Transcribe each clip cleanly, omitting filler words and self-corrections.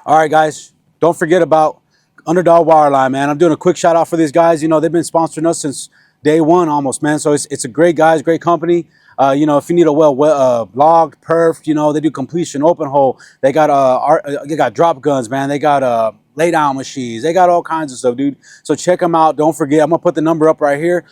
All right, guys, don't forget about Underdog Wireline, man. I'm doing a quick shout out for these guys. You know, they've been sponsoring us since day one almost, man. So it's a great guys, great company. You know, if you need a logged, perf, you know, they do completion, open hole. They got they got drop guns, man. They got lay down machines. They got all kinds of stuff, dude. So check them out. Don't forget, I'm gonna put the number up right here.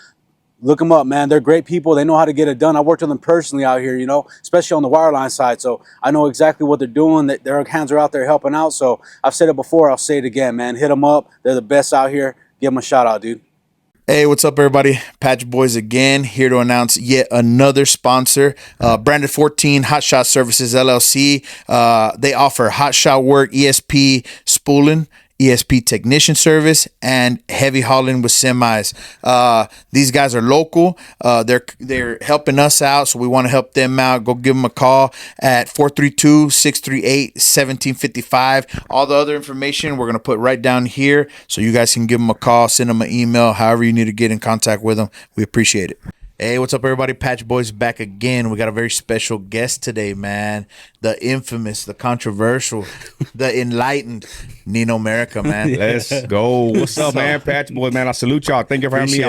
Look them up, man. They're great people. They know how to get it done. I worked with them personally out here, you know, especially on the wireline side. So I know exactly what they're doing. Their hands are out there helping out. So I've said it before. I'll say it again, man. Hit them up. They're the best out here. Give them a shout out, dude. Hey, what's up, everybody? Patch Boys again, here to announce yet another sponsor, Branded 14 Hot Shot Services LLC. They offer hot shot work, ESP spooling, ESP technician service, and heavy hauling with semis. These guys are local. They're helping us out, so we want to help them out. Go give them a call at 432-638-1755. All the other information we're going to put right down here, so you guys can give them a call, send them an email, however you need to get in contact with them. We appreciate it. Hey, what's up, everybody? Patch Boys back again. We got a very special guest today, man. The infamous, the controversial, the enlightened Nino America, man. Let's go. What's up, man? Patch Boys, man. I salute y'all. Thank you for having me.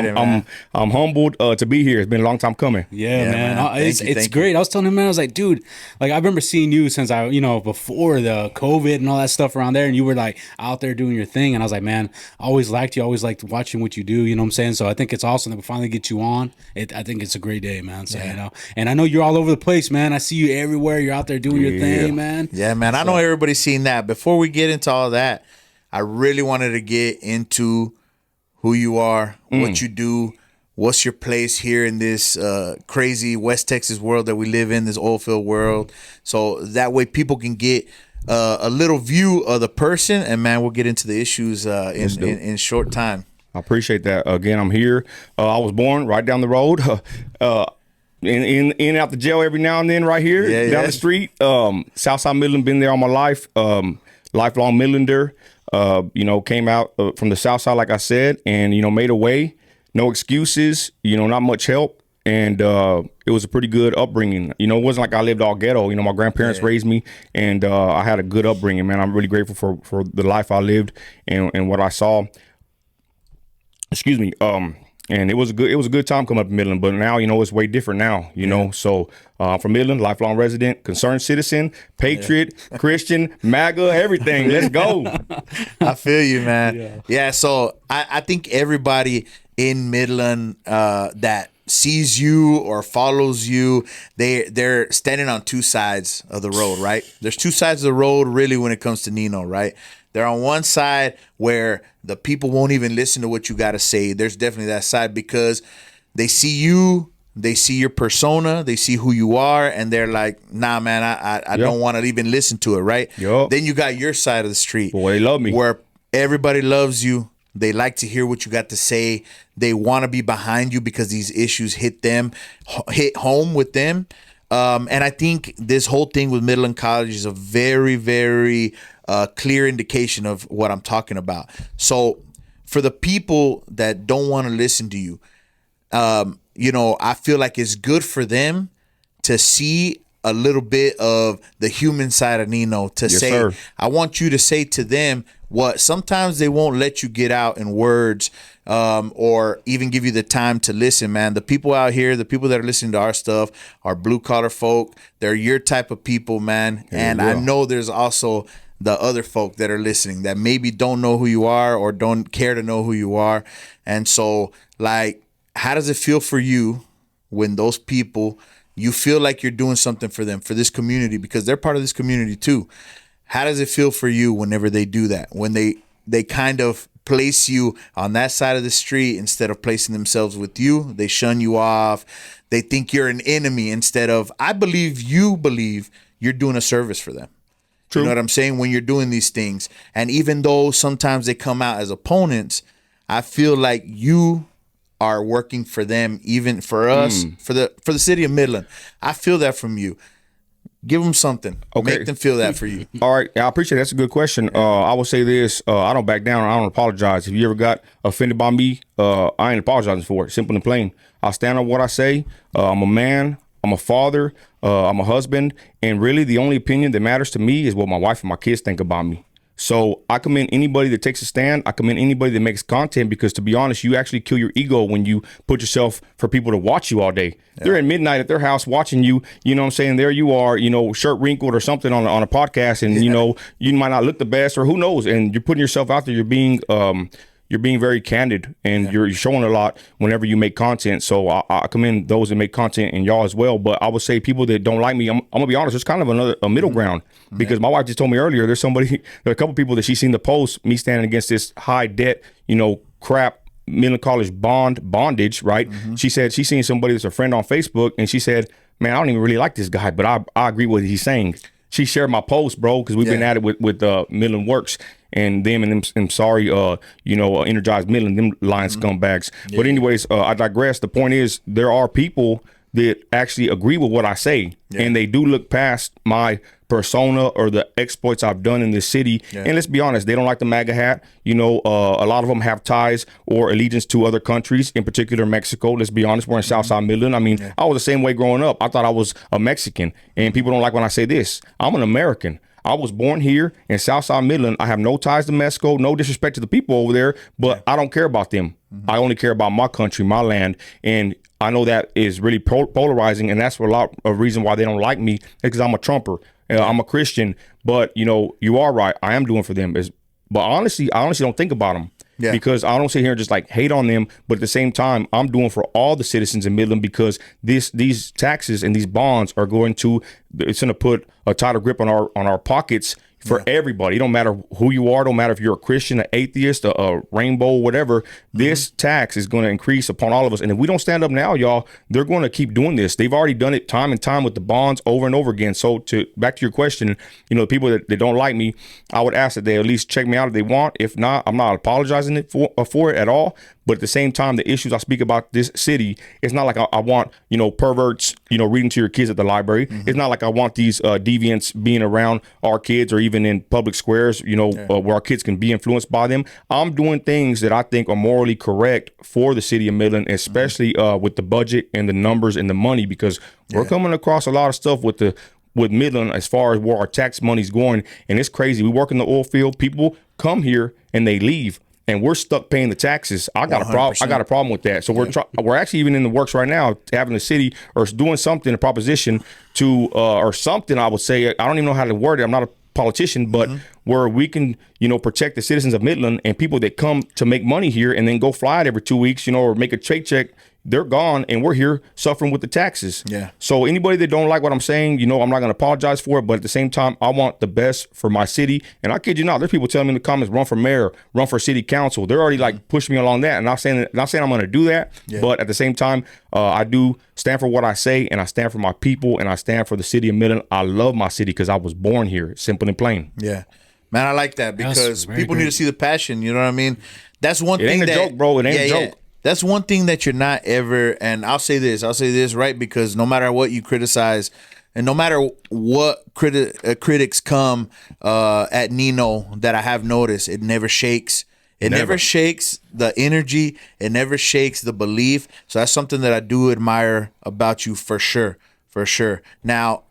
I'm humbled to be here. It's been a long time coming. Yeah, man. It's great. I was telling him, man, I was like, dude, like I remember seeing you since before the COVID and all that stuff around there, and you were like out there doing your thing, and I was like, man, I always liked you. I always liked watching what you do. You know what I'm saying? So I think it's awesome that we finally get you on. I think it's a great day, man. So you know, and I know you're all over the place, man. I see you everywhere. You're out there doing your thing, man. Yeah, man. I know everybody's seen that. Before we get into all that, I really wanted to get into who you are, what you do, what's your place here in this crazy West Texas world that we live in, this oil field world. So that way people can get a little view of the person, and man, we'll get into the issues in short time. I appreciate that. Again, I'm here. I was born right down the road. In and out the jail every now and then right here down the street. Southside Midland, been there all my life. Lifelong Midlander. Came out from the South Side, like I said, and, made a way. No excuses, not much help. And it was a pretty good upbringing. It wasn't like I lived all ghetto. My grandparents raised me, and I had a good upbringing, man. I'm really grateful for the life I lived and what I saw. Excuse me. And it was a good time coming up in Midland, but now, it's way different now, So I'm from Midland, lifelong resident, concerned citizen, patriot, Christian, MAGA, everything. Let's go. I feel you, man. Yeah. So I think everybody in Midland that sees you or follows you, they're standing on two sides of the road, right? There's two sides of the road really when it comes to Nino, right? They're on one side where the people won't even listen to what you got to say. There's definitely that side because they see you, they see your persona, they see who you are, and they're like, nah, man, I don't want to even listen to it, right? Then you got your side of the street. Boy, they love me. Where everybody loves you. They like to hear what you got to say. They want to be behind you because these issues hit home with them. And I think this whole thing with Midland College is a very, very clear indication of what I'm talking about. So for the people that don't want to listen to you, I feel like it's good for them to see a little bit of the human side of Nino, to say, sir. I want you to say to them what sometimes they won't let you get out in words, or even give you the time to listen, man. The people out here, the people that are listening to our stuff are blue collar folk. They're your type of people, man. And I know there's also the other folk that are listening that maybe don't know who you are or don't care to know who you are. And so, like, how does it feel for you when those people, you feel like you're doing something for them, for this community, because they're part of this community too? How does it feel for you whenever they do that, when they kind of place you on that side of the street instead of placing themselves with you? They shun you off. They think you're an enemy instead of, I believe you're doing a service for them. True. You know what I'm saying? When you're doing these things. And even though sometimes they come out as opponents, I feel like you are working for them, even for us, for the city of Midland. I feel that from you. Give them something. Okay. Make them feel that for you. All right. I appreciate it. That's a good question. I will say this. I don't back down. I don't apologize. If you ever got offended by me, I ain't apologizing for it. Simple and plain. I stand on what I say. I'm a man. I'm a father. I'm a husband. And really the only opinion that matters to me is what my wife and my kids think about me. So I commend anybody that takes a stand. I commend anybody that makes content, because to be honest, you actually kill your ego when you put yourself for people to watch you all day. Yeah. They're at midnight at their house watching you, you know what I'm saying? There you are, you know, shirt wrinkled or something on a podcast, and you know, you might not look the best, or who knows, and you're putting yourself out there. You're being very candid, and you're showing a lot whenever you make content. So I commend those that make content, and y'all as well. But I would say people that don't like me, I'm gonna be honest, there's kind of a middle ground, because my wife just told me earlier, there are a couple people that she's seen the post me standing against this high debt, you know, crap, Midland College bondage, right? She said she's seen somebody that's a friend on Facebook, and she said, man, I don't even really like this guy, but I agree with what he's saying. She shared my post, bro, because we've been at it with Midland Works and them, and I'm sorry, you know, Energized Midland, them lying scumbags. Yeah. But anyways, I digress. The point is, there are people that actually agree with what I say, and they do look past my persona or the exploits I've done in this city. And let's be honest, they don't like the MAGA hat. You know, a lot of them have ties or allegiance to other countries, in particular Mexico. Let's be honest, we're in Southside Midland. I mean, I was the same way growing up. I thought I was a Mexican, and people don't like when I say this. I'm an American. I was born here in Southside Midland. I have no ties to Mexico, no disrespect to the people over there, but I don't care about them. I only care about my country, my land, and I know that is really polarizing, and that's for a lot of reason why they don't like me, because I'm a Trumper. I'm a Christian, but you know, you are right. I am doing for them. But honestly, I honestly don't think about them. Because I don't sit here and just like hate on them, but at the same time, I'm doing for all the citizens in Midland, because these taxes and these bonds are going to put a tighter grip on our pockets for everybody. It don't matter who you are, don't matter if you're a Christian, an atheist, a rainbow, whatever. This tax is going to increase upon all of us. And if we don't stand up now, y'all, they're going to keep doing this. They've already done it time and time with the bonds over and over again. So back to your question, you know, people that don't like me, I would ask that they at least check me out if they want. If not, I'm not apologizing for it at all. But at the same time, the issues I speak about this city, it's not like I want, you know, perverts, you know, reading to your kids at the library. It's not like I want these deviants being around our kids, or even in public squares, you know, where our kids can be influenced by them. I'm doing things that I think are morally correct for the city of Midland, especially with the budget and the numbers and the money, because we're coming across a lot of stuff with Midland as far as where our tax money's going. And it's crazy. We work in the oil field. People come here and they leave, and we're stuck paying the taxes. I got 100%. A problem. I got a problem with that. So we're actually even in the works right now, having the city or doing something, a proposition to or something. I would say, I don't even know how to word it. I'm not a politician, but where we can, you know, protect the citizens of Midland, and people that come to make money here and then go fly it every 2 weeks, you know, or make a check. They're gone, and we're here suffering with the taxes. So anybody that don't like what I'm saying, you know, I'm not going to apologize for it, but at the same time, I want the best for my city. And I kid you not, there's people telling me in the comments, run for mayor, run for city council. They're already like pushing me along that, and not saying I'm going to do that, but at the same time, I do stand for what I say, and I stand for my people, and I stand for the city of Midland. I love my city because I was born here, simple and plain. Man, I like that, because people need to see the passion. You know what I mean? That's one thing. It ain't a joke, bro. It ain't a joke. That's one thing that you're not ever, and I'll say this, right? Because no matter what you criticize, and no matter what critics come at Nino, that I have noticed, it never shakes. It never shakes the energy. It never shakes the belief. So that's something that I do admire about you, for sure. Now,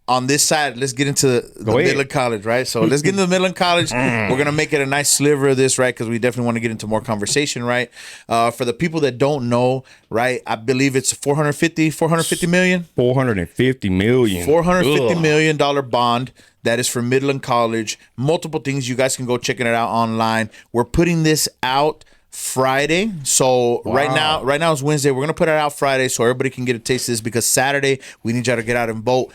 on this side, let's get into the Midland College, right? So let's get into the Midland College. We're going to make it a nice sliver of this, right? Because we definitely want to get into more conversation, right? For the people that don't know, right, I believe it's $450 million? $450 million. $450 million bond. That is for Midland College. Multiple things. You guys can go checking it out online. We're putting this out Friday. So right now is Wednesday. We're going to put it out Friday so everybody can get a taste of this, because Saturday we need y'all to get out and vote.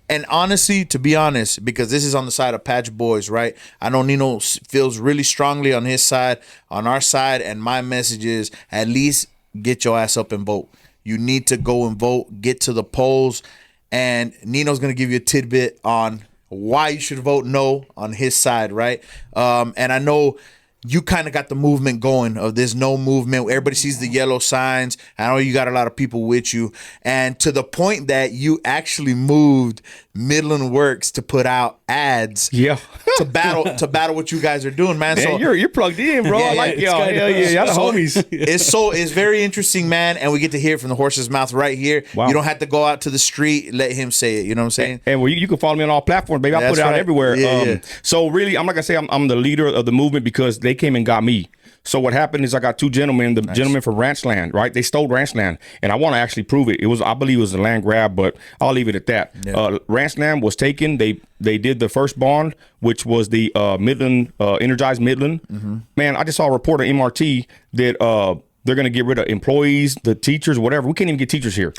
And honestly, to be honest, because this is on the side of Patch Boys, right? I know Nino feels really strongly on his side, on our side, and my message is, at least get your ass up and vote. You need to go and vote, get to the polls, and Nino's going to give you a tidbit on why you should vote no on his side, right? And I know you kind of got the movement going of this no movement. Everybody sees the yellow signs. I know you got a lot of people with you, and to the point that you actually moved Midland Works to put out ads. Yeah. to battle what you guys are doing, man. Man, So you're plugged in, bro. I like y'all. Hell yeah, y'all the homies. it's very interesting, man, and we get to hear it from the horse's mouth right here. Wow. You don't have to go out to the street, let him say it. You know what I'm saying? And well, you can follow me on all platforms, baby. I That's put it out right. everywhere. Yeah. So really, I'm not gonna say I'm the leader of the movement because they came and got me. So what happened is I got two gentlemen, the gentleman from ranch land, right? They stole ranch land, and I want to actually prove it. I believe it was a land grab, but I'll leave it at that. Yeah. Ranch land was taken. They did the first bond, which was the Midland, energized Midland. Mm-hmm. Man, I just saw a report on MRT that they're going to get rid of employees, the teachers, whatever. We can't even get teachers here.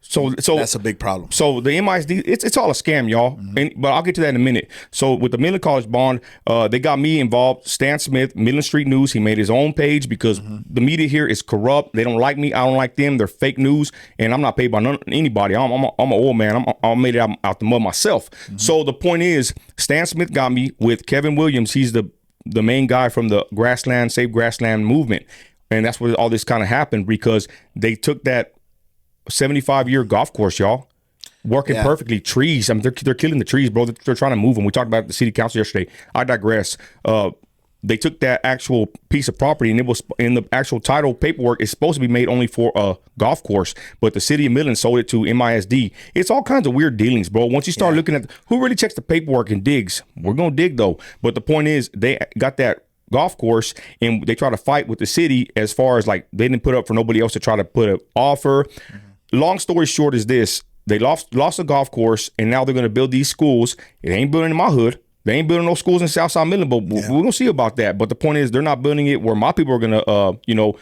So That's a big problem. So the MISD, it's all a scam, y'all. Mm-hmm. But I'll get to that in a minute. So with the Midland College bond, they got me involved. Stan Smith, Midland Street News, he made his own page because the media here is corrupt. They don't like me. I don't like them. They're fake news, and I'm not paid by anybody. I'm an old man. I made it out the mud myself. So the point is, Stan Smith got me with Kevin Williams. He's the main guy from the Save Grassland movement, and that's where all this kind of happened because they took that 75-year golf course, y'all, working perfectly. Trees, I mean, they're killing the trees, bro. They're trying to move them. We talked about the city council yesterday. I digress. They took that actual piece of property, and it was in the actual title paperwork. It's supposed to be made only for a golf course, but the city of Midland sold it to MISD. It's all kinds of weird dealings, bro. Once you start looking at who really checks the paperwork and digs, we're gonna dig though. But the point is, they got that golf course and they try to fight with the city as far as like they didn't put up for nobody else to try to put an offer. Long story short is this: they lost a golf course, and now they're going to build these schools. It ain't building in my hood. They ain't building no schools in Southside Midland, but we're going to see about that. But the point is, they're not building it where my people are going to,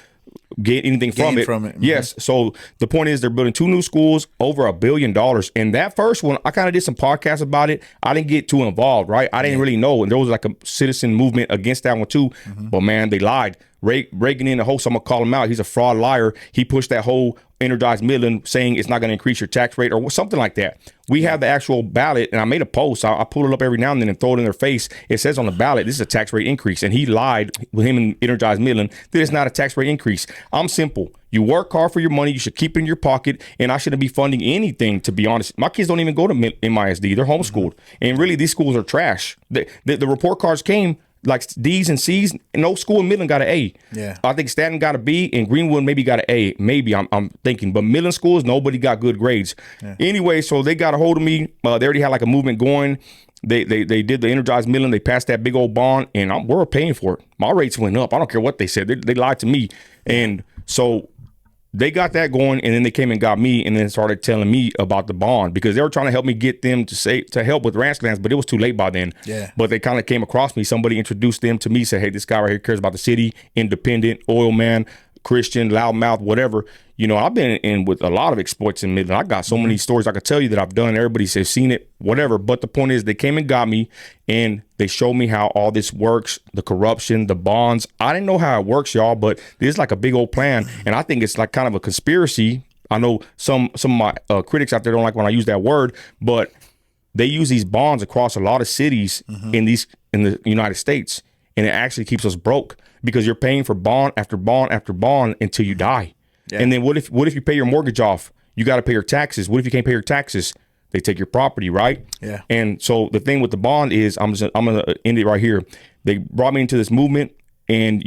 get anything from it. Mm-hmm. Yes. So the point is, they're building 2 new schools, over $1 billion. And that first one, I kind of did some podcasts about it. I didn't get too involved, right? I didn't really know. And there was like a citizen movement against that one too. But man, they lied. Reagan in the host, I'm gonna call him out. He's a fraud liar. He pushed that whole energized Midland saying it's not going to increase your tax rate or something like that. We have the actual ballot, and I made a post. I pull it up every now and then and throw it in their face. It says on the ballot, this is a tax rate increase. And he lied with him and energized Midland that it's not a tax rate increase. I'm simple. You work hard for your money. You should keep it in your pocket. And I shouldn't be funding anything, to be honest. My kids don't even go to MISD. They're homeschooled. And really, these schools are trash. The report cards came like D's and C's. No school in Midland got an A. Yeah. I think Staten got a B and Greenwood maybe got an A. Maybe I'm thinking. But Midland schools, nobody got good grades. Yeah. Anyway, so they got a hold of me. They already had like a movement going. They did the energized Midland. They passed that big old bond, and we're paying for it. My rates went up. I don't care what they said. They lied to me. And so they got that going, and then they came and got me and then started telling me about the bond because they were trying to help me get them to help with ranch lands, but it was too late by then. Yeah. But they kind of came across me. Somebody introduced them to me, said, hey, this guy right here cares about the city, independent, oil man, Christian, loudmouth, whatever. I've been in with a lot of exploits in Midland. I got so many stories I could tell you that I've done. Everybody says seen it, whatever. But the point is, they came and got me, and they showed me how all this works, the corruption, the bonds. I didn't know how it works, y'all, but this is like a big old plan, and I think it's like kind of a conspiracy. I know some of my critics out there don't like when I use that word, but they use these bonds across a lot of cities in the United States, and it actually keeps us broke because you're paying for bond after bond after bond until you die. Yeah. And then what if you pay your mortgage off? You got to pay your taxes. What if you can't pay your taxes? They take your property, right? Yeah. And so the thing with the bond is, I'm gonna end it right here. They brought me into this movement, and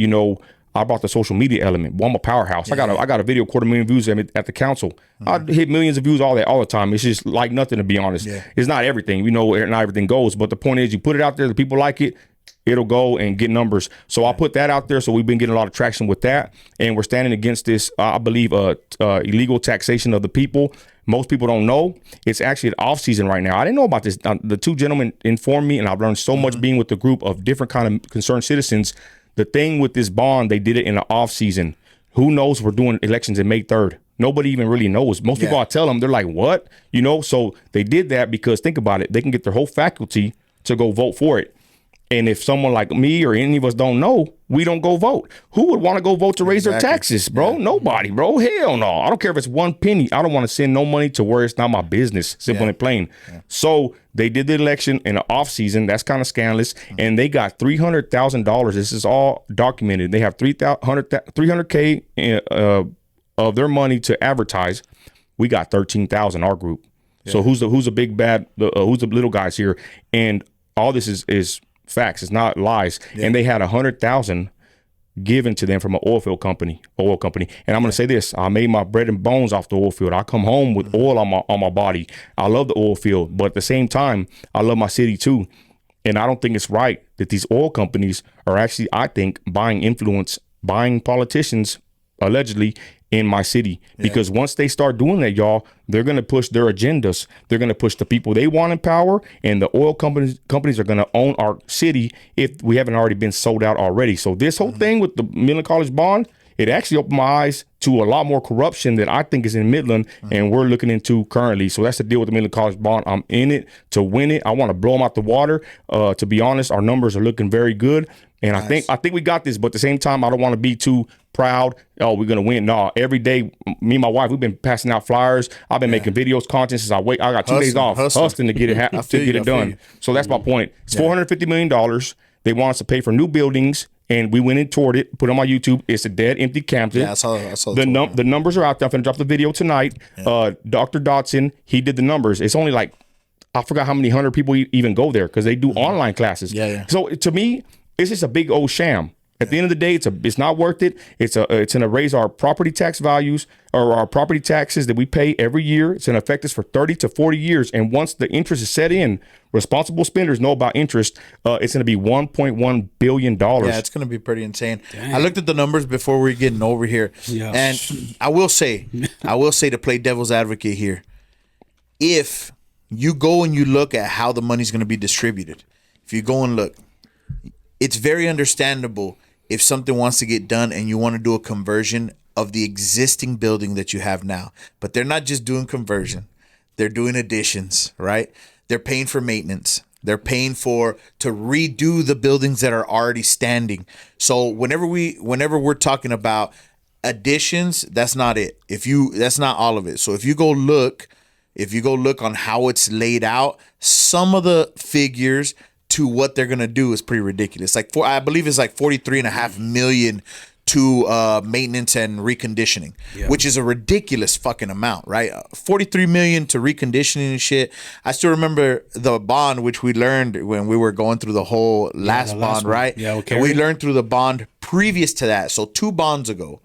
I brought the social media element. Well, I'm a powerhouse. Yeah. I got a video 250,000 views at the council. I hit millions of views all the time. It's just like nothing, to be honest. Yeah. It's not everything. Not everything goes, but the point is, you put it out there, the people like it, it'll go and get numbers. So I'll put that out there. So we've been getting a lot of traction with that. And we're standing against this, I believe, illegal taxation of the people. Most people don't know. It's actually an off season right now. I didn't know about this. The 2 gentlemen informed me, and I've learned so much being with the group of different kind of concerned citizens. The thing with this bond, they did it in the off season. Who knows we're doing elections in May 3rd? Nobody even really knows. Most people, I tell them, they're like, what? So they did that because, think about it, they can get their whole faculty to go vote for it. And if someone like me or any of us don't know, we don't go vote. Who would want to go vote to raise their taxes, bro? Nobody, bro. Hell no. I don't care if it's 1 penny. I don't want to send no money to where it's not my business, simple and plain. So they did the election in the off season. That's kind of scandalous. And they got $300,000. This is all documented. They have $300K of their money to advertise. We got 13,000, our group. So who's the big bad, who's the little guys here? And all this is facts. It's not lies. And they had 100,000 given to them from an oil company. And I'm going to say this: I made my bread and bones off the oil field. I come home with oil on my body. I love the oil field, but at the same time, I love my city too. And I don't think it's right that these oil companies are actually, I think, buying politicians allegedly in my city, because once they start doing that, y'all, they're going to push their agendas. They're going to push the people they want in power, and the oil companies are going to own our city if we haven't already been sold out already. So this whole thing with the Midland College bond, it actually opened my eyes to a lot more corruption that I think is in Midland, and we're looking into currently. So that's the deal with the Midland College bond. I'm in it to win it. I want to blow them out the water. To be honest, our numbers are looking very good. And I think we got this, but at the same time, I don't want to be too proud. Oh, we're gonna win. No, every day, me and my wife, we've been passing out flyers. I've been making videos, content since I got 2 days off, hustling to get it done. So that's my point. It's $450 million. They want us to pay for new buildings, and we went in toward it. Put it on my YouTube. It's a dead, empty campus. Yeah, I saw the numbers are out there. I'm gonna drop the video tonight. Dr. Dotson, he did the numbers. It's only like, I forgot how many hundred people even go there because they do online classes. So to me, it's just a big old sham. At the end of the day, it's not worth it. It's gonna raise our property tax values, or our property taxes that we pay every year. It's gonna affect us for 30 to 40 years. And once the interest is set in, responsible spenders know about interest. It's gonna be $1.1 billion. Yeah, it's gonna be pretty insane. Dang. I looked at the numbers before we were getting over here, and I will say to play devil's advocate here, if you go and you look at how the money's gonna be distributed, if you go and look, it's very understandable if something wants to get done and you want to do a conversion of the existing building that you have now. But they're not just doing conversion. They're doing additions, right? They're paying for maintenance. They're paying to redo the buildings that are already standing. So whenever we're talking about additions, that's not it. That's not all of it. So if you go look on how it's laid out, some of the figures to what they're gonna do is pretty ridiculous. I believe it's like $43.5 million to maintenance and reconditioning, which is a ridiculous fucking amount, right? $43 million to reconditioning and shit. I still remember the bond, which we learned when we were going through the whole last bond, right? Yeah, okay. And we learned through the bond previous to that. So 2 bonds ago.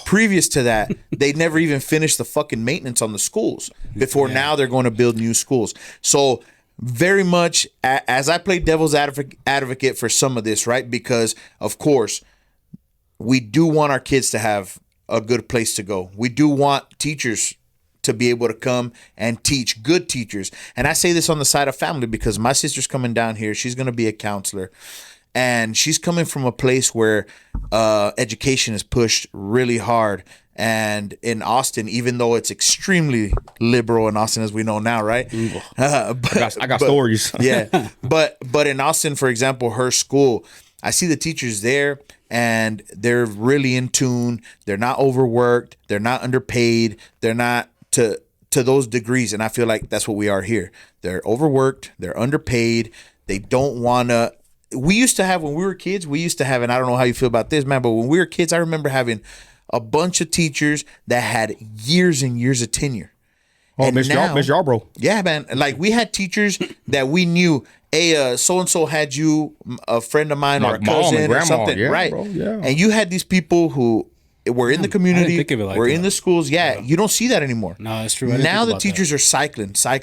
Previous to that, they never even finished the fucking maintenance on the schools before now they're going to build new schools. So very much as I play devil's advocate for some of this, right? Because of course we do want our kids to have a good place to go. We do want teachers to be able to come and teach, good teachers. And I say this on the side of family because my sister's coming down here. She's going to be a counselor. And she's coming from a place where education is pushed really hard. And in Austin, even though it's extremely liberal in Austin, as we know now, right? I got stories. But in Austin, for example, her school, I see the teachers there, and they're really in tune. They're not overworked. They're not underpaid. They're not to those degrees. And I feel like that's what we are here. They're overworked. They're underpaid. They don't want to. We used to have, when we were kids, and I don't know how you feel about this, man, but when we were kids, I remember having a bunch of teachers that had years and years of tenure. Oh, Miss Yarbrough. Yeah, man. Like, we had teachers that we knew, hey, so-and-so had you, a friend of mine, or a cousin or something, right? Bro, and you had these people who were in the community, we're in the schools. You don't see that anymore. No, that's true. Now the teachers are cycling. It's and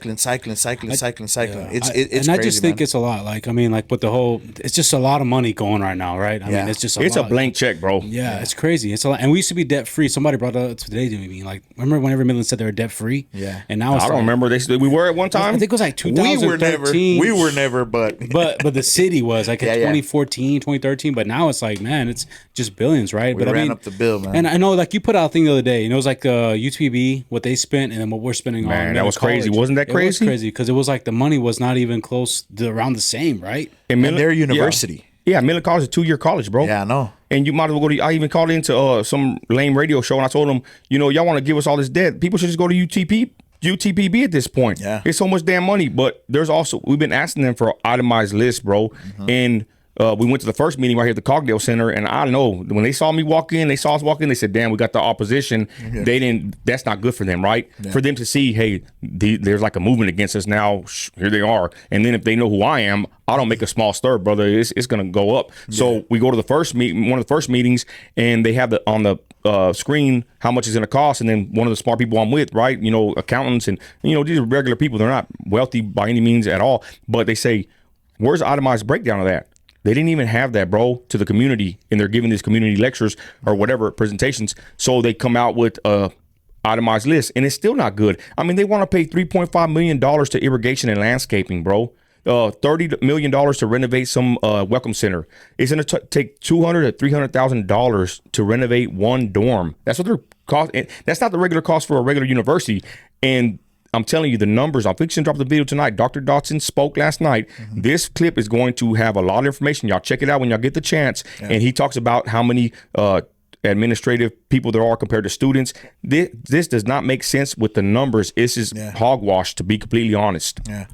I just think it's a lot. Like, I mean, like with the whole, it's just a lot of money going right now, right? I mean, it's just a blank check, bro. Yeah, it's crazy. It's a lot. And we used to be debt free. Somebody brought that up today to me. Like, remember whenever Midland said they were debt free? Yeah. And now it's I don't remember. We were at one time. I think it was like 2013. We were never, but the city was like in 2014, 2013. But now it's like, man, it's just billions, right? We ran up the bill, man. And I know, like, you put out a thing the other day, and it was like UTPB, what they spent, and then what we're spending on. Man, that was crazy. Wasn't that crazy? It was crazy because it was like the money was not even close to around the same, right? And their university. Yeah, Midland College is a 2-year college, bro. Yeah, I know. And you might as well go to, I even called into some lame radio show, and I told them, you know, y'all want to give us all this debt. People should just go to UTPB at this point. Yeah. It's so much damn money. But there's also, we've been asking them for an itemized list, bro. And we went to the first meeting right here at the Cogdale Center, and I know when they saw me walk in, they saw us walk in, they said, damn, we got the opposition. They didn't, that's not good for them, right? For them to see, hey, there's like a movement against us now, here they are. And then if they know who I am, I don't make a small stir, brother. It's going to go up. So we go to the first meeting, one of the first meetings, and they have on the screen how much it's going to cost. And then one of the smart people I'm with, right, you know, accountants, and, you know, these are regular people. They're not wealthy by any means at all. But they say, where's the itemized breakdown of that? They didn't even have that, bro, to the community, and they're giving these community lectures or whatever presentations. So they come out with a itemized list, and it's still not good. I mean, they want to pay $3.5 million to irrigation and landscaping, bro. $30 million to renovate some welcome center. It's going to take $200,000 to $300,000 to renovate one dorm. That's what they're cost. That's not the regular cost for a regular university. And I'm telling you, the numbers, I'm fixing to drop the video tonight. Dr. Dotson spoke last night. This clip is going to have a lot of information. Y'all check it out when y'all get the chance. And he talks about how many administrative people there are compared to students. This does not make sense with the numbers. This is hogwash, to be completely honest. Yeah.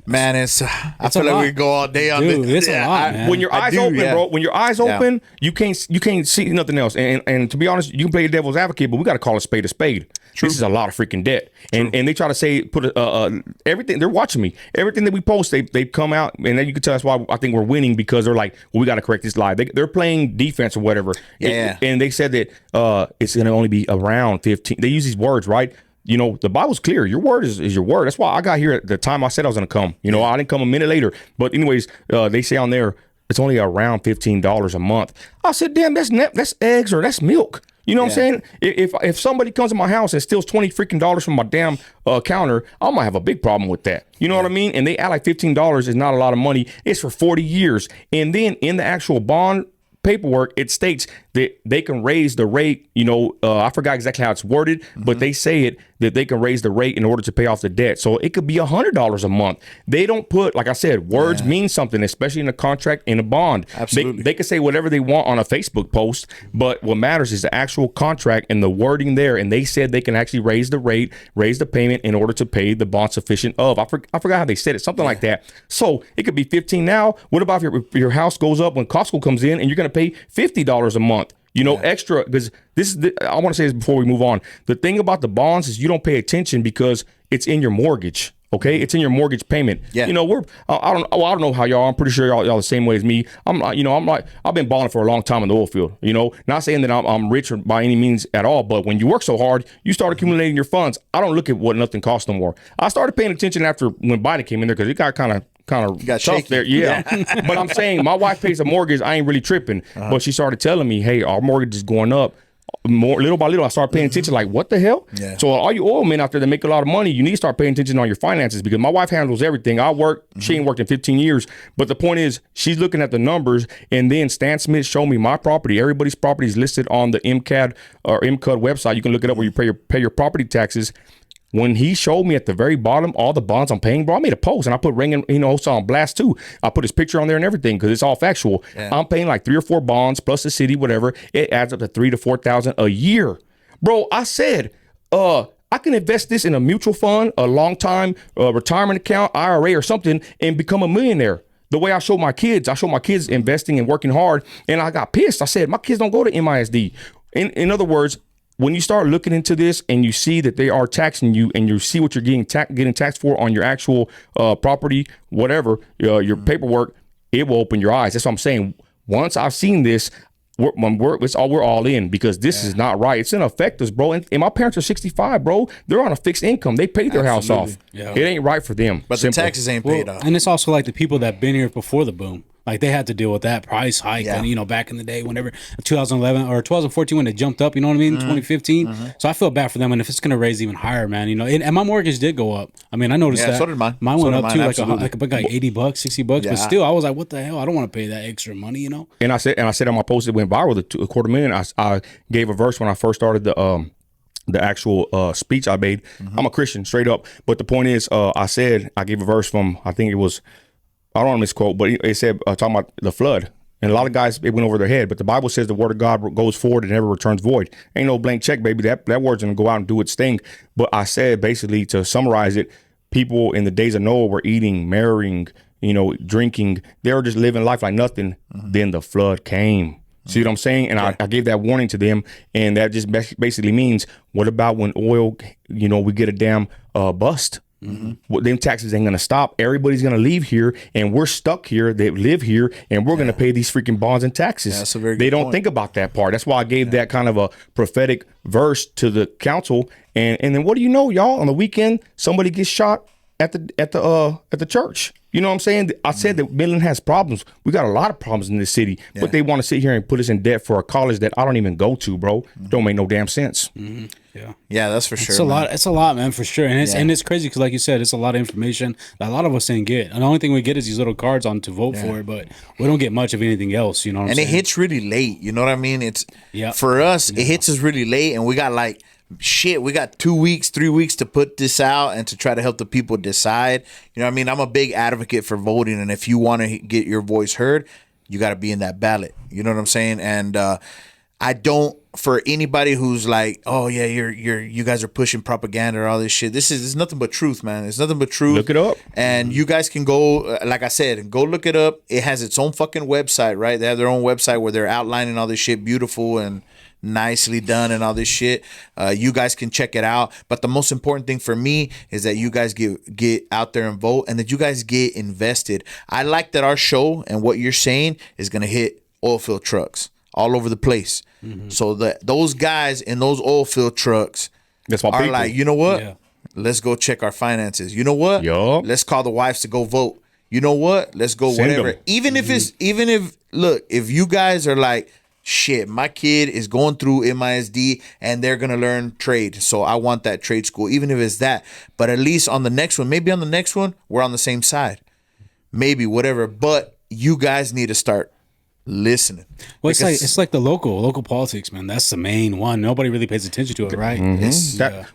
Man, I feel like we go all day on this. It's a lot, man. When your eyes open, bro, when your eyes open, you can't see nothing else. And to be honest, you can play the devil's advocate, but we got to call a spade a spade. True. This is a lot of freaking debt. And they try to say, everything, they're watching me. Everything that we post, they come out, and then you can tell us why I think we're winning, because they're like, well, we got to correct this lie. They're playing defense or whatever. Yeah. And they said that it's going to only be around 15. They use these words, right? You know, the Bible's clear. Your word is your word. That's why I got here at the time I said I was going to come. You know, I didn't come a minute later. But anyways, they say on there, it's only around $15 a month. I said, damn, that's eggs or that's milk. You know what I'm saying? If somebody comes to my house and steals $20 freaking dollars from my damn counter, I might have a big problem with that. You know what I mean? And they act like $15 is not a lot of money. It's for 40 years. And then in the actual bond paperwork, it states that they can raise the rate. You know, I forgot exactly how it's worded, but they say it that they can raise the rate in order to pay off the debt. So it could be $100 a month. They don't put, like I said, words mean something, especially in a contract, in a bond. Absolutely. They can say whatever they want on a Facebook post, but what matters is the actual contract and the wording there. And they said they can actually raise the rate, raise the payment in order to pay the bond sufficient of. I forgot how they said it, something like that. So it could be 15 now. What about if your house goes up when Costco comes in and you're going to pay $50 a month? You know, extra, because I want to say this before we move on. The thing about the bonds is you don't pay attention because it's in your mortgage. Okay, it's in your mortgage payment. Yeah. You know, I don't know how y'all are. I'm pretty sure y'all the same way as me. I've been balling for a long time in the oil field. You know, not saying that I'm rich by any means at all, but when you work so hard, you start accumulating your funds. I don't look at what nothing costs no more. I started paying attention after when Biden came in there, because it got kind of tough shaky there. Yeah. But I'm saying my wife pays a mortgage. I ain't really tripping. But she started telling me, hey, our mortgage is going up. More little by little, I started paying attention. Like, what the hell? Yeah. So all you oil men out there that make a lot of money, you need to start paying attention on your finances, because my wife handles everything. I work. She ain't worked in 15 years. But the point is, she's looking at the numbers, and then Stan Smith showed me my property. Everybody's property is listed on the MCAD or MCUD website. You can look it up where you pay your property taxes. When he showed me at the very bottom all the bonds I'm paying, bro, I made a post and I put Ring, on blast too. I put his picture on there and everything because it's all factual. Yeah. I'm paying like 3 or 4 bonds plus the city, whatever. It adds up to $3,000 to $4,000 a year, bro. I said, I can invest this in a mutual fund, a long time retirement account, IRA or something, and become a millionaire. The way I show my kids investing and working hard, and I got pissed. I said, my kids don't go to MISD. In other words, when you start looking into this and you see that they are taxing you, and you see what you're getting taxed for on your actual property, whatever, your paperwork, it will open your eyes. That's what I'm saying. Once I've seen this, we're all in, because this is not right. It's gonna affect us, bro. And my parents are 65, bro. They're on a fixed income. They paid their house off. Yeah. It ain't right for them. But the taxes ain't paid off. And it's also like the people that been here before the boom. Like they had to deal with that price hike, and you know, back in the day, whenever 2011 or 2014 when it jumped up, you know what I mean, 2015. So I feel bad for them, and if it's gonna raise even higher, man, you know, and my mortgage did go up. I mean, I noticed that. So did mine. Mine went up too, like absolutely. like $80, $60, but still, I was like, what the hell? I don't want to pay that extra money, you know. And I said on my post, it went viral. The $250,000. I gave a verse when I first started the actual speech I made. I'm a Christian, straight up. But the point is, I gave a verse from, I think it was, I don't want to misquote, but it said, talking about the flood. And a lot of guys, it went over their head. But the Bible says the word of God goes forward and never returns void. Ain't no blank check, baby. That word's going to go out and do its thing. But I said, basically, to summarize it, people in the days of Noah were eating, marrying, you know, drinking. They were just living life like nothing. Then the flood came. See what I'm saying? And I gave that warning to them. And that just basically means, what about when oil, you know, we get a damn bust? Well, them taxes ain't gonna stop. Everybody's gonna leave here, and we're stuck here. They live here, and we're gonna pay these freaking bonds and taxes. That's a very good They don't point. think about that part. That's why I gave that kind of a prophetic verse to the council. And then what do you know, y'all? On the weekend, somebody gets shot at the church. You know what I'm saying? I said that Midland has problems. We got a lot of problems in this city, but they want to sit here and put us in debt for a college that I don't even go to, bro. Don't make no damn sense. Yeah, that's for sure. It's a lot. It's a lot, man, for sure. And it's crazy because, like you said, it's a lot of information that a lot of us didn't get. And the only thing we get is these little cards on to vote for it, but we don't get much of anything else. You know what I'm And saying? it hits really late. You know what I mean? It's for us. It hits us really late, and we got like shit. We got 2 weeks, 3 weeks to put this out and to try to help the people decide. You know what I mean? I'm a big advocate for voting, and if you want to get your voice heard, you got to be in that ballot. You know what I'm saying? And I don't. For anybody who's like, oh yeah, you guys are pushing propaganda or all this shit. This is nothing but truth, man. It's nothing but truth. Look it up. And you guys can go, like I said, go look it up. It has its own fucking website, right? They have their own website where they're outlining all this shit beautiful and nicely done and all this shit. You guys can check it out. But the most important thing for me is that you guys get out there and vote, and that you guys get invested. I like that our show and what you're saying is gonna hit oil field trucks all over the place. So that those guys in those oil field trucks That's my are people. like, you know what? Yeah. Let's go check our finances. You know what? Yup. Let's call the wives to go vote. You know what? Let's go Send whatever. them. Even if look, if you guys are like, shit, my kid is going through MISD and they're gonna learn trade, so I want that trade school, even if it's that. But at least on the next one, maybe on the next one, we're on the same side. Maybe whatever. But you guys need to start listening. Well, Because- it's like the local politics, man. That's the main one. Nobody really pays attention to it, right?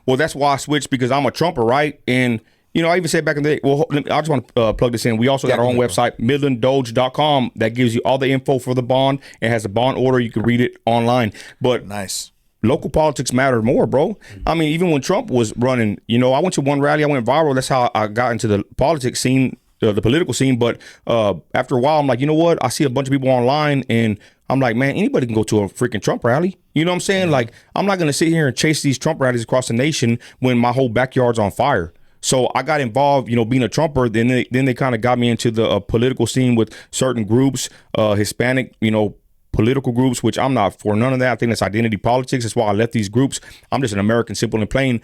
Well, that's why I switched, because I'm a Trumper, right? And you know, I even said back in the day. Well, I just want to plug this in. We also got our own website, midlanddoge.com, that gives you all the info for the bond. It has a bond order. You can read it online. But nice. local politics matter more, bro. I mean, even when Trump was running, you know, I went to one rally, I went viral. That's how I got into the politics scene, the political scene. But after a while, I'm like, you know what? I see a bunch of people online, and I'm like, man, anybody can go to a freaking Trump rally. You know what I'm saying? Like, I'm not going to sit here and chase these Trump rallies across the nation when my whole backyard's on fire. So I got involved, you know, being a Trumper. Then they kind of got me into the political scene with certain groups, Hispanic, you know, political groups, which I'm not for none of that. I think that's identity politics. That's why I left these groups. I'm just an American, simple and plain.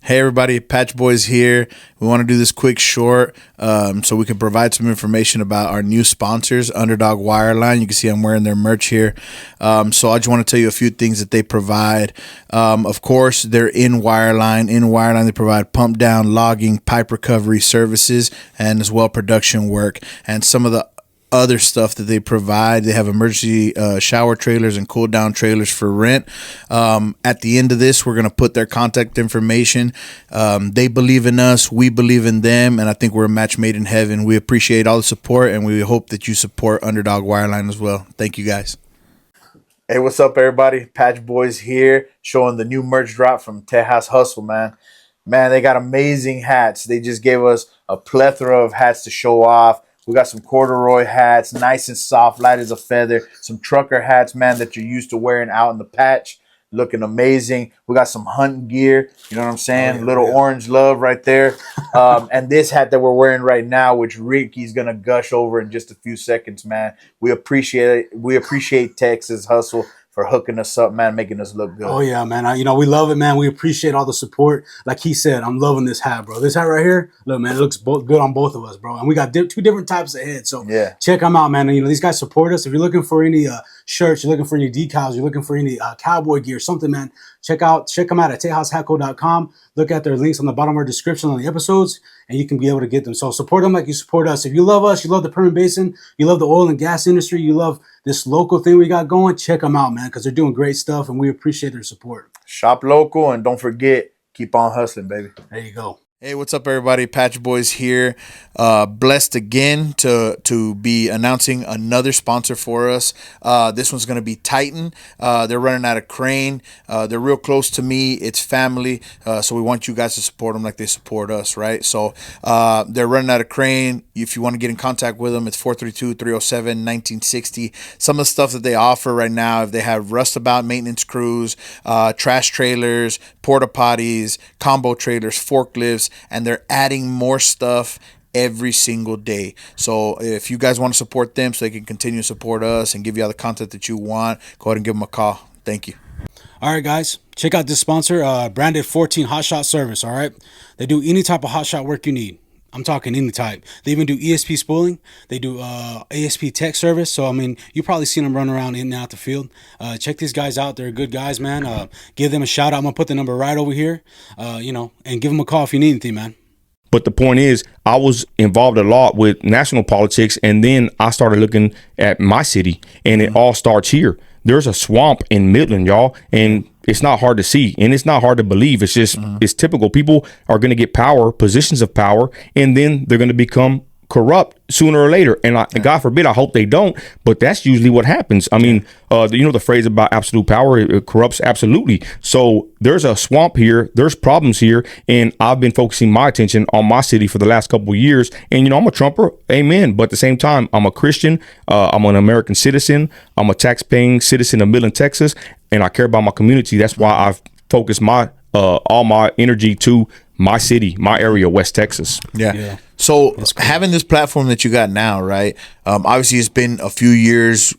Hey everybody, Patch Boys here. We want to do this quick short so we can provide some information about our new sponsors, Underdog Wireline. You can see I'm wearing their merch here. So I just want to tell you a few things that they provide. Of course, they're in Wireline. In Wireline, they provide pump down, logging, pipe recovery services, and as well production work. And some of the other stuff that they provide, they have emergency shower trailers and cool down trailers for rent. At the end of this, we're going to put their contact information. They believe in us, we believe in them, and I think we're a match made in heaven. We appreciate all the support, and we hope that you support Underdog Wireline as well. Thank you guys. Hey, what's up everybody? Patch Boys here, showing the new merch drop from Tejas Hustle, man. Man, they got amazing hats. They just gave us a plethora of hats to show off. We got some corduroy hats, nice and soft, light as a feather. Some trucker hats, man, that you're used to wearing out in the patch. Looking amazing. We got some hunting gear. You know what I'm saying? Little orange love right there. And this hat that we're wearing right now, which Ricky's going to gush over in just a few seconds, man. We appreciate it. We appreciate Texas Hustle for hooking us up, man, making us look good. Oh yeah, man. We love it, man. We appreciate all the support. Like he said, I'm loving this hat, bro. This hat right here, look, man, it looks good on both of us, bro. And we got 2 different types of heads. So check them out, man. And, these guys support us. If you're looking for any shirts, you're looking for any decals, you're looking for any cowboy gear, something, man, check them out at TejasHatco.com. Look at their links on the bottom of our description on the episodes, and you can be able to get them. So support them like you support us. If you love us, you love the Permian Basin, you love the oil and gas industry, you love this local thing we got going, check them out, man, because they're doing great stuff, and we appreciate their support. Shop local, and don't forget, keep on hustling, baby. There you go. Hey, what's up, everybody? Patch Boys here. Blessed again to be announcing another sponsor for us. This one's going to be Titan. They're running out of crane. They're real close to me. It's family. So we want you guys to support them like they support us, right? So they're running out of crane. If you want to get in contact with them, it's 432-307-1960. Some of the stuff that they offer right now, if they have rustabout maintenance crews, trash trailers, porta potties, combo trailers, forklifts, and they're adding more stuff every single day. So if you guys want to support them so they can continue to support us and give you all the content that you want, go ahead and give them a call. Thank you. All right, guys, check out this sponsor, Branded 14 Hot Shot Service. All right, they do any type of hot shot work you need. I'm talking any type. They even do ESP spooling. They do ASP tech service. So, you've probably seen them run around in and out the field. Check these guys out. They're good guys, man. Give them a shout out. I'm going to put the number right over here, and give them a call if you need anything, man. But the point is, I was involved a lot with national politics, and then I started looking at my city, and it all starts here. There's a swamp in Midland, y'all, and it's not hard to see, and it's not hard to believe. It's just it's typical. People are going to get power, positions of power, and then they're going to become corrupt sooner or later. And God forbid, I hope they don't, but that's usually what happens. The phrase about absolute power, it corrupts absolutely. So there's a swamp here, there's problems here, and I've been focusing my attention on my city for the last couple of years. And I'm a Trumper, amen, but at the same time, I'm a Christian, I'm an American citizen, I'm a tax-paying citizen of Midland, Texas, and I care about my community. That's why I've focused my all my energy to my city, my area, West Texas. Yeah. So having this platform that you got now, right? Obviously, it's been a few years,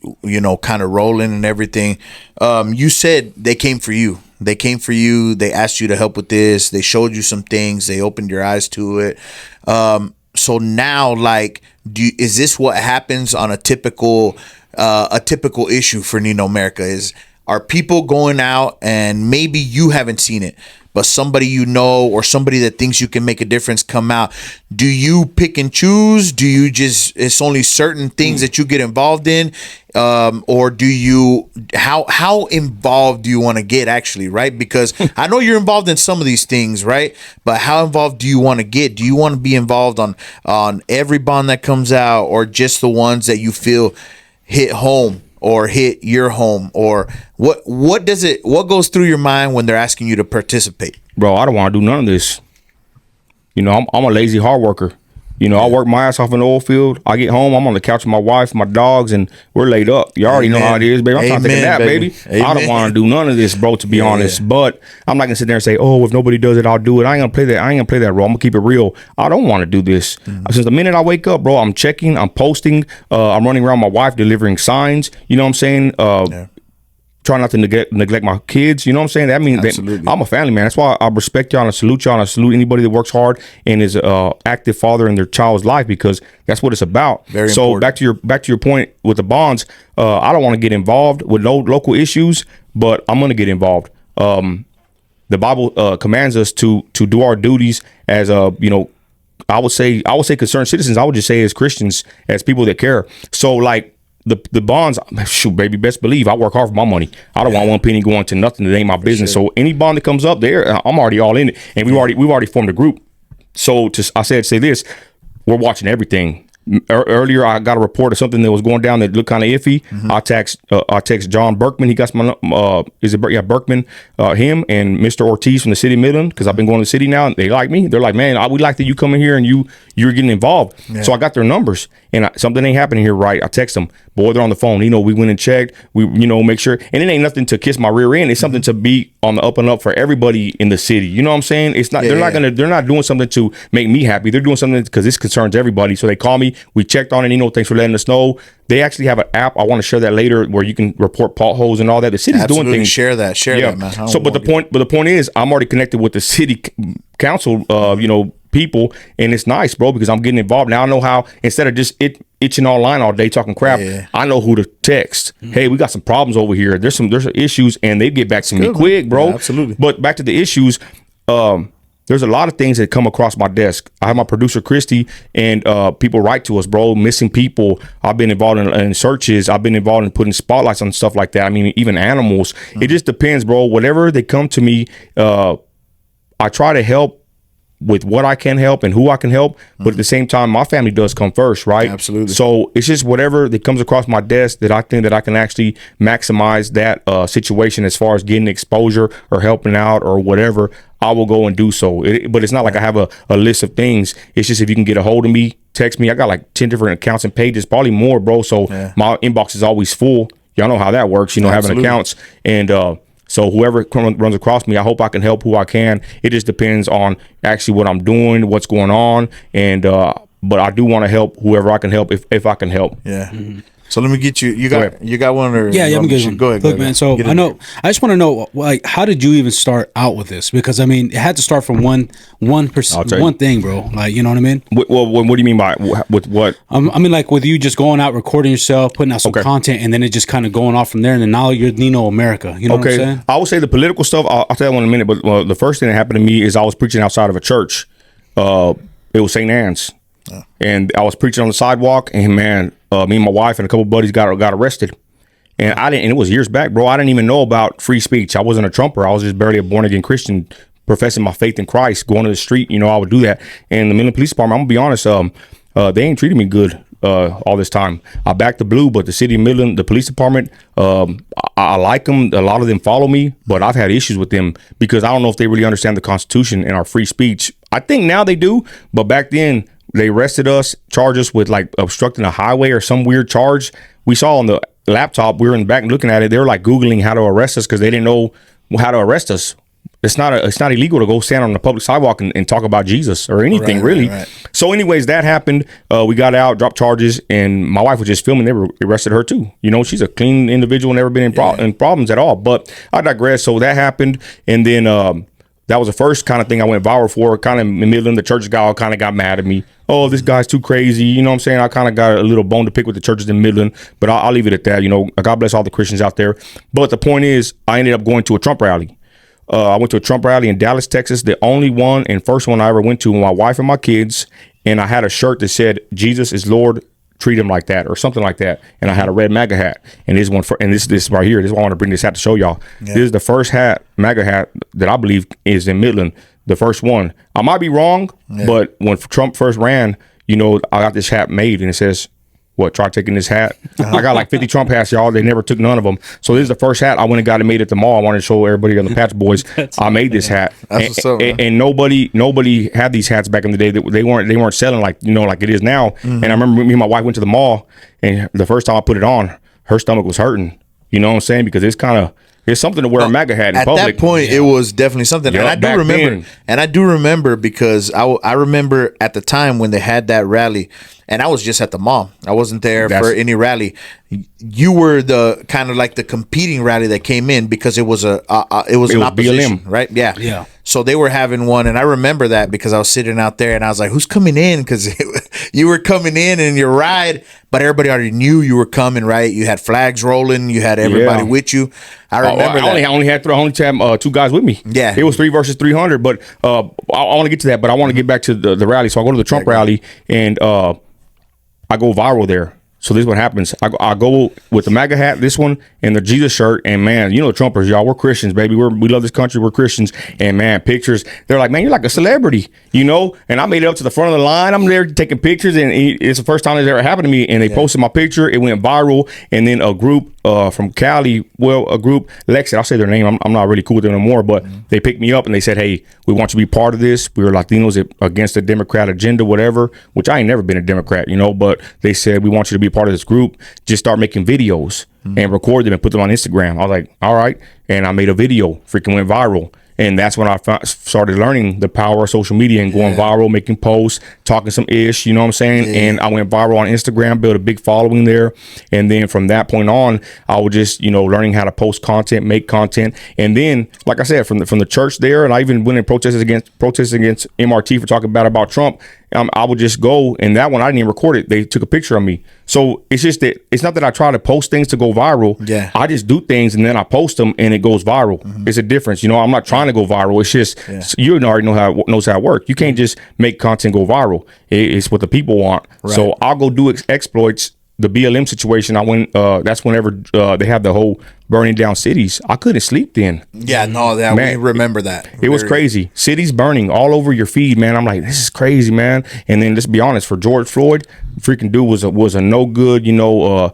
kind of rolling and everything. You said they came for you. They came for you. They asked you to help with this. They showed you some things. They opened your eyes to it. So now, is this what happens on a typical issue for Nino America? Are people going out and maybe you haven't seen it, but somebody or somebody that thinks you can make a difference come out? Do you pick and choose? Do you it's only certain things that you get involved in? Or do you, how involved do you want to get actually, right? Because I know you're involved in some of these things, right? But how involved do you want to get? Do you want to be involved on every bond that comes out, or just the ones that you feel hit home? Or hit your home, or what goes through your mind when they're asking you to participate? Bro, I don't want to do none of this. I'm a lazy hard worker. I work my ass off in the oil field. I get home, I'm on the couch with my wife, my dogs, and we're laid up. You already know how it is, baby. I'm trying to take a nap, baby. I don't want to do none of this, bro, to be honest. But I'm not gonna sit there and say, oh, if nobody does it, I'll do it. I ain't gonna play that role. I'm gonna keep it real. I don't want to do this. Since the minute I wake up, bro, I'm checking, I'm posting, I'm running around my wife delivering signs. You know what I'm saying? Try not to neglect my kids. You know what I'm saying? That means I'm a family man. That's why I respect y'all and I salute y'all and I salute anybody that works hard and is an active father in their child's life, because that's what it's about. Very important. Back to your point with the bonds. I don't want to get involved with no local issues, but I'm going to get involved. The Bible commands us to do our duties as I would say concerned citizens. I would just say as Christians, as people that care. So the bonds, shoot, baby, best believe I work hard for my money. I don't want one penny going to nothing that ain't my business. Sure. So any bond that comes up there, I'm already all in it. And we've already formed a group. So say this, we're watching everything. Earlier, I got a report of something that was going down that looked kind of iffy. I text John Berkman. He got my Berkman, him and Mr. Ortiz from the city of Midland, because I've been going to the city now, and they like me. They're like, man, we like that you come in here and you're getting involved. Yeah. So I got their numbers, and something ain't happening here right. I text them. Boy, they're on the phone. We went and checked. We make sure, and it ain't nothing to kiss my rear end. It's something to be on the up and up for everybody in the city. You know what I'm saying? It's not. They're not doing something to make me happy. They're doing something because this concerns everybody. So they call me. We checked on it. Nino, thanks for letting us know. They actually have an app. I want to share that later, where you can report potholes and all that. The city's doing things. Share that, man. So, but the point is, I'm already connected with the city council, people, and it's nice, bro, because I'm getting involved now. I know how, instead of just itching online all day talking crap, I know who to text. Hey, we got some problems over here. There's some issues, and they get back to me quick, bro. Yeah, absolutely. But back to the issues. There's a lot of things that come across my desk. I have my producer Christy, and people write to us, bro. Missing people. I've been involved in searches. I've been involved in putting spotlights on stuff like that. I mean, even animals. It just depends, bro. Whatever they come to me, I try to help with what I can help and who I can help, but at the same time, my family does come first, right? Absolutely. So it's just whatever that comes across my desk that I think that I can actually maximize that situation as far as getting exposure or helping out or whatever, I will go and do so. But it's not like I have a list of things. It's just if you can get a hold of me, text me. I got like 10 different accounts and pages, probably more, bro. So my inbox is always full. Y'all know how that works, having accounts. And so whoever runs across me, I hope I can help who I can. It just depends on actually what I'm doing, what's going on, and but I do want to help whoever I can help if I can help. Yeah. Mm-hmm. So let me get you. You got one or let me get one. Go ahead. Look, man. So I just want to know, like, how did you even start out with this? Because I mean, it had to start from one thing, bro. Like, you know what I mean? Well, what do you mean by with what? I mean, like with you just going out, recording yourself, putting out some content, and then it just kind of going off from there. And then now you're Nino America. You know what I'm saying? I would say the political stuff. I'll tell you one in a minute. But the first thing that happened to me is I was preaching outside of a church. It was St. Anne's. And I was preaching on the sidewalk, and man, me and my wife and a couple of buddies got arrested. And I didn't. And it was years back, bro. I didn't even know about free speech. I wasn't a Trumper. I was just barely a born again Christian, professing my faith in Christ, going to the street. I would do that. And the Midland Police Department, I'm gonna be honest, they ain't treated me good all this time. I backed the blue, but the city of Midland, the police department, I like them. A lot of them follow me, but I've had issues with them because I don't know if they really understand the Constitution and our free speech. I think now they do, but back then, they arrested us, charged us with like obstructing a highway or some weird charge. We saw on the laptop, we were in the back looking at it. They were like Googling how to arrest us because they didn't know how to arrest us. It's not illegal to go stand on the public sidewalk and talk about Jesus or anything, really. Right. So anyways, that happened. We got out, dropped charges, and my wife was just filming. They arrested her too. She's a clean individual, never been in problems at all. But I digress. So that happened. And then that was the first kind of thing I went viral for. Kind of in Midland, the church guy kind of got mad at me. Oh, this guy's too crazy. You know what I'm saying? I kind of got a little bone to pick with the churches in Midland, but I'll leave it at that. God bless all the Christians out there. But the point is, I ended up going to a Trump rally. I went to a Trump rally in Dallas, Texas, the only one and first one I ever went to with my wife and my kids. And I had a shirt that said, Jesus is Lord, treat him like that, or something like that. And I had a red MAGA hat. And this right here, this is why I want to bring this hat to show y'all. Yeah. This is the first MAGA hat that I believe is in Midland. The first one. I might be wrong, but when Trump first ran, I got this hat made, and it says, try taking this hat. I got like 50 Trump hats, y'all. They never took none of them. So this is the first hat I went and got it made at the mall. I wanted to show everybody on the Patch Boys. I made this hat. And nobody had these hats back in the day. They weren't selling like it is now. Mm-hmm. And I remember me and my wife went to the mall, and the first time I put it on, her stomach was hurting. You know what I'm saying? Because it's something to wear a MAGA hat in public. At that point, it was definitely something. Yep, and I do remember because I remember at the time when they had that rally, and I was just at the mall. I wasn't there for any rally. You were the kind of like the competing rally that came in because it was an opposition, BLM. Right? Yeah. So they were having one, and I remember that because I was sitting out there, and I was like, "Who's coming in?" Because you were coming in your ride, but everybody already knew you were coming, right? You had flags rolling, you had everybody with you. I remember that. I only had two guys with me. Yeah, it was 3 versus 300. But I want to get to that, but I want to get back to the rally. So I go to the Trump rally, and I go viral there. So this is what happens. I go with the MAGA hat, this one, and the Jesus shirt. And man, Trumpers, y'all, we're Christians, baby. We love this country. We're Christians. And man, pictures. They're like, man, you're like a celebrity, And I made it up to the front of the line. I'm there taking pictures, and it's the first time it's ever happened to me. And they posted my picture. It went viral. And then a group from Cali, a group, Lexit, I'll say their name. I'm not really cool with them anymore, but they picked me up and they said, hey, we want you to be part of this. We were Latinos against the Democrat agenda, whatever, which I ain't never been a Democrat, but they said, we want you to be part of this group. Just start making videos and record them and put them on Instagram. I was like, all right. And I made a video, freaking went viral. And that's when I started learning the power of social media and going viral, making posts, talking some ish, you know what I'm saying? And I went viral on Instagram, built a big following there. And then from that point on, I was just, you know, learning how to post content, make content. And then, like I said, from the church there, and I even went and protested against MRT for talking bad about Trump. I would just go, and that one I didn't even record it. They took a picture of me. So it's just that it's not that I try to post things to go viral. Yeah. I just do things and then I post them and it goes viral. It's a difference. You know, I'm not trying to go viral. It's just you already know how it works. You can't just make content go viral. It's what the people want. Right. So I'll go do exploits. The BLM situation, I went. That's whenever they had the whole burning down cities. I couldn't sleep then. Yeah, no, man, we remember that. It was crazy. Cities burning all over your feed, man. I'm like, this is crazy, man. And then let's be honest, for George Floyd, freaking dude was a no good, you know,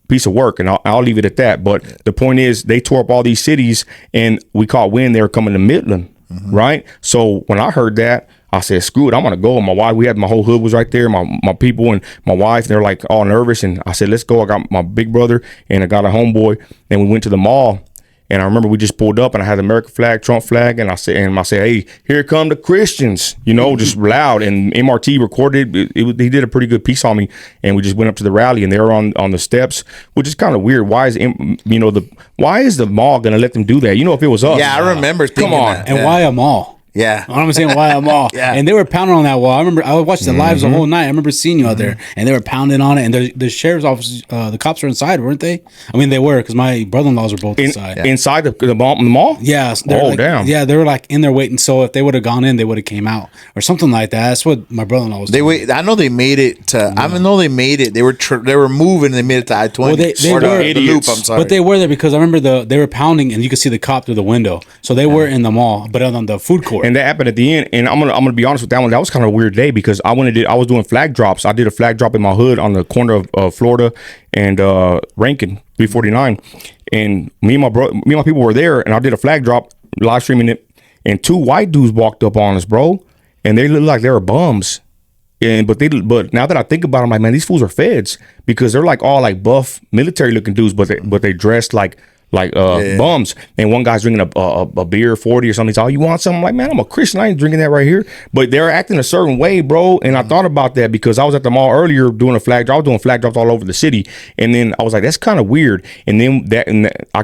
piece of work, and I'll leave it at that. But the point is, they tore up all these cities, and we caught wind they were coming to Midland, right? So when I heard that, I said, screw it, I'm gonna go. And my wife, my whole hood was right there, my people and my wife, they're like all nervous. And I said, let's go. I got my big brother and I got a homeboy, and we went to the mall. And I remember we just pulled up and I had the American flag, Trump flag, and I said, hey, here come the Christians, you know, just loud. And MRT recorded he did a pretty good piece on me. And we just went up to the rally, and they were on the steps, which is kind of weird. Why is the mall gonna let them do that? You know, if it was us, I remember thinking that. And why a mall? Yeah. You know what I'm saying? Why a mall? And they were pounding on that wall. I remember I watched the lives the whole night. I remember seeing you out there, and they were pounding on it. And the sheriff's office, the cops were inside, weren't they? I mean, they were, because my brother-in-laws were both inside. Inside the mall? Yeah. Damn. Yeah, they were like in there waiting. So if they would have gone in, they would have came out or something like that. That's what my brother-in-law was doing. I know they made it to. I know they made it. They were moving. And they made it to I-20. Well, they were the loop. I'm sorry, but they were there because I remember they were pounding, and you could see the cop through the window. So they were in the mall, but on the food court. And that happened at the end. And I'm gonna be honest with that one. That was kind of a weird day because I was doing flag drops. I did a flag drop in my hood on the corner of Florida and Rankin 349. And me and my people were there, and I did a flag drop, live streaming it. And two white dudes walked up on us, bro, and they looked like they were bums. But now that I think about it, I'm like, man, these fools are feds, because they're like all like buff military looking dudes, but they dressed like bums. And one guy's drinking a beer 40 or something. He's all, you want something? I'm like, man, I'm a Christian, I ain't drinking that right here. But they're acting a certain way, bro. And I thought about that because I was at the mall earlier doing a flag drop. I was doing flag drops all over the city, and then I was like, that's kind of weird. And then they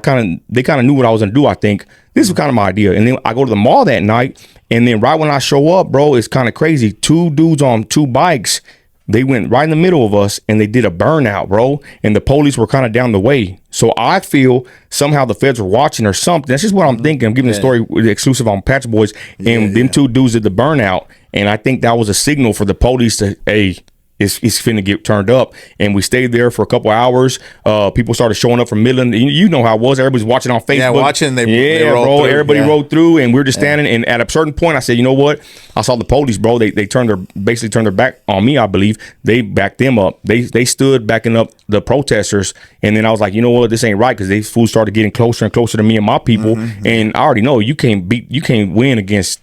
kind of knew what I was gonna do. I think this was kind of my idea. And then I go to the mall that night, and then right when I show up, bro, it's kind of crazy. Two dudes on two bikes, they went right in the middle of us, and they did a burnout, bro. And the police were kind of down the way. So I feel somehow the feds were watching or something. That's just what I'm thinking. I'm giving the story exclusive on Patch Boys. And them two dudes did the burnout. And I think that was a signal for the police to, hey, it's finna get turned up. And we stayed there for a couple hours. People started showing up from Midland. You know how it was. Everybody's watching on Facebook. Yeah, watching. They rolled bro. Through. Everybody rode through, and we're just standing. And at a certain point, I said, you know what? I saw the police, bro. They basically turned their back on me. I believe they backed them up. They stood backing up the protesters. And then I was like, you know what? This ain't right, because these fools started getting closer and closer to me and my people. And I already know you can't win against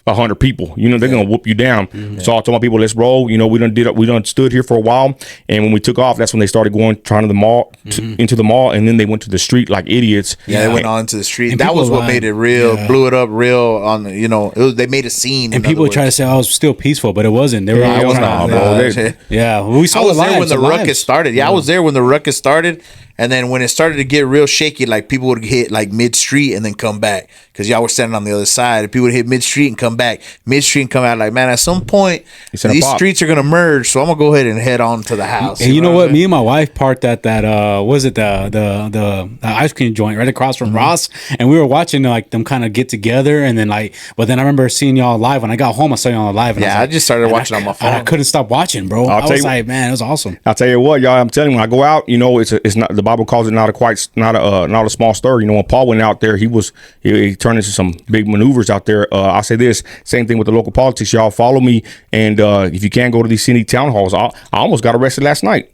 100 people. You know, they're gonna whoop you down. So I told my people, let's roll. You know, we done stood here for a while, and when we took off, that's when they started trying to the mall, into the mall, and then they went to the street like idiots. They went on to the street. And that was what made it real, blew it up real. On they made a scene. And people try to say, "Oh, it was still peaceful," but it wasn't. They were I was not, bro. We saw I was there when the ruckus started. I was there when the ruckus started. And then when it started to get real shaky, like people would hit like mid-street and then come back, because y'all were standing on the other side. People would hit mid-street and come back, mid-street and come out. Like, man, at some point, these streets are going to merge, so I'm going to go ahead and head on to the house. And you know what? Me and my wife parked at that, the ice cream joint right across from Ross, and we were watching like them kind of get together, and then but then I remember seeing y'all live. When I got home, I saw y'all live. And I just started watching on my phone. I couldn't stop watching, bro. I was like, man, it was awesome. I'll tell you what, y'all, I'm telling you, when I go out, it's not, the Bible calls it not a small stir. When Paul went out there, he turned into some big maneuvers out there. I'll say this, same thing with the local politics. Y'all follow me, and if you can't go to these city town halls, I almost got arrested last night,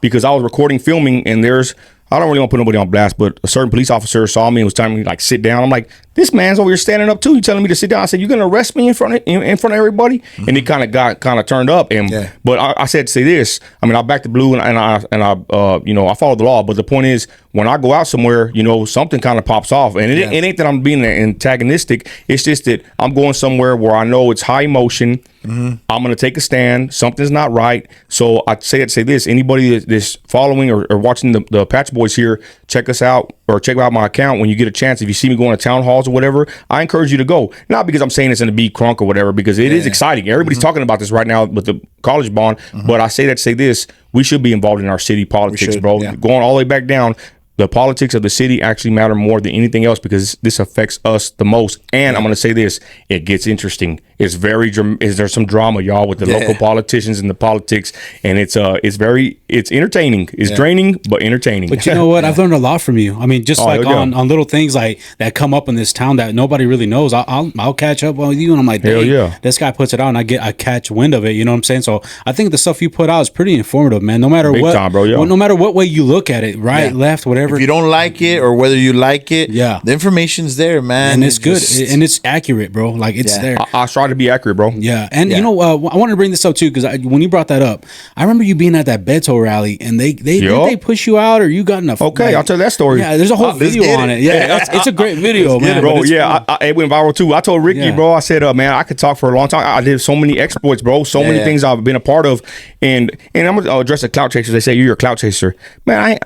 because I was filming, and there's I don't really want to put nobody on blast, but a certain police officer saw me and was telling me like sit down. I'm like, this man's over here standing up too. You telling me to sit down? I said, you gonna arrest me in front of everybody? Mm-hmm. And he kind of turned up. And but I said to say this. I mean, I backed the blue and I I followed the law. But the point is, when I go out somewhere, something kind of pops off, and it ain't that I'm being antagonistic. It's just that I'm going somewhere where I know it's high emotion. Mm-hmm. I'm going to take a stand. Something's not right. So I say this. Anybody that's following or watching the Patch Boys here, check us out or check out my account when you get a chance. If you see me going to town halls or whatever, I encourage you to go. Not because I'm saying it's going to be crunk or whatever, because it is exciting. Everybody's talking about this right now with the college bond. Mm-hmm. But I say this. We should be involved in our city politics, bro. Yeah. Going all the way back down. The politics of the city actually matter more than anything else because this affects us the most. And I'm going to say this, it gets interesting. It's there's some drama, y'all, with the local politicians and the politics. And it's entertaining. It's draining, but entertaining. But you know what? I've learned a lot from you. I mean, just on little things like that come up in this town that nobody really knows. I'll catch up with you and I'm like, hey, this guy puts it out and I catch wind of it. You know what I'm saying? So I think the stuff you put out is pretty informative, man. No matter what, time, bro, no matter what way you look at it, right, left, whatever. If you don't like it or whether you like it, the information's there, man. And it's good. And it's accurate, bro. Like it's there. I try to be accurate, bro. Yeah. And I wanted to bring this up too, because when you brought that up, I remember you being at that Beto rally and they push you out or you got enough. Okay, I'll tell that story. Yeah, there's a whole video on it. Yeah, it's a great video, man. Bro, it went viral too. I told Ricky, bro, I said, man, I could talk for a long time. I did so many exploits, bro. So many things I've been a part of. And I'm going to address the clout chasers. They say, you're a clout chaser. Man,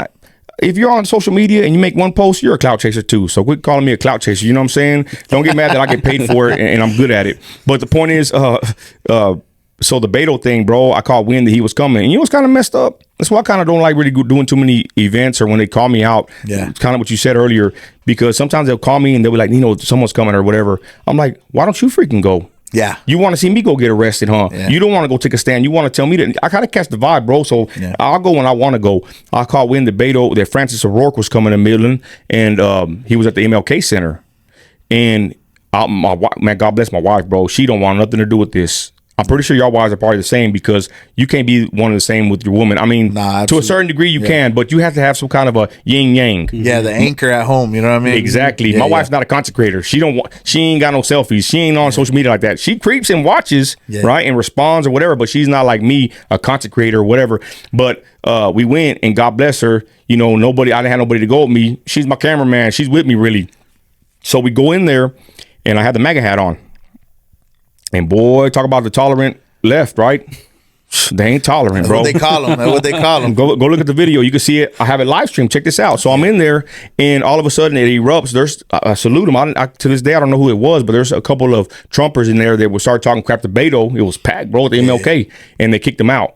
if you're on social media and you make one post, you're a clout chaser too. So quit calling me a clout chaser. You know what I'm saying? Don't get mad that I get paid for it and I'm good at it. But the point is, so the Beto thing, bro, I caught wind that he was coming. And you know what's kind of messed up? That's why I kind of don't like really doing too many events or when they call me out. Yeah. It's kind of what you said earlier, because sometimes they'll call me and they'll be like, Nino, someone's coming or whatever. I'm like, why don't you freaking go? Yeah. You want to see me go get arrested, huh? Yeah. You don't want to go take a stand. You want to tell me that. I kind of catch the vibe, bro. So I'll go when I want to go. I caught wind that Francis O'Rourke was coming to Midland, and he was at the MLK Center. And man, God bless my wife, bro. She don't want nothing to do with this. I'm pretty sure y'all wives are probably the same, because you can't be one of the same with your woman. I mean, to a certain degree you can, but you have to have some kind of a yin yang. Yeah, the anchor at home. You know what I mean? Exactly. My wife's not a consecrator. She ain't got no selfies. She ain't on social media like that. She creeps and watches, right, and responds or whatever. But she's not like me, a consecrator or whatever. But we went, and God bless her. I didn't have nobody to go with me. She's my cameraman. She's with me really. So we go in there, and I had the MAGA hat on. And boy, talk about the tolerant left, right? They ain't tolerant, bro. That's what they call them. Go look at the video. You can see it. I have it live streamed. Check this out. So I'm in there, and all of a sudden it erupts. I salute them. To this day, I don't know who it was, but there's a couple of Trumpers in there that would start talking crap to Beto. It was packed, bro, at the MLK, and they kicked them out.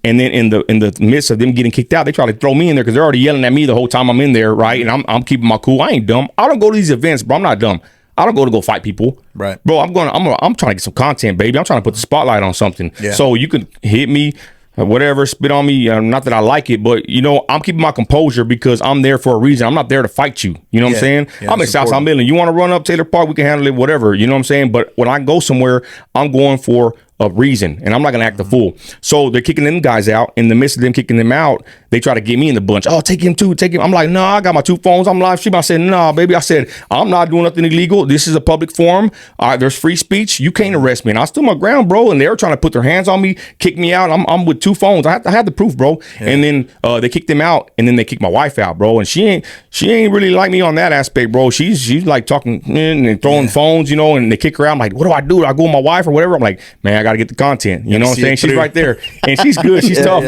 And then in the midst of them getting kicked out, they try to throw me in there because they're already yelling at me the whole time I'm in there, right? And I'm keeping my cool. I ain't dumb. I don't go to these events, bro. I'm not dumb. I don't go fight people, right, bro? I'm trying to get some content, baby. I'm trying to put the spotlight on something. Yeah. So you can hit me, whatever, spit on me. Not that I like it, but I'm keeping my composure because I'm there for a reason. I'm not there to fight you. You know what I'm saying? Yeah, I'm in Southside Midland. You want to run up Taylor Park? We can handle it. Whatever. You know what I'm saying? But when I go somewhere, I'm going for a reason, and I'm not gonna act a fool. So they're kicking them guys out. In the midst of them kicking them out, they try to get me in the bunch. Oh, take him too, take him. I'm like, no, I got my 2 phones. I'm live streaming. I said, no, baby. I said, I'm not doing nothing illegal. This is a public forum. There's free speech. You can't arrest me. And I stood my ground, bro. And they were trying to put their hands on me, kick me out. I'm with 2 phones. I had the proof, bro. Yeah. And then they kicked them out, and then they kicked my wife out, bro. And she ain't really like me on that aspect, bro. She's like talking and throwing phones, and they kick her out. I'm like, what do I do? Do I go with my wife or whatever? I'm like, man, I got to get the content. You know what I'm saying? She's right there, and she's good. She's tough.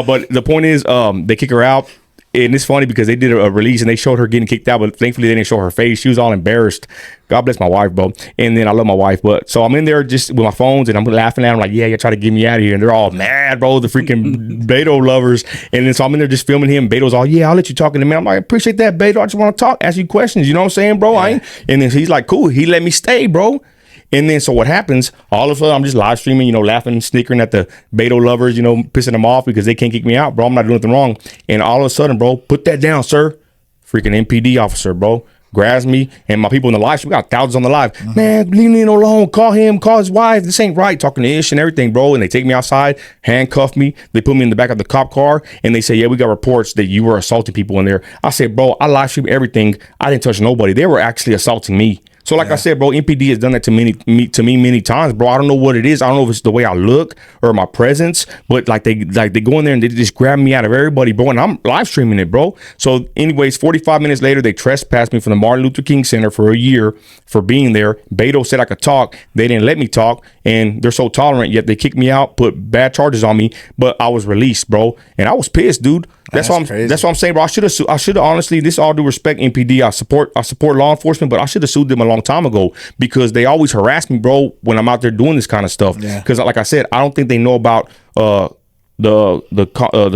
But the point is, they kick her out, and it's funny because they did a release and they showed her getting kicked out, but thankfully they didn't show her face. She was all embarrassed. God bless my wife, bro. And then I love my wife, but so I'm in there just with my phones and I'm laughing at them like, yeah, you try to get me out of here, and they're all mad, bro. The freaking Beto lovers, and then so I'm in there just filming him. Beto's all, yeah, I'll let you talk in a minute. I'm like, I appreciate that, Beto. I just want to talk, ask you questions. You know what I'm saying, bro? And then he's like, cool. He let me stay, bro. And then so what happens, all of a sudden I'm just live streaming, laughing, snickering at the Beto lovers, pissing them off because they can't kick me out, bro. I'm not doing nothing wrong. And all of a sudden, bro, put that down, sir. Freaking MPD officer, bro. grabs me, and my people in the live, we got thousands on the live. Man, leave Nino alone. Call him, call his wife. This ain't right. Talking to Ish and everything, bro. And they take me outside, handcuff me. They put me in the back of the cop car, and they say, yeah, we got reports that you were assaulting people in there. I said, bro, I live stream everything. I didn't touch nobody. They were actually assaulting me. So like I said, bro, MPD has done that to me many times, bro. I don't know what it is. I don't know if it's the way I look or my presence, but like they go in there and they just grab me out of everybody, bro. And I'm live streaming it, bro. So anyways, 45 minutes later, they trespassed me from the Martin Luther King Center for a year for being there. Beto said I could talk. They didn't let me talk, and they're so tolerant, yet they kicked me out, put bad charges on me, but I was released, bro. And I was pissed, dude. That's what I'm saying, bro. I should have honestly, this all due respect, MPD. I support law enforcement, but I should have sued them a long time ago because they always harass me, bro, when I'm out there doing this kind of stuff. Because like I said, I don't think they know about the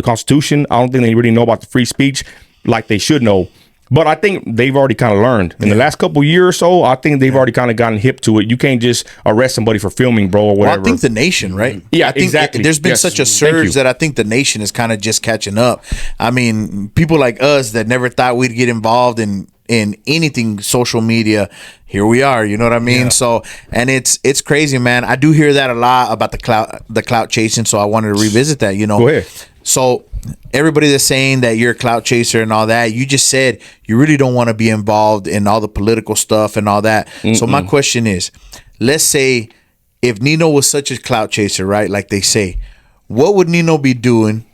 Constitution. I don't think they really know about the free speech like they should know. But I think they've already kind of learned in the last couple of years or so. I think they've already kind of gotten hip to it. You can't just arrest somebody for filming, bro, or whatever. Well, I think the nation, right? Yeah, I think exactly. There's been such a surge that I think the nation is kind of just catching up. I mean, people like us that never thought we'd get involved in anything social media, here we are. You know what I mean? So, and it's crazy, man. I do hear that a lot about the clout chasing. So I wanted to revisit that. You know, go ahead. So everybody that's saying that you're a clout chaser and all that, you just said you really don't want to be involved in all the political stuff and all that. So my question is, let's say if Nino was such a clout chaser, right, like they say, what would Nino be doing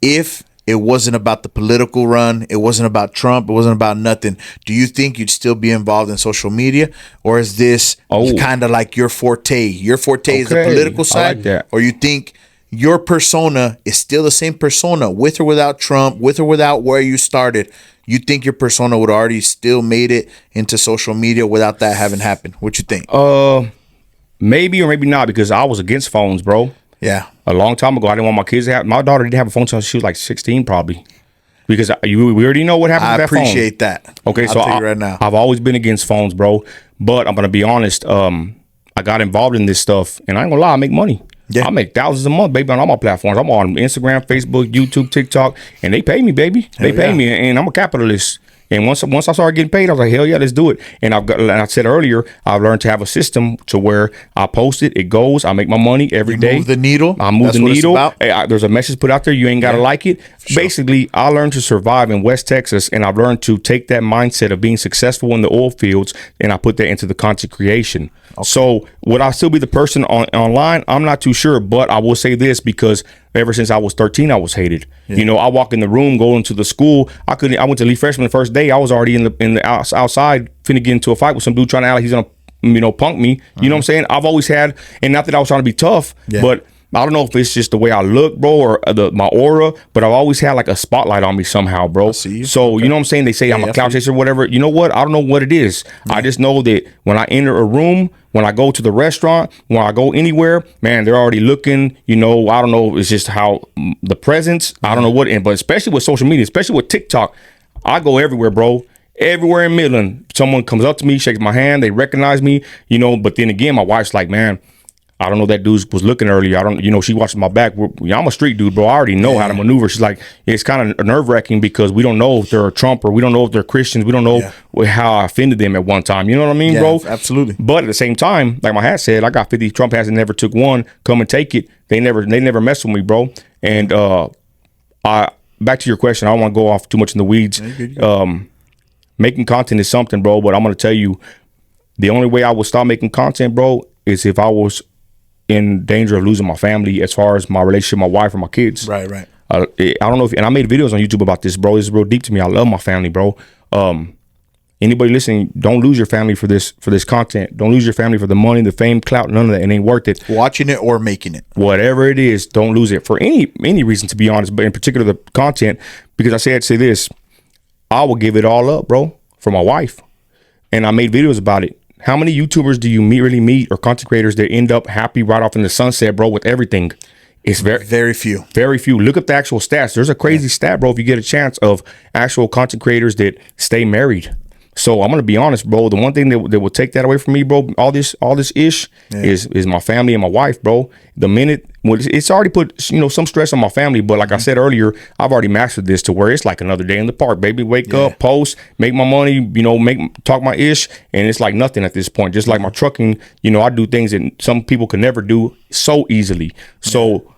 if it wasn't about the political run, it wasn't about Trump, it wasn't about nothing? Do you think you'd still be involved in social media, or is this kind of like your forte? Your forte is the political side, like that. Or you think your persona is still the same persona, with or without Trump, with or without where you started? You think your persona would already still made it into social media without that having happened? What you think? Maybe or maybe not, because I was against phones, bro. Yeah. A long time ago, I didn't want my kids to have. My daughter didn't have a phone until she was like 16, probably. Because we already know what happened to that phone. I appreciate that. Okay, so I'll tell you right now, I've always been against phones, bro. But I'm gonna be honest. I got involved in this stuff, and I ain't gonna lie, I make money. Yeah. I make thousands a month, baby, on all my platforms. I'm on Instagram, Facebook, YouTube, TikTok, and they pay me, baby. They pay me, and I'm a capitalist. And once I started getting paid, I was like, hell yeah, let's do it. And like I said earlier, I've learned to have a system to where I post it, it goes, I make my money every day. Move the needle. I move the needle. Hey, there's a message put out there. You ain't got to like it. Sure. Basically, I learned to survive in West Texas, and I've learned to take that mindset of being successful in the oil fields, and I put that into the content creation. Okay. So would I still be the person online? I'm not too sure, but I will say this, because ever since I was 13, I was hated. Yeah. You know, I walk in the room, go into the school. I went to lead freshman the first day. I was already in the outside, finna get into a fight with some dude trying to act like he's gonna, punk me. You know what I'm saying? I've always had, and not that I was trying to be tough, but I don't know if it's just the way I look, bro, or my aura, but I've always had like a spotlight on me somehow, bro. So you know what I'm saying? They say I'm a clout chaser or whatever. You know what? I don't know what it is. I just know that when I enter a room, when I go to the restaurant, when I go anywhere, man, they're already looking. You know, I don't know. It's just how the presence. I don't know what, but especially with social media, especially with TikTok, I go everywhere, bro. Everywhere in Midland, someone comes up to me, shakes my hand, they recognize me, but then again, my wife's like, man, I don't know, that dude was looking earlier. I don't, she watches my back. I'm a street dude, bro. I already know how to maneuver. She's like, it's kind of nerve wracking because we don't know if they're a Trump or we don't know if they're Christians. We don't know how I offended them at one time. You know what I mean, bro? Absolutely. But at the same time, like my hat said, I got 50 Trump hats and never took one. Come and take it. They never mess with me, bro. And back to your question, I don't want to go off too much in the weeds. Making content is something, bro. But I'm going to tell you, the only way I would stop making content, bro, is if I was in danger of losing my family as far as my relationship with my wife or my kids. Right. I don't know and I made videos on YouTube about this, bro. This is real deep to me. I love my family, bro. Anybody listening, don't lose your family for this content. Don't lose your family for the money, the fame, clout, none of that. It ain't worth it. Watching it or making it. Whatever it is, don't lose it for any reason, to be honest, but in particular the content, because I'd say this, I will give it all up, bro, for my wife. And I made videos about it. How many YouTubers do you really meet or content creators that end up happy right off in the sunset, bro, with everything? It's very few. Very few. Look up the actual stats. There's a crazy stat, bro, if you get a chance, of actual content creators that stay married. So I'm gonna be honest, bro. The one thing that will take that away from me, bro, all this ish is my family and my wife, bro. The minute it's already put some stress on my family, but like I said earlier, I've already mastered this to where it's like another day in the park, baby. Wake up, post, make my money, talk my ish, and it's like nothing at this point. Just like my trucking, I do things that some people could never do so easily. So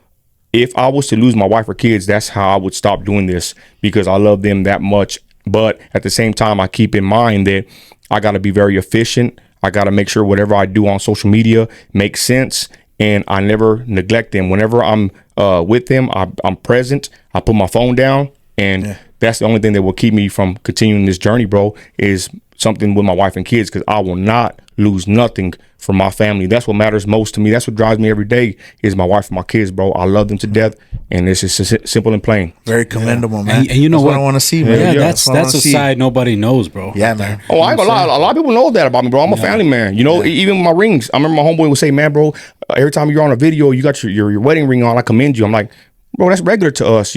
if I was to lose my wife or kids, that's how I would stop doing this, because I love them that much. But at the same time, I keep in mind that I got to be very efficient. I got to make sure whatever I do on social media makes sense, and I never neglect them. Whenever I'm with them, I'm present. I put my phone down, and that's the only thing that will keep me from continuing this journey, bro, is something with my wife and kids, because I will not lose nothing from my family. That's what matters most to me. That's what drives me every day, is my wife and my kids, bro. I love them to death, and it's just simple and plain. Very commendable, man. And you know what I want to see, man. Yeah, that's a side nobody knows, bro. Yeah, man. Oh, I have a lot of people know that about me, bro. I'm a family man. Even my rings. I remember my homeboy would say, man, bro, every time you're on a video, you got your wedding ring on, I commend you. I'm like, bro, that's regular to us,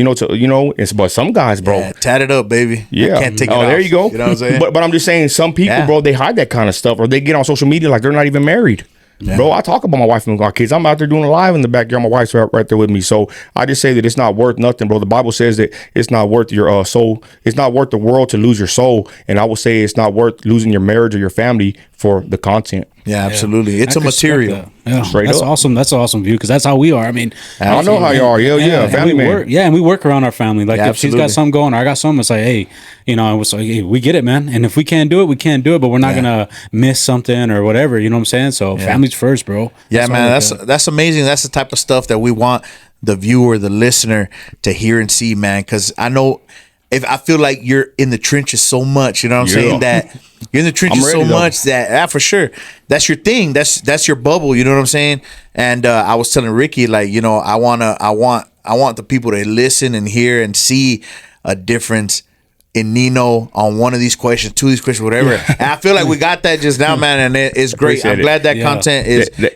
but some guys, bro. Yeah, tat it up, baby. Yeah. I can't take it off. There you go. You know what I'm saying? But I'm just saying, some people, bro, they hide that kind of stuff, or they get on social media like they're not even married. Yeah. Bro, I talk about my wife and my kids. I'm out there doing a live in the backyard. My wife's right there with me. So I just say that it's not worth nothing, bro. The Bible says that it's not worth your soul. It's not worth the world to lose your soul. And I would say it's not worth losing your marriage or your family for the content. Yeah, absolutely. It's a material. Yeah, straight that's up. awesome. That's an awesome view, because that's how we are. I mean, I know how you are. Yeah, family man. And we work around our family. Like if she's absolutely. got something going, or I got something, it's like, hey, it's like, hey, we get it, man. And if we can't do it, we can't do it. But we're not gonna miss something or whatever. You know what I'm saying? So family's first, bro. Yeah, man. That's amazing. That's the type of stuff that we want the viewer, the listener, to hear and see, man. Because I know. If I feel like you're in the trenches so much, you know what I'm saying, that you're in the trenches so much that for sure, that's your thing. That's your bubble. You know what I'm saying? And I was telling Ricky, like, I want the people to listen and hear and see a difference in Nino on one of these questions, two of these questions, whatever. Yeah. And I feel like we got that just now, man, and it's great. I'm glad that content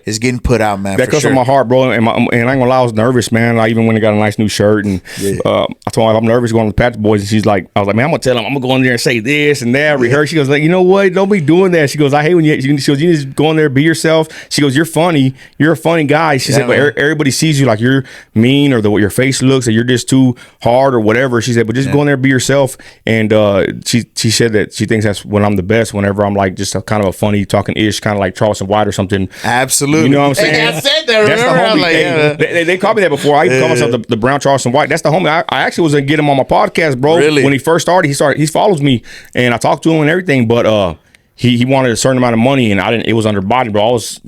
is getting put out, man. That comes from my heart, bro. And I ain't gonna lie, I was nervous, man. I even went and got a nice new shirt, and I told her I'm nervous going to the Patch Boys, and she's like, I was like, man, I'm gonna tell them I'm gonna go in there and say this and that, rehearse. She goes like, you know what? Don't be doing that. She goes, I hate when she goes, you just go in there, be yourself. She goes, you're funny. You're a funny guy. She said, but everybody sees you like you're mean, or the way your face looks, or you're just too hard or whatever. She said, but just go in there, be yourself. And she said that she thinks that's when I'm the best, whenever I'm like just a kind of a funny talking ish, kind of like Charleston White or something. Absolutely. You know what I'm saying? Hey, I said that. Remember? That's the homie. Like, they called me that before. I even call myself the brown Charleston White. That's the homie. I actually was gonna get him on my podcast, bro. Really? When he first started, he follows me, and I talked to him and everything, but he wanted a certain amount of money, and I didn't. It was under body, bro. I was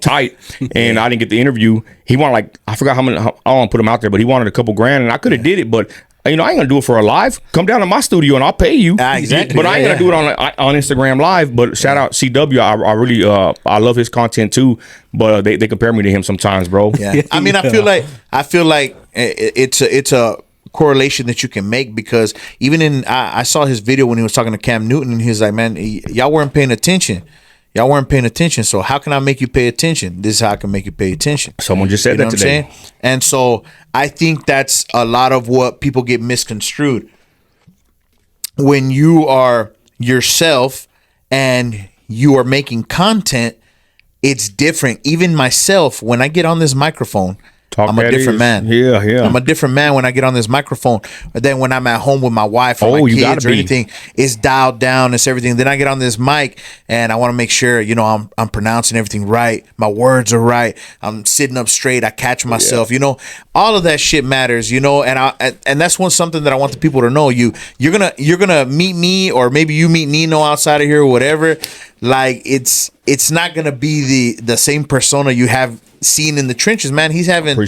tight, and I didn't get the interview. He wanted I forgot how many. I don't want to put him out there, but he wanted a couple grand, and I could have did it, but. I ain't gonna do it for a live. Come down to my studio and I'll pay you. Exactly. But I ain't gonna do it on Instagram Live. But shout out CW. I really I love his content too. But they compare me to him sometimes, bro. Yeah. I mean, I feel like it's a correlation that you can make, because even I saw his video when he was talking to Cam Newton, and he was like, man, y'all weren't paying attention. So how can I make you pay attention? This is how I can make you pay attention. Someone just said that today. What I'm saying? And so I think that's a lot of what people get misconstrued. When you are yourself and you are making content, it's different. Even myself, when I get on this microphone, I'm a different man. Yeah. I'm a different man when I get on this microphone. But then when I'm at home with my wife or my kids or anything, it's dialed down. It's everything. Then I get on this mic and I want to make sure, I'm pronouncing everything right. My words are right. I'm sitting up straight. I catch myself. All of that shit matters. And that's something that I want the people to know. You're gonna meet me, or maybe you meet Nino outside of here or whatever. Like it's not gonna be the same persona you have seen in the trenches, man. He's having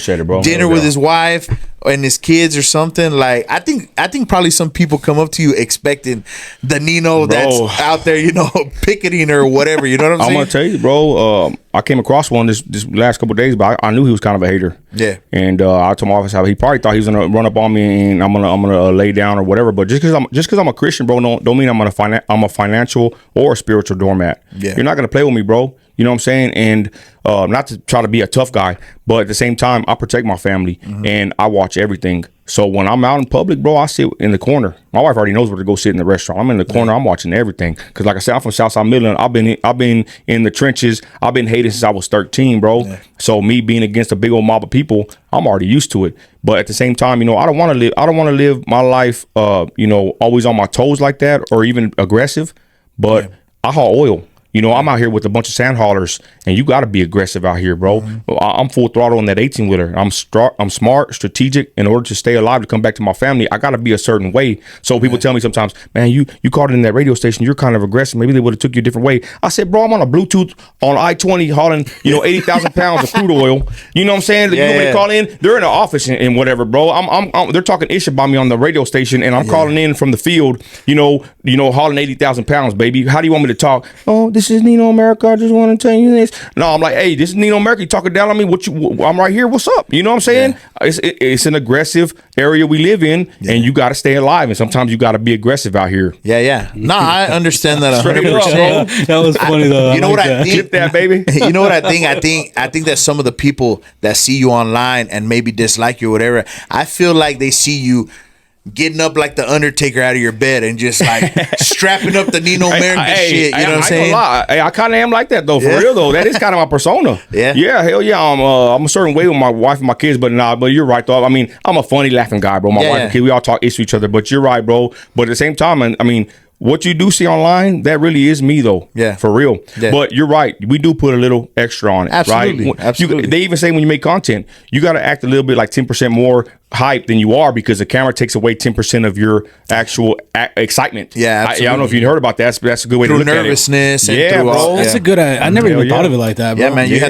dinner with his wife and his kids or something. Like I think probably some people come up to you expecting the Nino that's out there, picketing or whatever. You know what I'm saying? I'm gonna tell you, bro. I came across one this last couple of days, but I knew he was kind of a hater. Yeah. And I told my office how he probably thought he was gonna run up on me and I'm gonna lay down or whatever. But just because I'm a Christian, bro, don't mean I'm a financial or a spiritual doormat. Yeah. You're not gonna play with me, bro. You know what I'm saying? And not to try to be a tough guy, but at the same time, I protect my family and I watch everything. So when I'm out in public, bro, I sit in the corner. My wife already knows where to go sit in the restaurant. I'm in the corner. I'm watching everything. Because like I said, I'm from Southside Midland. I've been in the trenches. I've been hated since I was 13, bro. Yeah. So me being against a big old mob of people, I'm already used to it. But at the same time, you know, I don't want to live my life, you know, always on my toes like that or even aggressive. But I haul oil. You know, I'm out here with a bunch of sand haulers, and you got to be aggressive out here, bro. I'm full throttle on that 18-wheeler. I'm smart, strategic. In order to stay alive, to come back to my family, I got to be a certain way. So people tell me sometimes, man, you called in that radio station. You're kind of aggressive. Maybe they would have took you a different way. I said, bro, I'm on a Bluetooth on I-20 hauling, you know, 80,000 pounds of crude oil. You know what I'm saying? You want me to call in? They're in the office and whatever, bro. They're talking ish about me on the radio station, and I'm calling in from the field, you know, hauling 80,000 pounds, baby. How do you want me to talk? Oh, this is Nino America. I just want to tell you this. No, I'm like, hey, this is Nino America. You talking down on me? I'm right here. What's up? You know what I'm saying? It's an aggressive area we live in, and you got to stay alive. And sometimes you got to be aggressive out here. Yeah. No, I understand that 100%. That was funny though. You know what I think? Clip that, baby. You know what I think? I think that some of the people that see you online and maybe dislike you or whatever, I feel like they see you getting up like the Undertaker out of your bed and just like strapping up the Nino America shit. You know what I'm saying? I kind of am like that though, for real though. That is kind of my persona. Yeah, hell yeah. I'm a certain way with my wife and my kids, but you're right though. I mean, I'm a funny, laughing guy, bro. My wife and kids, we all talk ish to each other. But you're right, bro. But at the same time, I mean, what you do see online, that really is me though. Yeah. For real. Yeah. But you're right. We do put a little extra on it. Absolutely. Right? Absolutely. They even say when you make content, you got to act a little bit like 10% more hype than you are, because the camera takes away 10% of your actual excitement. Yeah, I don't know if you heard about that. That's a good way to look at it. Nervousness. Yeah, bro. That's a good. I never even thought of it like that, bro. Yeah, man. You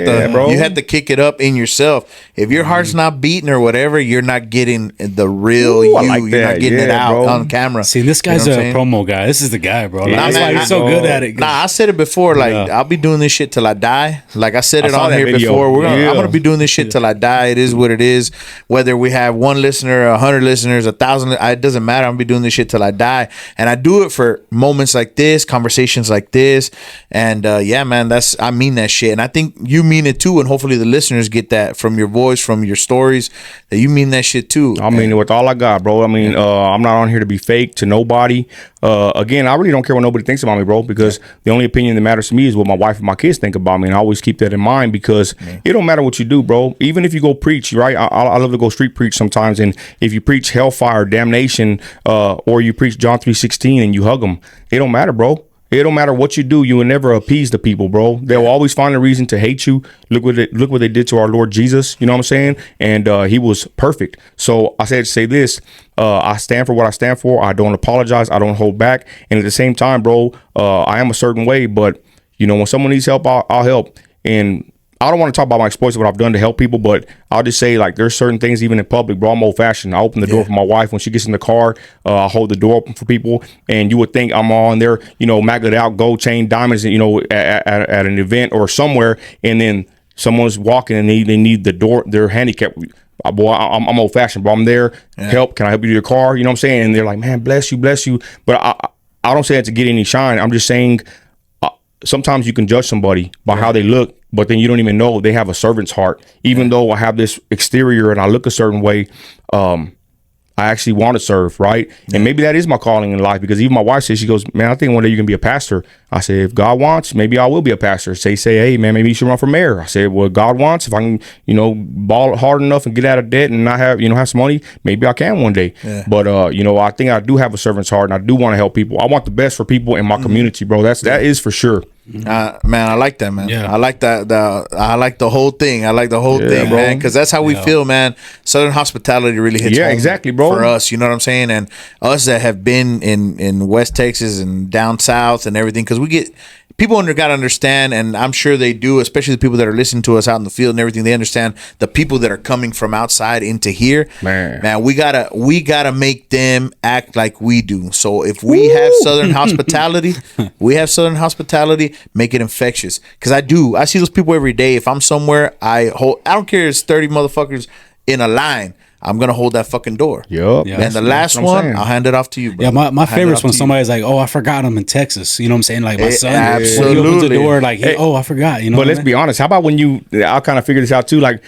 had to kick it up in yourself. If your heart's not beating or whatever, you're not getting the real you. Like you're not getting it out on camera. See, this guy's a promo guy. This is the guy, bro. That's why he's so good at it. Nah, I said it before. Like I'll be doing this shit till I die. Like I said it on here before. I'm gonna be doing this shit till I die. It is what it is. Whether we have one listener, 100 listeners, 1,000, it doesn't matter. I'm gonna be doing this shit till I die, and I do it for moments like this, conversations like this, and yeah, man, I mean that shit, and I think you mean it too, and hopefully the listeners get that from your voice, from your stories, that you mean that shit too. I mean, with all I got, bro. I mean, I'm not on here to be fake to nobody. Again, I really don't care what nobody thinks about me, bro, because the only opinion that matters to me is what my wife and my kids think about me, and I always keep that in mind, because it don't matter what you do, bro. Even if you go preach, right? I love to go street preach sometimes, and if you preach hellfire, damnation, or you preach John 3:16 and you hug them, it don't matter, bro. It don't matter what you do. You will never appease the people, bro. They'll always find a reason to hate you. Look what they did to our Lord Jesus. You know what I'm saying? And he was perfect. So I said to say this. I stand for what I stand for. I don't apologize. I don't hold back. And at the same time, bro, I am a certain way. But you know, when someone needs help, I'll help. And I don't want to talk about my exploits, what I've done to help people, but I'll just say, like, there's certain things even in public, bro. I'm old fashioned. I open the door for my wife when she gets in the car. I hold the door open for people, and you would think I'm on there, you know, maggoted out, gold chain, diamonds, you know, at an event or somewhere, and then someone's walking and they need the door, they're handicapped. Boy, I'm old fashioned, bro. I'm there. Help. Can I help you to your car? You know what I'm saying? And they're like, man, bless you. But I don't say that to get any shine. I'm just saying sometimes you can judge somebody by how they look, but then you don't even know they have a servant's heart. Even though I have this exterior and I look a certain way, I actually want to serve, right? And maybe that is my calling in life, because even my wife says, she goes, man, I think one day you can be a pastor. I said, if God wants, maybe I will be a pastor. Say, hey, man, maybe you should run for mayor. I said, well, God wants, if I can, you know, ball hard enough and get out of debt and not have, you know, have some money, maybe I can one day. But, you know, I think I do have a servant's heart, and I do want to help people. I want the best for people in my community, bro. That is for sure. Man, I like that, man. I like that. I like the whole thing. I like the whole thing, bro, man, because that's how we feel, man. Southern hospitality really hits home exactly, bro, for us. You know what I'm saying? And us that have been in West Texas and down south and everything, because we get people got to understand, and I'm sure they do, especially the people that are listening to us out in the field and everything. They understand the people that are coming from outside into here. Man, we gotta make them act like we do. So if we have Southern hospitality, make it infectious. Because I see those people every day. If I'm somewhere, I don't care if it's 30 motherfuckers in a line. I'm gonna hold that fucking door. Yup. Yeah. And the last one, I'll hand it off to you, bro. Yeah, my favorite is when somebody's like, "Oh, I forgot I'm in Texas." You know what I'm saying? Like my son, absolutely. when he opens the door, like, "Oh, I forgot." You know. But let's be honest. How about when I'll kind of figure this out too. Like,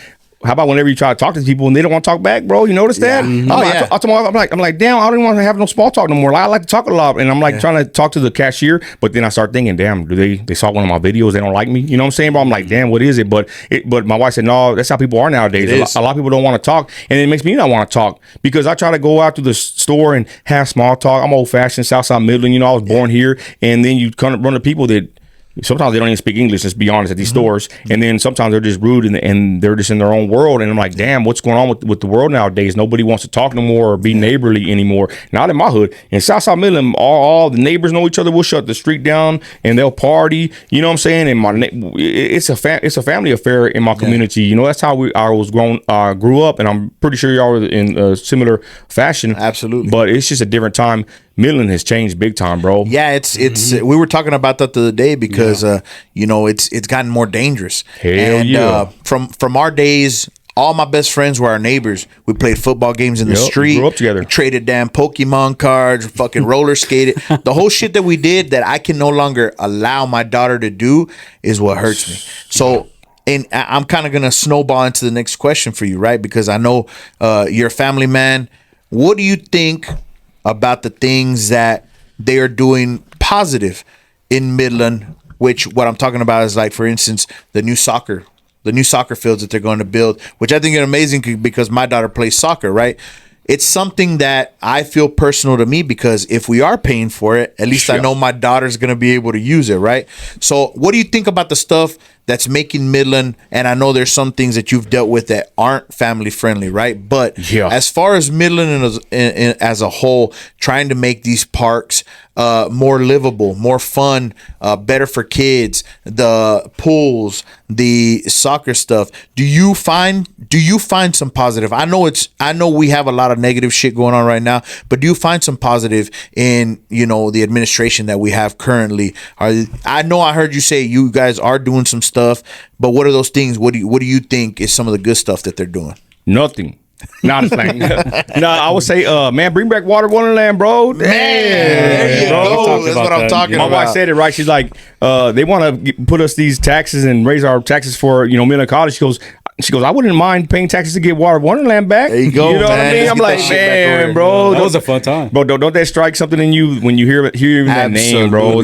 how about whenever you try to talk to people and they don't want to talk back, bro? You notice that? I'm like, damn, I don't want to have no small talk no more. Like, I like to talk a lot, and I'm like trying to talk to the cashier, but then I start thinking, damn, they saw one of my videos, they don't like me? You know what I'm saying, bro? I'm like, damn, what is it? But my wife said, no, that's how people are nowadays. A lot of people don't want to talk, and it makes me not want to talk because I try to go out to the store and have small talk. I'm old fashioned, Southside Midland. You know, I was born here, and then you kind of run to people that. Sometimes they don't even speak English, let's be honest, at these stores. And then sometimes they're just rude and they're just in their own world. And I'm like, damn, what's going on with the world nowadays? Nobody wants to talk no more or be neighborly anymore. Not in my hood. In Southside Midland, all the neighbors know each other. We'll shut the street down and they'll party. You know what I'm saying? And it's a family affair in my community. You know, that's how I grew up. And I'm pretty sure y'all were in a similar fashion. Absolutely. But it's just a different time. Midland has changed big time, bro. Yeah, it's we were talking about that the other day because you know, it's gotten more dangerous. Hell yeah. From our days, all my best friends were our neighbors. We played football games in the street. Grew up together. We traded damn Pokemon cards, fucking roller skated. The whole shit that we did that I can no longer allow my daughter to do is what hurts me. So and I'm kind of gonna snowball into the next question for you, right? Because I know you're a family man. What do you think about the things that they are doing positive in Midland, which what I'm talking about is like, for instance, the new soccer fields that they're going to build, which I think are amazing because my daughter plays soccer, right? It's something that I feel personal to me because if we are paying for it, at least I know my daughter's going to be able to use it, right? So what do you think about the stuff that's making Midland, and I know there's some things that you've dealt with that aren't family friendly, right? But as far as Midland as a whole, trying to make these parks more livable, more fun, better for kids, the pools, the soccer stuff, do you find some positive? I know we have a lot of negative shit going on right now, but do you find some positive in, you know, the administration that we have currently? I know I heard you say you guys are doing some stuff, but what are those things? What do you think is some of the good stuff that they're doing? Nothing. Not a thing. No, I would say, man, bring back Water Wonderland, bro. Man, there you go. That's what I'm talking about. My wife said it right. She's like, they want to put us these taxes and raise our taxes for, you know, Midland College. She goes, I wouldn't mind paying taxes to get Water Wonderland back. There you go, you know man. what I mean? I'm like, man, bro, that was a fun time, bro. Don't that strike something in you when you hear that name, bro?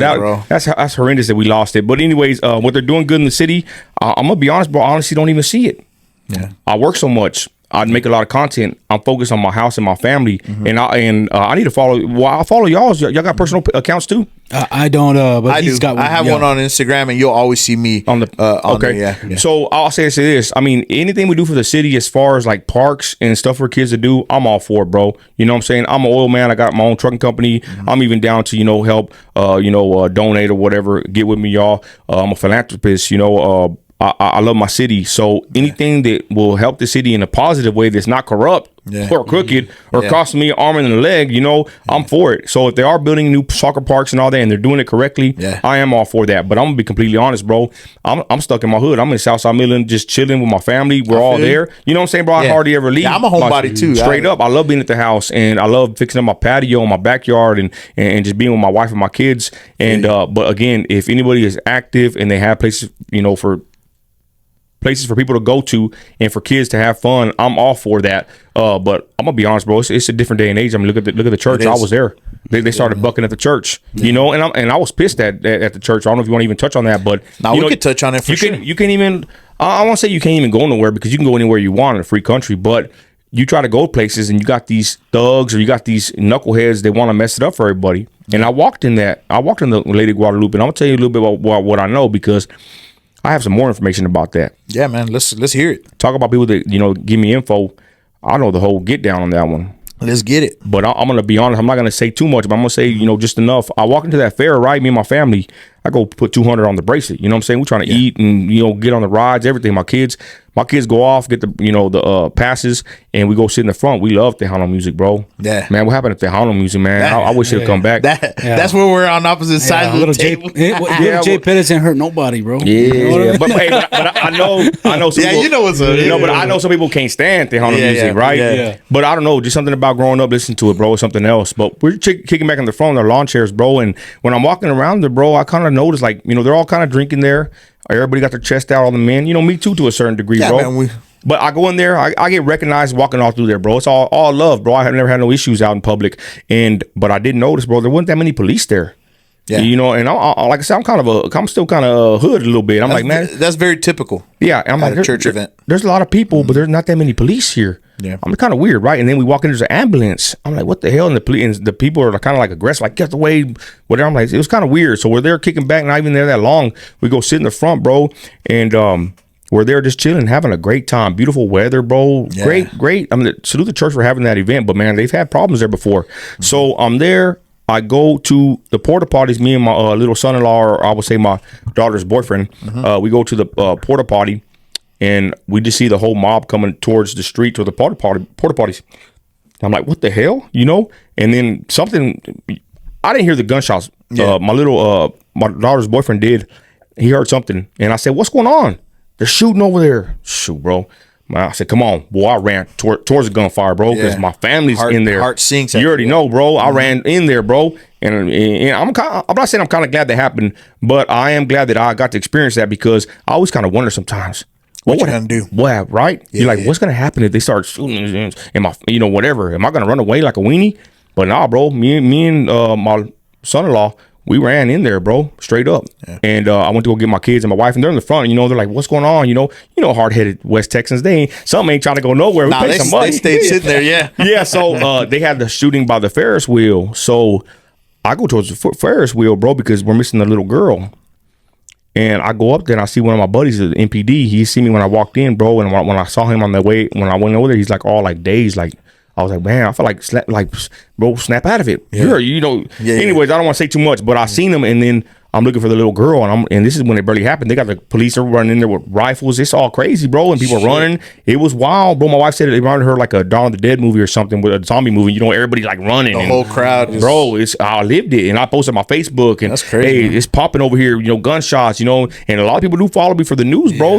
That's horrendous that we lost it. But anyways, what they're doing good in the city, I'm gonna be honest, bro. I honestly don't even see it. Yeah, I work so much. I make a lot of content. I'm focused on my house and my family, and I need to follow. Well, I follow y'all's. Y'all got personal accounts too. I don't. But I he's do. got one. I have one on Instagram, and you'll always see me on the. Okay. Yeah. So I'll say this. I mean, anything we do for the city, as far as like parks and stuff for kids to do, I'm all for it, bro. You know what I'm saying? I'm an oil man. I got my own trucking company. I'm even down to help. Donate or whatever. Get with me, y'all. I'm a philanthropist. I love my city, so anything that will help the city in a positive way that's not corrupt or crooked or costing me an arm and a leg, I'm for it. So if they are building new soccer parks and all that and they're doing it correctly, I am all for that. But I'm gonna be completely honest, bro. I'm stuck in my hood. I'm in Southside Midland just chilling with my family. We're all there. You know what I'm saying, bro? I hardly ever leave. Yeah, I'm a homebody too. Straight up. I love being at the house and I love fixing up my patio in my backyard and just being with my wife and my kids. And but again, if anybody is active and they have places, for places for people to go to and for kids to have fun, I'm all for that. But I'm gonna be honest, bro. It's a different day and age. I mean, look at the church. I was there. They started bucking at the church, and I was pissed at the church. I don't know if you want to even touch on that, but we could touch on it for sure. You can even. I won't say you can't even go nowhere because you can go anywhere you want in a free country, but you try to go places and you got these thugs or you got these knuckleheads that want to mess it up for everybody. And I walked in the Lady Guadalupe, and I'm gonna tell you a little bit about what I know because I have some more information about that. Yeah, man. Let's hear it. Talk about people that give me info. I know the whole get down on that one. Let's get it. But I'm gonna be honest. I'm not gonna say too much, but I'm gonna say just enough. I walk into that fair, right? Me and my family. I go put $200 on the bracelet. You know what I'm saying? We're trying to eat and get on the rides, everything. My My kids go off, get the the passes, and we go sit in the front. We love Tejano music, bro. Yeah, man. What happened to Tejano music, man? I wish it'd come back. That's where we're on opposite sides of the table. Jay Pettis ain't hurt nobody, bro. Yeah, but I know. Some people, what's up. But I know some people can't stand Tejano music, right? Yeah. But I don't know, just something about growing up listening to it, bro, or something else. But we're kicking back in the front of their lawn chairs, bro. And when I'm walking around there, bro, I kind of notice, like, they're all kind of drinking there. Everybody got their chest out, all the men. Me too, to a certain degree, bro. Man, but I go in there, I get recognized walking all through there, bro. It's all love, bro. I have never had no issues out in public. But I didn't notice, bro, there wasn't that many police there. Yeah. And I like I said, I'm still kind of hood a little bit. I'm like, man, that's very typical. Yeah, and I'm at like, a church event. There's a lot of people, but there's not that many police here. Yeah, I'm kind of weird, right? And then we walk in, there's an ambulance. I'm like, what the hell? And the people are kind of like aggressive, like, get away, whatever. I'm like, it was kind of weird. So we're there kicking back, not even there that long. We go sit in the front, bro, and we're there just chilling, having a great time. Beautiful weather, bro. Yeah. Great. I mean, salute the church for having that event, but man, they've had problems there before. Mm-hmm. So I'm there. I go to the porta potties. Me and my little son-in-law, or I would say my daughter's boyfriend. Mm-hmm. We go to the porta potty, and we just see the whole mob coming towards the street to the porta potties. I'm like, what the hell, And then something. I didn't hear the gunshots. Yeah. My daughter's boyfriend did. He heard something, and I said, "What's going on? They're shooting over there." Shoot, bro. I said, come on, boy. I ran towards the gunfire, bro, because my family's in there. Heart sinks. You already know, bro. I ran in there, bro. And I'm not saying I'm kind of glad that happened, but I am glad that I got to experience that, because I always kind of wonder sometimes. What you gonna do? What, right? Yeah, you're like, what's gonna happen if they start shooting? Am I, whatever? Am I gonna run away like a weenie? But nah, bro. Me and my son-in-law, we ran in there, bro, straight up. Yeah. And I went to go get my kids and my wife, and they're in the front. They're like, what's going on? Hard-headed West Texans. Some ain't trying to go nowhere. We pay some money. They stayed sitting there, yeah. Yeah, so they had the shooting by the Ferris wheel. So I go towards the Ferris wheel, bro, because we're missing a little girl. And I go up there and I see one of my buddies at the MPD. He see me when I walked in, bro. And when I saw him on the way, when I went over there, he's like all like dazed, like, I was like, man, I feel like, bro, snap out of it. Yeah. Anyways, I don't want to say too much, but I seen him, and then I'm looking for the little girl, and this is when it barely happened. They got the police running in there with rifles. It's all crazy, bro, and people running. It was wild, bro. My wife said it reminded her like a Dawn of the Dead movie or something, with a zombie movie. Everybody's like running. The whole crowd. Bro, I lived it, and I posted on my Facebook, and that's crazy. Hey, it's popping over here, gunshots, and a lot of people do follow me for the news, bro.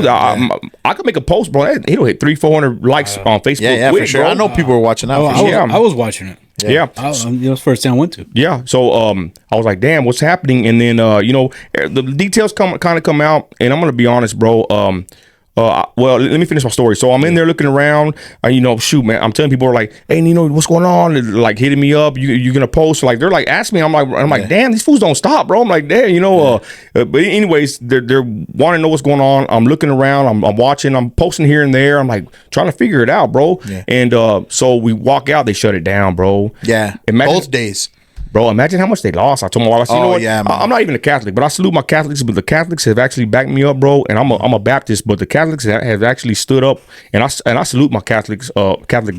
I could make a post, bro. It'll hit 300-400 likes on Facebook. Yeah, quick, for sure. Bro. I know people were watching that. I was watching it. Yeah. That's the first thing I went to. Yeah. So I was like, damn, what's happening? And then the details come out, and I'm gonna be honest, bro. Well, let me finish my story. So I'm in there looking around. Shoot, man. I'm telling people, are like, hey, Nino, what's going on? They're like hitting me up. You gonna post? Like they're like asking me. I'm like, damn, these fools don't stop, bro. I'm like, damn, But anyways, they're wanting to know what's going on. I'm looking around. I'm watching. I'm posting here and there. I'm like trying to figure it out, bro. Yeah. And so we walk out. They shut it down, bro. Yeah. Both days. Bro, imagine how much they lost. I told my wife, yeah, man. I'm not even a Catholic, but I salute my Catholics. But the Catholics have actually backed me up, bro. And I'm a Baptist, but the Catholics have actually stood up, and I salute my Catholic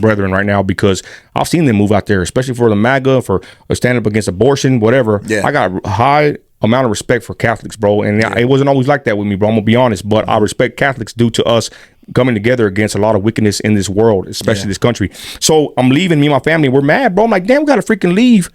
brethren right now, because I've seen them move out there, especially for the MAGA, for standing up against abortion, whatever. Yeah. I got a high amount of respect for Catholics, bro. And it wasn't always like that with me, bro. I'm gonna be honest, but I respect Catholics due to us coming together against a lot of wickedness in this world, especially this country. So I'm leaving. Me and my family, we're mad, bro. I'm like, damn, we gotta freaking leave,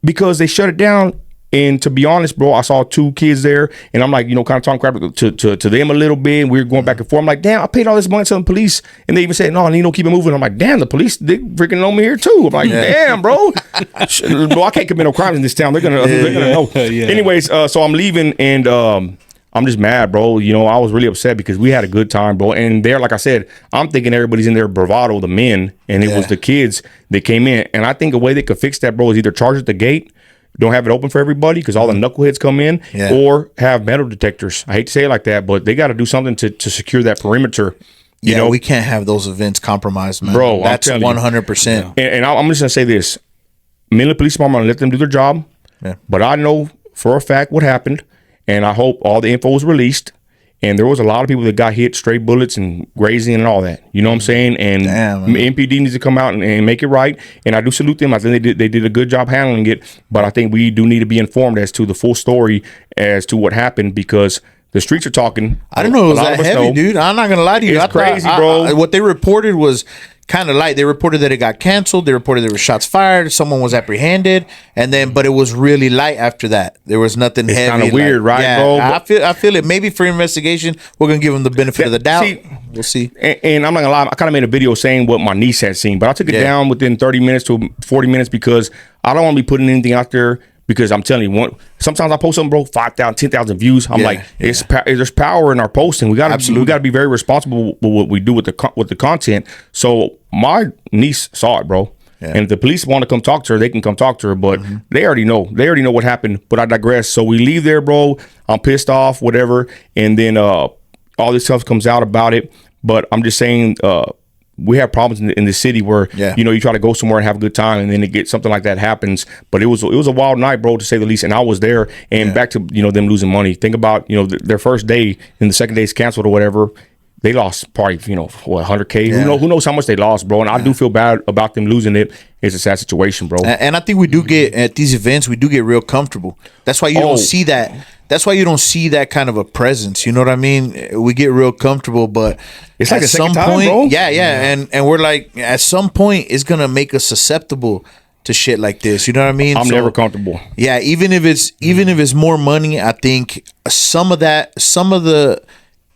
because they shut it down. And to be honest, bro, I saw two kids there, and I'm like, kind of talking crap to them a little bit. And we were going back and forth. I'm like, damn, I paid all this money to the police, and they even said, no, Nino, keep it moving. I'm like, damn, the police, they freaking know me here too. I'm like, damn, bro, bro, I can't commit no crimes in this town. They're gonna know. Yeah. Anyways, so I'm leaving, and I'm just mad, bro. I was really upset because we had a good time, bro. And there, like I said, I'm thinking everybody's in their bravado, the men, and it was the kids that came in. And I think a way they could fix that, bro, is either charge at the gate, don't have it open for everybody because all the knuckleheads come in, or have metal detectors. I hate to say it like that, but they got to do something to secure that perimeter. You know, we can't have those events compromised, man. Bro, that's 100%. And I'm just gonna say this: Midland Police Department, I'm gonna let them do their job. Yeah. But I know for a fact what happened, and I hope all the info was released. And there was a lot of people that got hit, stray bullets and grazing and all that. You know what I'm saying? And MPD needs to come out and make it right. And I do salute them. I think they did a good job handling it. But I think we do need to be informed as to the full story as to what happened, because The streets are talking. I didn't know it was A lot that of us heavy, know. dude. I'm not gonna lie to you. It's crazy, bro. What they reported was kind of light. They reported that it got canceled. They reported there were shots fired. Someone was apprehended, and then but it was really light after that. There was nothing It's heavy. kinda weird, right, bro? I feel it. Maybe for investigation, we're gonna give them the benefit of the doubt. We'll see. And I'm not gonna lie, I kind of made a video saying what my niece had seen, but I took it down within 30 minutes to 40 minutes because I don't want to be putting anything out there. Because I'm telling you, sometimes I post something, bro, 5,000, 10,000 views. I'm like, there's power in our posting. We gotta be very responsible with what we do with the content. So my niece saw it, bro. Yeah. And if the police want to come talk to her, they can come talk to her. But they already know. They already know what happened. But I digress. So we leave there, bro. I'm pissed off, whatever. And then all this stuff comes out about it. But I'm just saying, we have problems in the city where you try to go somewhere and have a good time, and then it gets something like that happens. But it was a wild night, bro, to say the least. And I was there. And back to them losing money. Think about their first day and the second day's canceled or whatever. They lost probably what, 100K. Who knows how much they lost, bro? And I do feel bad about them losing it. It's a sad situation, bro. And I think we do get at these events. We do get real comfortable. That's why you don't see that. That's why you don't see that kind of a presence. You know what I mean? We get real comfortable, but it's like at some some point, point, bro. and we're like, at some point, it's gonna make us susceptible to shit like this. You know what I mean? I'm never comfortable. Yeah, even if it's more money, I think some of the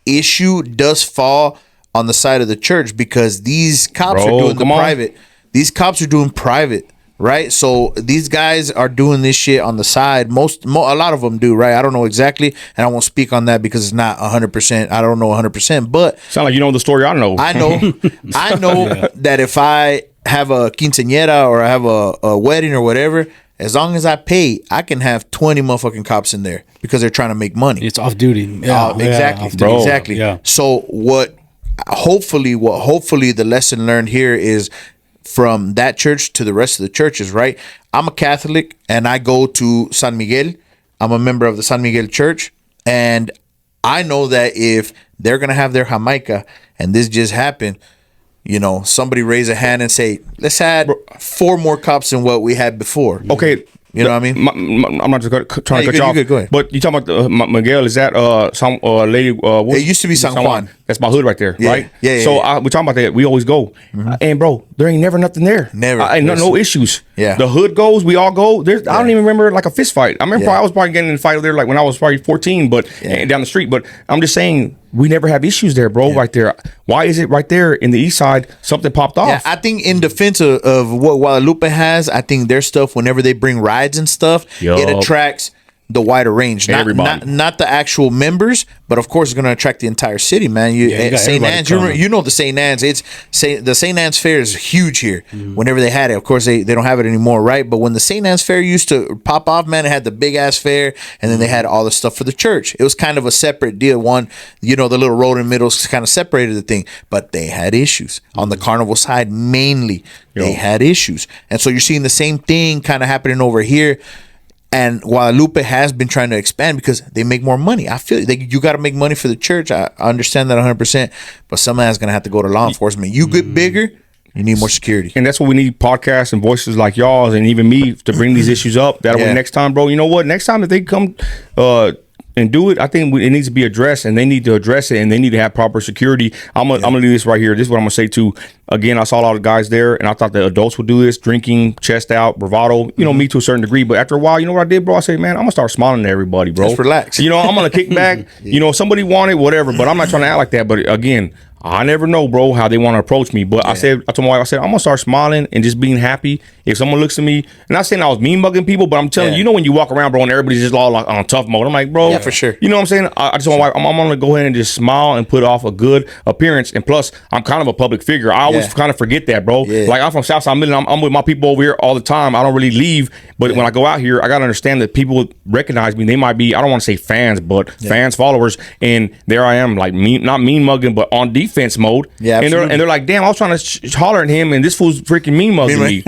issue does fall on the side of the church because these cops are doing the private. These cops are doing private. Right, so these guys are doing this shit on the side. A lot of them do, right? I don't know exactly, and I won't speak on that because it's not 100%. I don't know 100%, but sound like you know the story. I know. I know that if I have a quinceañera or I have a wedding or whatever, as long as I pay, I can have 20 motherfucking cops in there because they're trying to make money. It's off duty. Exactly, bro. Exactly. Yeah. So hopefully the lesson learned here is, from that church to the rest of the churches, right? I'm a Catholic and I go to San Miguel. I'm a member of the San Miguel Church. And I know that if they're going to have their Jamaica and this just happened, somebody raise a hand and say, let's add 4 more cops than what we had before. Okay. You know what I mean? I'm not just trying to cut you off. Go ahead. But you talking about Miguel? Is that some lady? It used to be San Juan. That's my hood right there, right? Yeah. So we're talking about that. We always go, and bro, there ain't never nothing there. Never. No issues. Yeah. The hood goes. We all go. I don't even remember like a fist fight. I remember I was probably getting in a fight there like when I was probably 14, but down the street. But I'm just saying we never have issues there, bro. Right there. Why is it right there in the east side? Something popped off. Yeah, I think in defense of what Guadalupe has, I think their stuff, whenever they bring rides and stuff, it attracts the wider range. Not the actual members, but of course it's going to attract the entire city, man. St. Anne's, you know the St. Anne's. The St. Anne's Fair is huge here. Whenever they had it, of course they don't have it anymore, right? But when the St. Anne's Fair used to pop off, man, it had the big ass fair, and then they had all the stuff for the church. It was kind of a separate deal. One, the little road in the middle kind of separated the thing, but they had issues on the carnival side mainly. They had issues, and so you're seeing the same thing kind of happening over here. And Guadalupe has been trying to expand because they make more money. I feel you got to make money for the church. I understand that 100%, but some of that's going to have to go to law enforcement. You get bigger, you need more security. And that's what we need, podcasts and voices like y'all and even me to bring these issues up. That way next time, bro, you know what? Next time if they come and do it, I think it needs to be addressed, and they need to address it, and they need to have proper security. I'm gonna do this right here. This is what I'm gonna say too. Again, I saw a lot of guys there, and I thought the adults would do this, drinking, chest out, bravado. Me to a certain degree, but after a while, you know what I did, bro? I said, man, I'm gonna start smiling at everybody, bro. Just relax. I'm gonna kick back. Somebody wanted whatever, but I'm not trying to act like that. But again, I never know, bro, how they want to approach me. But I told my wife, I'm gonna start smiling and just being happy. If someone looks at me, not saying I was mean mugging people, but I'm telling you, when you walk around, bro, and everybody's just all like on tough mode. I'm like, bro, for sure. You know what I'm saying? I just want my wife, I'm gonna go ahead and just smile and put off a good appearance. And plus, I'm kind of a public figure. I always kind of forget that, bro. Yeah. Like I'm from Southside Midland. I'm with my people over here all the time. I don't really leave, but when I go out here, I gotta understand that people recognize me. They might be, I don't want to say fans, but fans, followers, and there I am, like not mean mugging, but on defense mode. Yeah, and they're like, damn, I was trying to holler at him, and this fool's freaking mean mugging me.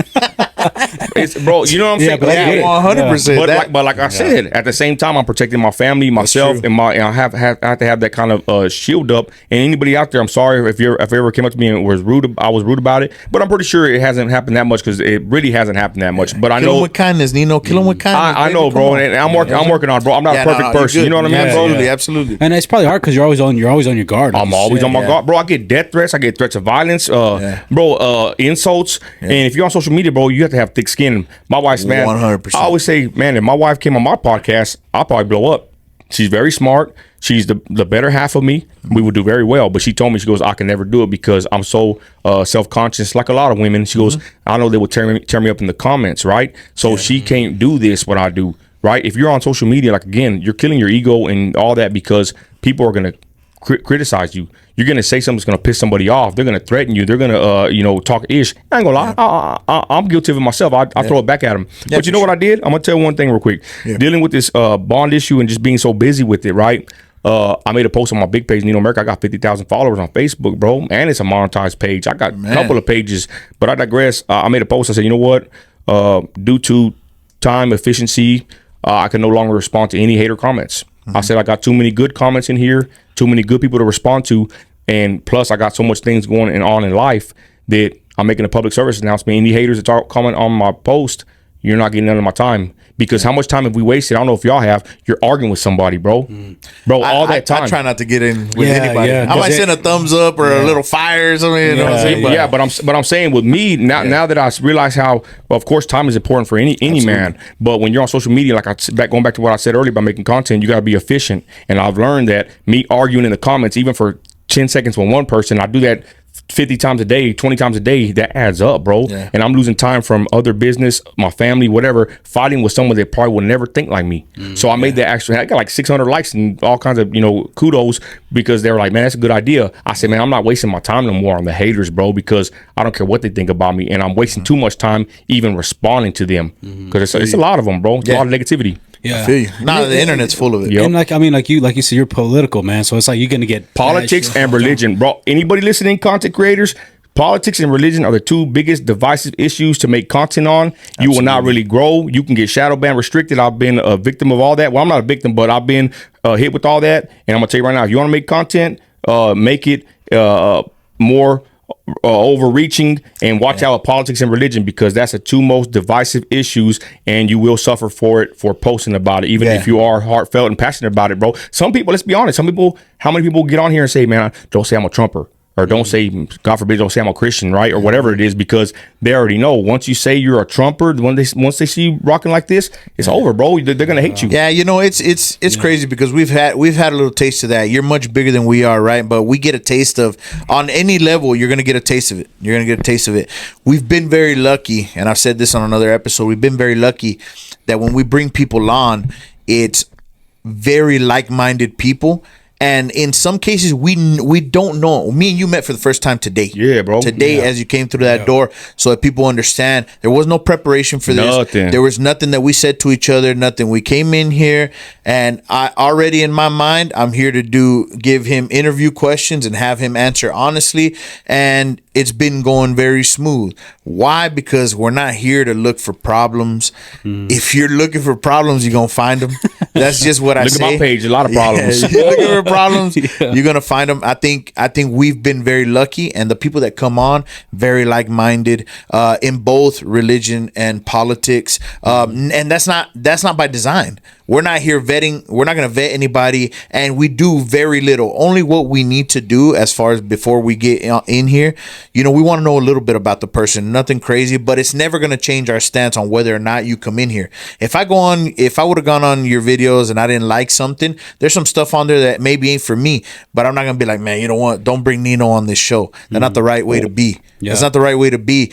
It's, bro, you know what I'm saying? but I get it. 100%. But like I said, at the same time, I'm protecting my family, myself, and I have to have that kind of shield up. And anybody out there, I'm sorry if you ever came up to me and was rude. I was rude about it, but I'm pretty sure it hasn't happened that much because it really hasn't happened that much. But I know Kill him with kindness, Nino. Kill him with kindness. I know, bro, and I'm working on it, bro. I'm not a perfect person. You know what I mean, bro? Absolutely. And it's probably hard because you're always on your guard. I'm always on my guard, bro. I get death threats. I get threats of violence, bro, insults. And if you're on social media, bro, you have to have thick skin. My wife's, man, 100%. I always say, man, if my wife came on my podcast, I'll probably blow up. She's very smart. She's the better half of me. We would do very well. But she told me, she goes, I can never do it because I'm so self-conscious, like a lot of women. She goes, I know they would tear me up in the comments, right? So she can't do this, what I do, right? If you're on social media, like, again, you're killing your ego and all that because people are going to criticize you. You're going to say something that's going to piss somebody off. They're going to threaten you. They're going to, talk ish. I ain't going to lie. I'm guilty of it myself. I throw it back at them. But you know what I did? I'm going to tell you one thing real quick. Dealing with this bond issue and just being so busy with it, right? I made a post on my big page, Nino America. I got 50,000 followers on Facebook, bro. And it's a monetized page. I got a couple of pages, but I digress. I made a post. I said, you know what? Due to time efficiency, I can no longer respond to any hater comments. I said I got too many good comments in here, too many good people to respond to, and plus I got so much things going on in life that I'm making a public service announcement. Any haters that comment on my post, you're not getting none of my time. Because how much time have we wasted? I don't know if y'all have. You're arguing with somebody, bro. Bro, all that time. I try not to get in with anybody. I might send a thumbs up or a little fire or something. You know what I'm saying? But I'm saying with me now that I realize how, well, of course, time is important for any man. But when you're on social media, like going back to what I said earlier about making content, you got to be efficient. And I've learned that me arguing in the comments, even for 10 seconds with one person, I do that 50 times a day, 20 times a day, that adds up, bro. And I'm losing time from other business, my family, whatever, fighting with someone that probably would never think like me. So I made that I got like 600 likes and all kinds of, kudos because they were like, man, that's a good idea. I said, man, I'm not wasting my time no more on the haters, bro, because I don't care what they think about me. And I'm wasting too much time even responding to them because it's a lot of them, bro. It's a lot of negativity. I feel you. The internet's full of it. And like you said, you're political, man. So it's like you're gonna get politics and religion, bro. Anybody listening, content creators, politics and religion are the two biggest divisive issues to make content on. You will not really grow. You can get shadow banned, restricted. I've been a victim of all that. Well, I'm not a victim, but I've been hit with all that. And I'm gonna tell you right now, if you want to make content, make it more overreaching, and watch out with politics and religion because that's the two most divisive issues, and you will suffer for it for posting about it, even if you are heartfelt and passionate about it, bro. Some people, let's be honest, how many people get on here and say, man, don't say I'm a Trumper, or don't say, God forbid, don't say I'm a Christian, right? Or whatever it is, because they already know. Once you say you're a Trumper, once they see you rocking like this, it's over, bro. They're gonna hate you. Yeah, it's crazy because we've had a little taste of that. You're much bigger than we are, right? But we get a taste of, on any level, you're gonna get a taste of it. You're gonna get a taste of it. We've been very lucky, and I've said this on another episode. We've been very lucky that when we bring people on, it's very like-minded people. And in some cases, we don't know. Me and you met for the first time today. Yeah, bro. Today, as you came through that door, so that people understand there was no preparation for this. Nothing. There was nothing that we said to each other. Nothing. We came in here, and I already in my mind, I'm here to give him interview questions and have him answer honestly. And it's been going very smooth. Why? Because we're not here to look for problems. If you're looking for problems, you're gonna find them. That's just what I say. Look at my page. A lot of problems. You're looking for problems, you're gonna find them. I think we've been very lucky, and the people that come on, very like-minded in both religion and politics. And that's not by design. We're not here vetting. We're not gonna vet anybody, and we do very little. Only what we need to do as far as before we get in here. We want to know a little bit about the person. Nothing crazy, but it's never gonna change our stance on whether or not you come in here. If I would have gone on your videos and I didn't like something, there's some stuff on there that maybe ain't for me, but I'm not gonna be like, man, you know what? Don't bring Nino on this show. That's not the right way to be. That's not the right way to be.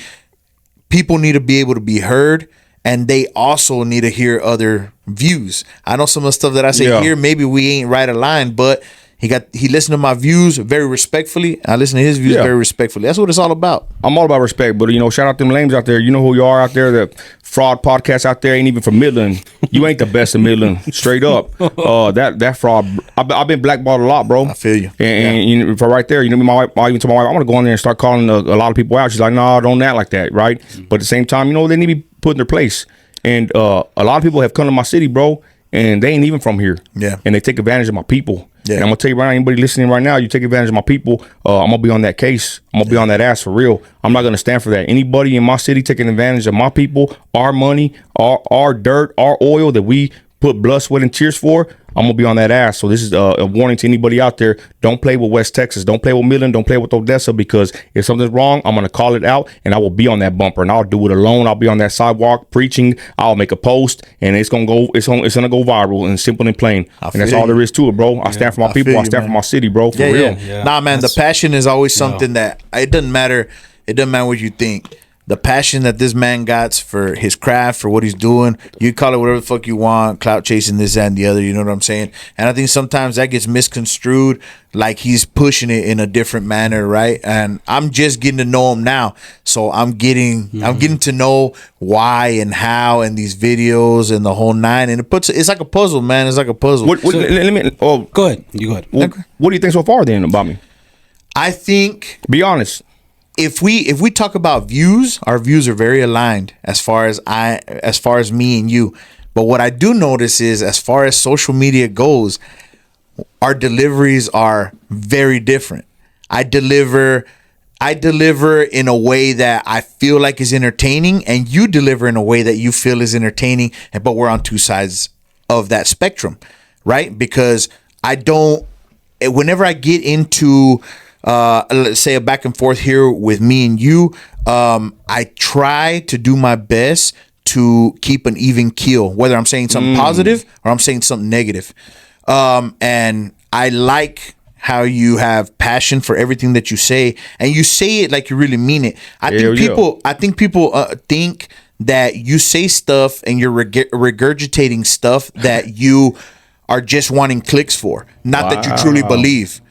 People need to be able to be heard, and they also need to hear other views. I know some of the stuff that I say here, maybe we ain't right aligned, but he listened to my views very respectfully. I listen to his views very respectfully. That's what it's all about. I'm all about respect, but shout out them lames out there. You know who you are out there. The fraud podcast out there ain't even from Midland. You ain't the best of Midland, straight up. That fraud. I've been blackballed a lot, bro. I feel you. And for right there, my wife, I even told my wife, I want to go in there and start calling a lot of people out. She's like, no, don't act like that, right? But at the same time, they need to be put in their place. And a lot of people have come to my city, bro, and they ain't even from here. Yeah. And they take advantage of my people. Yeah. And I'm gonna tell you right now, anybody listening right now, you take advantage of my people, I'm gonna be on that case. I'm gonna be on that ass for real. I'm not gonna stand for that. Anybody in my city taking advantage of my people, our money, our dirt, our oil that we put blood, sweat, and tears for, I'm gonna be on that ass. So this is a warning to anybody out there. Don't play with West Texas. Don't play with Midland. Don't play with Odessa, because if something's wrong, I'm gonna call it out, and I will be on that bumper, and I'll do it alone. I'll be on that sidewalk preaching. I'll make a post, and it's gonna go viral, and simple and plain. And that's all there is to it, bro. I stand for my people. I stand for my city, bro. For real. Yeah. Nah, man, the passion is always something that it doesn't matter. It doesn't matter what you think. The passion that this man got for his craft, for what he's doing, you call it whatever the fuck you want, clout chasing, this, that, and the other, you know what I'm saying? And I think sometimes that gets misconstrued, like he's pushing it in a different manner, right? And I'm just getting to know him now. So I'm getting to know why and how, and these videos and the whole nine. And it's like a puzzle, man. It's like a puzzle. Go ahead. You go ahead. What do you think so far then about me? I think, Be honest. if we talk about views, our views are very aligned as far as me and you. But what I do notice is, as far as social media goes, our deliveries are very different. I deliver in a way that I feel like is entertaining, and you deliver in a way that you feel is entertaining, but we're on two sides of that spectrum, right? Because whenever I get into let's say a back and forth here with me and you, I try to do my best to keep an even keel, whether I'm saying something positive or I'm saying something negative. And I like how you have passion for everything that you say, and you say it like you really mean it. I think people think that you say stuff and you're regurgitating stuff that you are just wanting clicks for, not that you truly believe.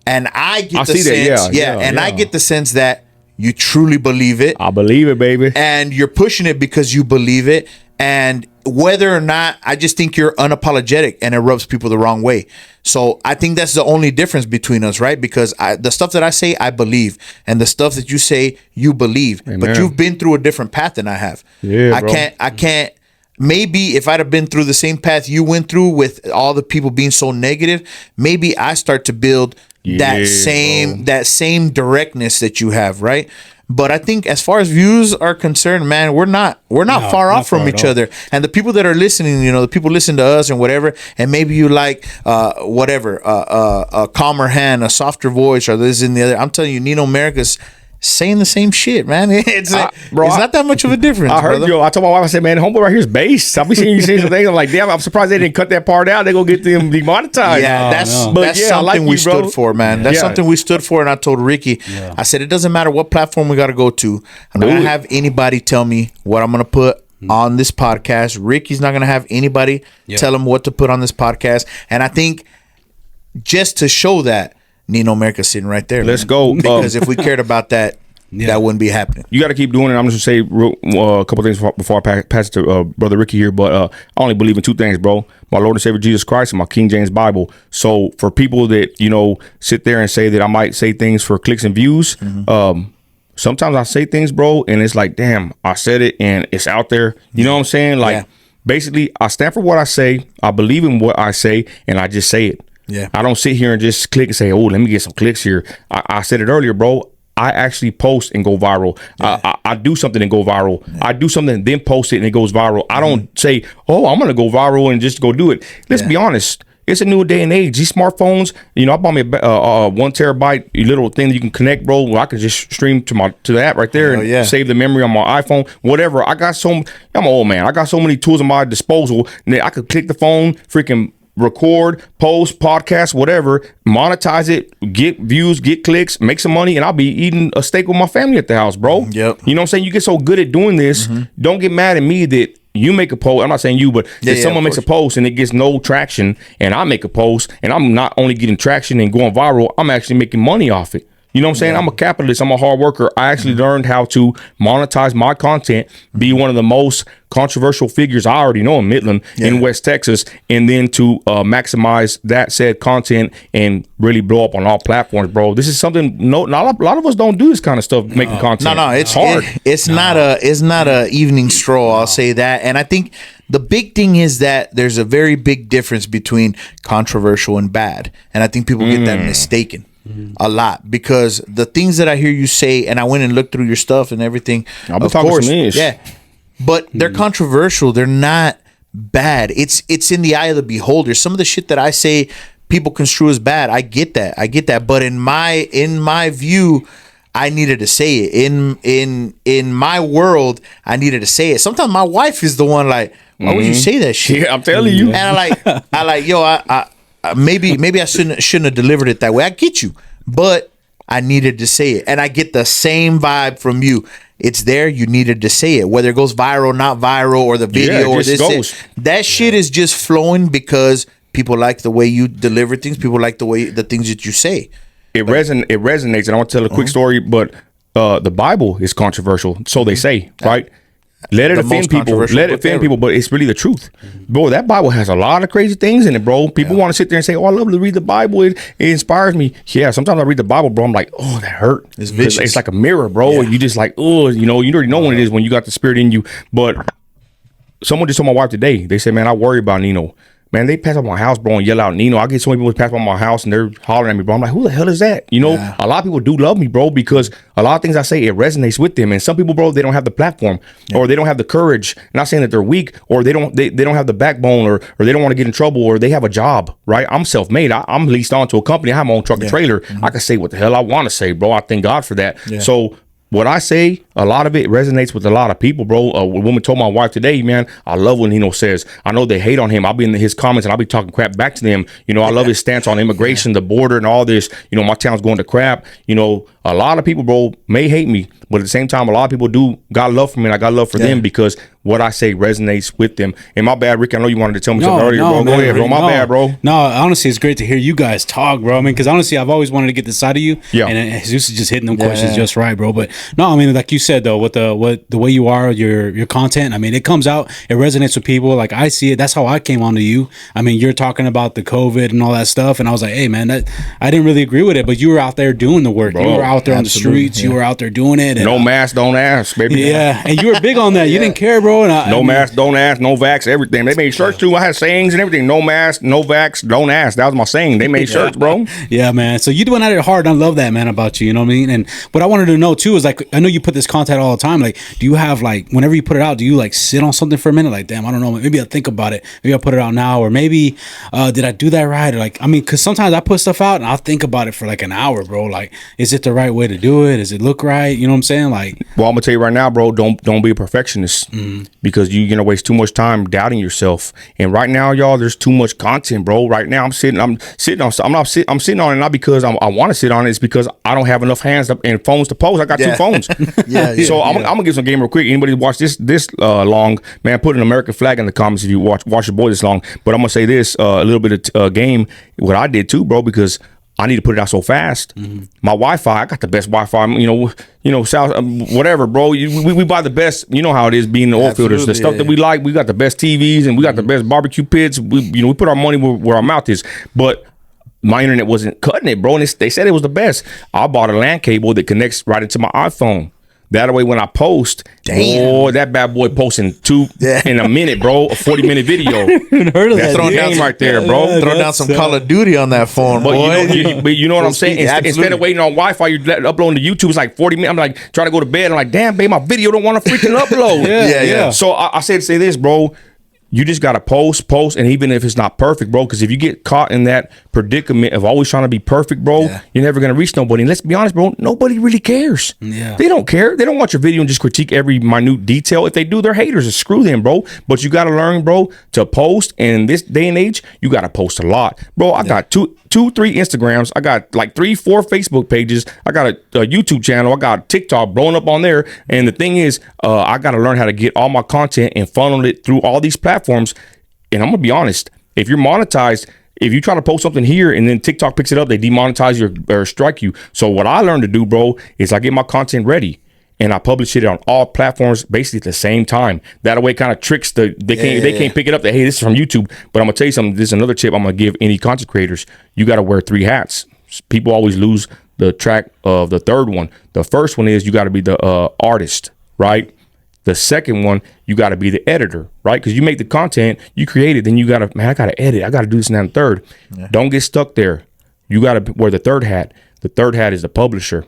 And I get the sense, I get the sense that you truly believe it. I believe it, baby. And you're pushing it because you believe it. And whether or not, I just think you're unapologetic, and it rubs people the wrong way. So I think that's the only difference between us, right? Because the stuff that I say, I believe, and the stuff that you say, you believe. Amen. But you've been through a different path than I have. Yeah, I can't. Maybe if I'd have been through the same path you went through, with all the people being so negative, maybe I start to build that same directness that you have, right? But I think as far as views are concerned, man, we're not far off from each other. And the people that are listening, the people listen to us and whatever, and maybe you like a calmer hand, a softer voice, or this and the other. I'm telling you, Nino America's saying the same shit, man. It's not that much of a difference. I heard you. I told my wife, I said, man, homeboy right here's bass. I'll be seeing you say some things. I'm like, damn, I'm surprised they didn't cut that part out. They gonna get them demonetized. Yeah, that's something we stood for, man. That's something we stood for. And I told Ricky, I said, it doesn't matter what platform we got to go to. I'm not gonna have anybody tell me what I'm gonna put on this podcast. Ricky's not gonna have anybody tell him what to put on this podcast. And I think just to show that, Nino America sitting right there. Let's go. Because if we cared about that, that wouldn't be happening. You got to keep doing it. I'm just going to say a couple things before I pass it to Brother Ricky here. But I only believe in two things, bro. My Lord and Savior Jesus Christ and my King James Bible. So for people that, sit there and say that I might say things for clicks and views, sometimes I say things, bro, and it's like, damn, I said it and it's out there. You know what I'm saying? Like, basically, I stand for what I say. I believe in what I say, and I just say it. Yeah, I don't sit here and just click and say, oh, let me get some clicks here. I said it earlier, bro. I actually post and go viral. Yeah. I do something and go viral. Yeah. I do something and then post it and it goes viral. I don't say, oh, I'm going to go viral and just go do it. Let's be honest. It's a new day and age. These smartphones, I bought me a 1 terabyte little thing that you can connect, bro. Where I can just stream to the app right there and save the memory on my iPhone, whatever. I'm an old man. I got so many tools at my disposal that I could click the phone, freaking record, post, podcast, whatever, monetize it, get views, get clicks, make some money, and I'll be eating a steak with my family at the house, bro. Yep. You know what I'm saying? You get so good at doing this. Don't get mad at me that you make a post. I'm not saying you, but if someone makes a post and it gets no traction, and I make a post and I'm not only getting traction and going viral, I'm actually making money off it. You know what I'm saying? I'm a capitalist. I'm a hard worker. I actually learned how to monetize my content, be one of the most controversial figures I already know in Midland, in West Texas, and then to maximize that said content and really blow up on all platforms, bro. This is something a lot of us don't do this kind of stuff, making content. No, it's hard. It's not a evening stroll. I'll say that. And I think the big thing is that there's a very big difference between controversial and bad, and I think people get that mistaken a lot, because the things that I hear you say, and I went and looked through your stuff and everything. Of course, yeah, but they're controversial. They're not bad. It's in the eye of the beholder. Some of the shit that I say, people construe as bad. I get that. But in my view, I needed to say it. In my world, I needed to say it. Sometimes my wife is the one like, why would you say that shit? Yeah, I'm telling you. And I like, yo, I maybe I shouldn't have delivered it that way. I get you, but I needed to say it, and I get the same vibe from you. It's there. You needed to say it, whether it goes viral, not viral, or the video, or this. That shit is just flowing because people like the way you deliver things. People like the things that you say. It resonates, and I want to tell a quick story, but the Bible is controversial, so they say, right? Let it offend people. But it's really the truth. Bro, that Bible has a lot of crazy things in it, bro. People want to sit there and say, oh, I love to read the Bible. It inspires me. Yeah, sometimes I read the Bible, bro. I'm like, oh, that hurt. It's vicious. It's like a mirror, bro. And you just like, oh, you already know what it is when you got the spirit in you. But someone just told my wife today, they said, man, I worry about Nino. Man, they pass by my house, bro, and yell out Nino. I get so many people pass by my house and they're hollering at me, bro. I'm like, who the hell is that? A lot of people do love me, bro, because a lot of things I say, it resonates with them. And some people, bro, they don't have the platform or they don't have the courage. Not saying that they're weak, or they don't have the backbone, or they don't want to get in trouble, or they have a job, right? I'm self-made. I'm leased onto a company. I have my own truck and trailer. I can say what the hell I want to say, bro. I thank God for that. Yeah. So what I say, a lot of it resonates with a lot of people, bro. A woman told my wife today, man, I love what Nino says. I know they hate on him. I'll be in his comments and I'll be talking crap back to them. I love his stance on immigration, the border, and all this. My town's going to crap. A lot of people, bro, may hate me, but at the same time, a lot of people do got love for me, and I got love for them because what I say resonates with them. And my bad, Rick, I know you wanted to tell me something earlier, bro. Man, go ahead, bro. My bad, bro. No, honestly, it's great to hear you guys talk, bro. I mean, because honestly, I've always wanted to get this side of you. Yeah. And Jesus is just hitting them questions just right, bro. But no, I mean, like you said, though, with the way you are, your content, I mean, it comes out, it resonates with people. Like, I see it. That's how I came onto you. I mean, you're talking about the COVID and all that stuff. And I was like, hey, man, I didn't really agree with it, but you were out there doing the work. Bro, you were out there on the streets. You were out there doing it. And, no mask, don't ask, baby. Yeah. And you were big on that. You didn't care, bro. And no mask, don't ask, no vax, everything. They made shirts too. I had sayings and everything. No mask, no vax, don't ask. That was my saying. They made shirts, bro. Yeah, man. So you doing at it hard. And I love that, man, about you. You know what I mean? And what I wanted to know too is, like, I know you put this content all the time. Like, do you have, like, whenever you put it out, do you like sit on something for a minute? Like, damn, I don't know. Maybe I'll think about it. Maybe I'll put it out now, or maybe did I do that right? Or like, I mean, because sometimes I put stuff out and I'll think about it for like an hour, bro. Like, is it the right way to do it? Does it look right? You know what I'm saying? Like, well, I'm gonna tell you right now, bro. Don't be a perfectionist, because you're gonna waste too much time doubting yourself. And right now, y'all, there's too much content, bro. Right now, I'm sitting on it not because I want to sit on it. It's because I don't have enough hands and phones to post. I got two phones. So I'm gonna give some game real quick. Anybody watch this long, man, put an American flag in the comments if you watch your boy this long. But I'm gonna say this, a little bit of game, what I did too, bro, because I need to put it out so fast. My Wi-Fi, I got the best Wi-Fi. South, whatever, bro. We buy the best. You know how it is being the oil filters. The stuff that we like, we got the best TVs and we got the best barbecue pits. We put our money where our mouth is. But my internet wasn't cutting it, bro. And they said it was the best. I bought a LAN cable that connects right into my iPhone. That way, when I post, that bad boy posting in a minute, bro, a 40-minute video. Heard of That's that game right there, bro. Throw down some Call of Duty on that phone, boy. You know what I'm saying? Instead of waiting on Wi-Fi, you're uploading to YouTube. It's like 40 minutes. I'm like trying to go to bed. I'm like, damn, babe, my video don't want to freaking upload. Yeah. So I said to say this, bro. You just got to post, and even if it's not perfect, bro, because if you get caught in that predicament of always trying to be perfect, bro, you're never going to reach nobody. And let's be honest, bro, nobody really cares. Yeah. They don't care. They don't watch your video and just critique every minute detail. If they do, they're haters, and screw them, bro. But you got to learn, bro, to post. And in this day and age, you got to post a lot. Bro, I got 3 Instagrams. I got like 3-4 Facebook pages. I got a YouTube channel. I got TikTok blowing up on there. And the thing is, I got to learn how to get all my content and funnel it through all these platforms. And I'm going to be honest, if you're monetized, If you try to post something here and then TikTok picks it up, they demonetize you or strike you. So what I learned to do, bro, is I get my content ready and I publish it on all platforms basically at the same time. That way it kind of tricks they can't pick it up that, hey, this is from YouTube. But I'm gonna tell you something, this is another tip I'm gonna give any content creators. You gotta wear 3 hats. People always lose the track of the third one. The first one is you gotta be the artist, right? The second one, you got to be the editor, right? Because you make the content, you create it, then you got to, man, I got to edit. I got to do this and that and third. Yeah. Don't get stuck there. You got to wear the third hat. The third hat is the publisher,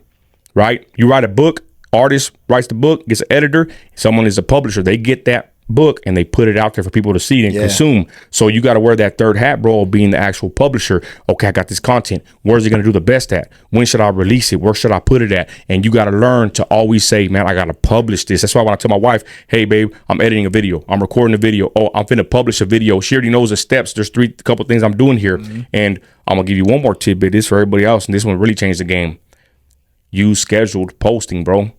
right? You write a book, artist writes the book, gets an editor, someone is a publisher. They get that book and they put it out there for people to see and consume. So you got to wear that third hat, bro, of being the actual publisher. Okay, I got this content. Where's it going to do the best at? When should I release it? Where should I put it at? And you got to learn to always say, man, I got to publish this. That's why when I tell my wife, hey, babe, I'm editing a video. I'm recording a video. Oh, I'm finna publish a video. She already knows the steps. There's couple things I'm doing here. Mm-hmm. And I'm going to give you one more tidbit. This for everybody else. And this one really changed the game. Use scheduled posting, bro.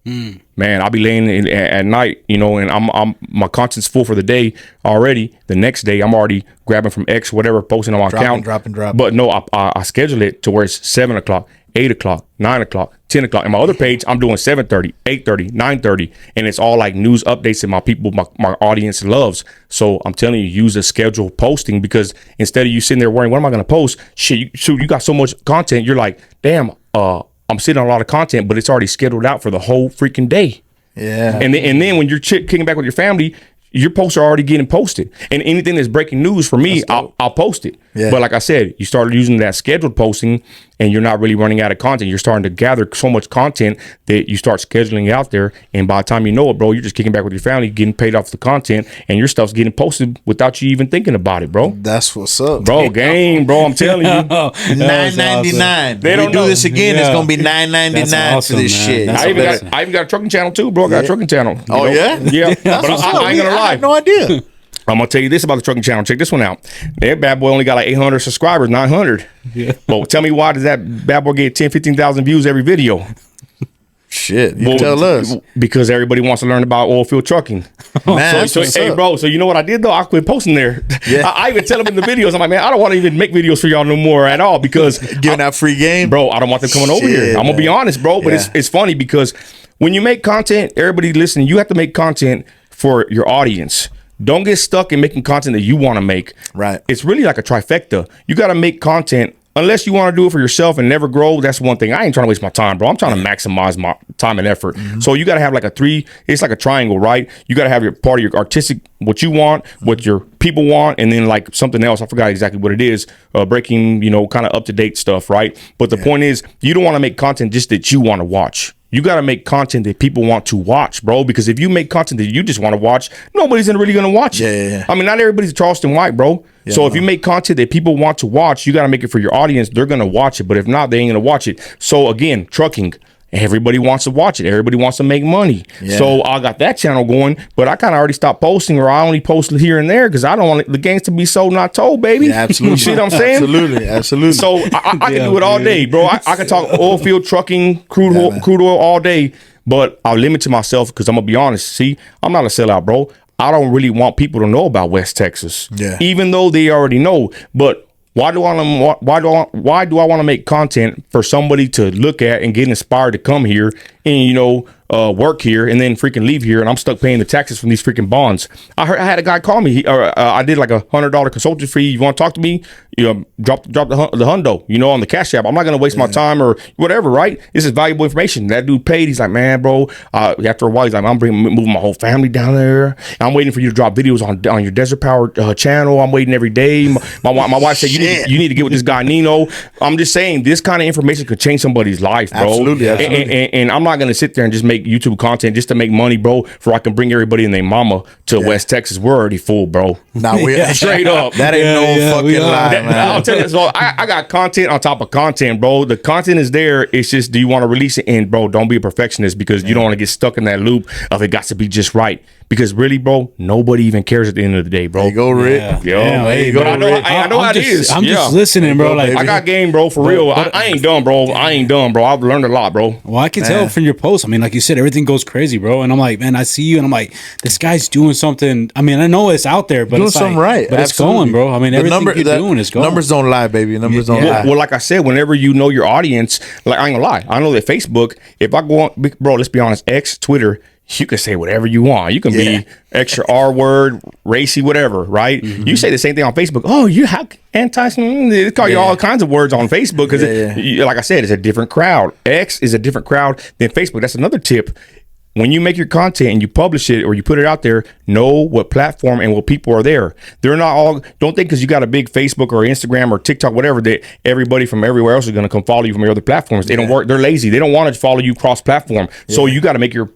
Man, I'll be laying at night, you know, and I'm my content's full for the day already. The next day, I'm already grabbing from X, whatever, posting on my account. Dropping. But no, I schedule it to where it's 7 o'clock, 8 o'clock, 9 o'clock, 10 o'clock. And my other page, I'm doing 7:30, 8:30, 9:30, and it's all like news updates that my people, my audience loves. So I'm telling you, use a scheduled posting, because instead of you sitting there worrying, what am I going to post? Shit, you got so much content. You're like, damn, I'm sitting on a lot of content, but it's already scheduled out for the whole freaking day. Yeah. And then when you're kicking back with your family, your posts are already getting posted. And anything that's breaking news for me, I'll post it. Yeah. But like I said, you started using that scheduled posting and you're not really running out of content. You're starting to gather so much content that you start scheduling out there. And by the time you know it, bro, you're just kicking back with your family, getting paid off the content, and your stuff's getting posted without you even thinking about it, bro. That's what's up. Bro, game, bro, I'm telling you. $9.99. Awesome. They don't do this again. It's going to be $9.99 awesome, for this shit. I even got a trucking channel too, bro. I got a trucking channel. Oh, yeah? Yeah. But I ain't going to lie. I have no idea. I'm gonna tell you this about the trucking channel. Check this one out. That bad boy only got like 800 subscribers, 900. Yeah. But tell me, why does that bad boy get 10, 15,000 views every video? Shit, you tell us. Because everybody wants to learn about oil field trucking. Man, so hey, bro, so you know what I did though? I quit posting there. Yeah. I even tell them in the videos, I'm like, man, I don't want to even make videos for y'all no more at all, because giving out free game, bro. I don't want them coming over here. I'm gonna be honest, bro. But it's funny because when you make content, everybody listening, you have to make content for your audience. Don't get stuck in making content that you want to make. Right. It's really like a trifecta. You got to make content. Unless you want to do it for yourself and never grow, that's one thing. I ain't trying to waste my time, bro. I'm trying to maximize my time and effort. Mm-hmm. So you got to have like it's like a triangle, right? You got to have your part of your artistic, what you want, what your people want, and then like something else. I forgot exactly what it is. Breaking, kind of up-to-date stuff, right? But the point is, you don't want to make content just that you want to watch. You got to make content that people want to watch, bro. Because if you make content that you just want to watch, nobody's really going to watch it. Yeah. I mean, not everybody's Charleston White, bro. Yeah, so if you make content that people want to watch, you got to make it for your audience. They're going to watch it. But if not, they ain't going to watch it. So again, trucking. Everybody wants to watch it. Everybody wants to make money. Yeah. So I got that channel going, but I kind of already stopped posting, or I only post here and there because I don't want the games to be sold, not told, baby. Yeah, absolutely. You see what I'm saying? Absolutely. So I can do it all day, bro. I can talk oil field trucking, crude oil all day, but I'll limit to myself because I'm going to be honest. See, I'm not a sellout, bro. I don't really want people to know about West Texas, even though they already know. But why do I want to make content for somebody to look at and get inspired to come here and work here and then freaking leave here, and I'm stuck paying the taxes from these freaking bonds? I had a guy call me. I did like $100 consulting fee. You want to talk to me? Drop the hundo, on the Cash App. I'm not gonna waste my time or whatever, right? This is valuable information. That dude paid. He's like, man, bro. After a while, he's like, I'm moving my whole family down there. I'm waiting for you to drop videos on your Desert Power channel. I'm waiting every day. My wife said, you need to get with this guy Nino. I'm just saying, this kind of information could change somebody's life, bro. Absolutely. And I'm not gonna sit there and just make YouTube content just to make money, bro, for I can bring everybody and their mama to West Texas. We're already full, bro. Nah, we straight up. That ain't no fucking lie. I'll tell you, so I got content on top of content, bro. The content is there. It's just, do you want to release it? And bro, don't be a perfectionist, because you don't want to get stuck in that loop of it got to be just right. Because really, bro, nobody even cares at the end of the day, bro. There you go, Rick. I know how it is. I'm just listening, bro. Like, I got game, bro, for real. I ain't done, bro. I've learned a lot, bro. Well, I can tell from your posts. I mean, like you said, everything goes crazy, bro. And I'm like, man, I see you, and I'm like, this guy's doing something. I mean, I know it's out there, but doing it's something like, right. But Absolutely. it's going, bro. I mean, everything you're doing is going. Numbers don't lie, baby. Numbers don't lie. Well, like I said, whenever you know your audience, like I ain't gonna lie, I know that Facebook. If I go on, bro, let's be honest, X, Twitter, you can say whatever you want. You can be extra R word, racy, whatever, right? Mm-hmm. You say the same thing on Facebook. Oh, you have anti. They call you all kinds of words on Facebook because, like I said, it's a different crowd. X is a different crowd than Facebook. That's another tip. When you make your content and you publish it or you put it out there, know what platform and what people are there. They're not all, don't think because you got a big Facebook or Instagram or TikTok, whatever, that everybody from everywhere else is going to come follow you from your other platforms. They don't work. They're lazy. They don't want to follow you cross-platform. So you got to make your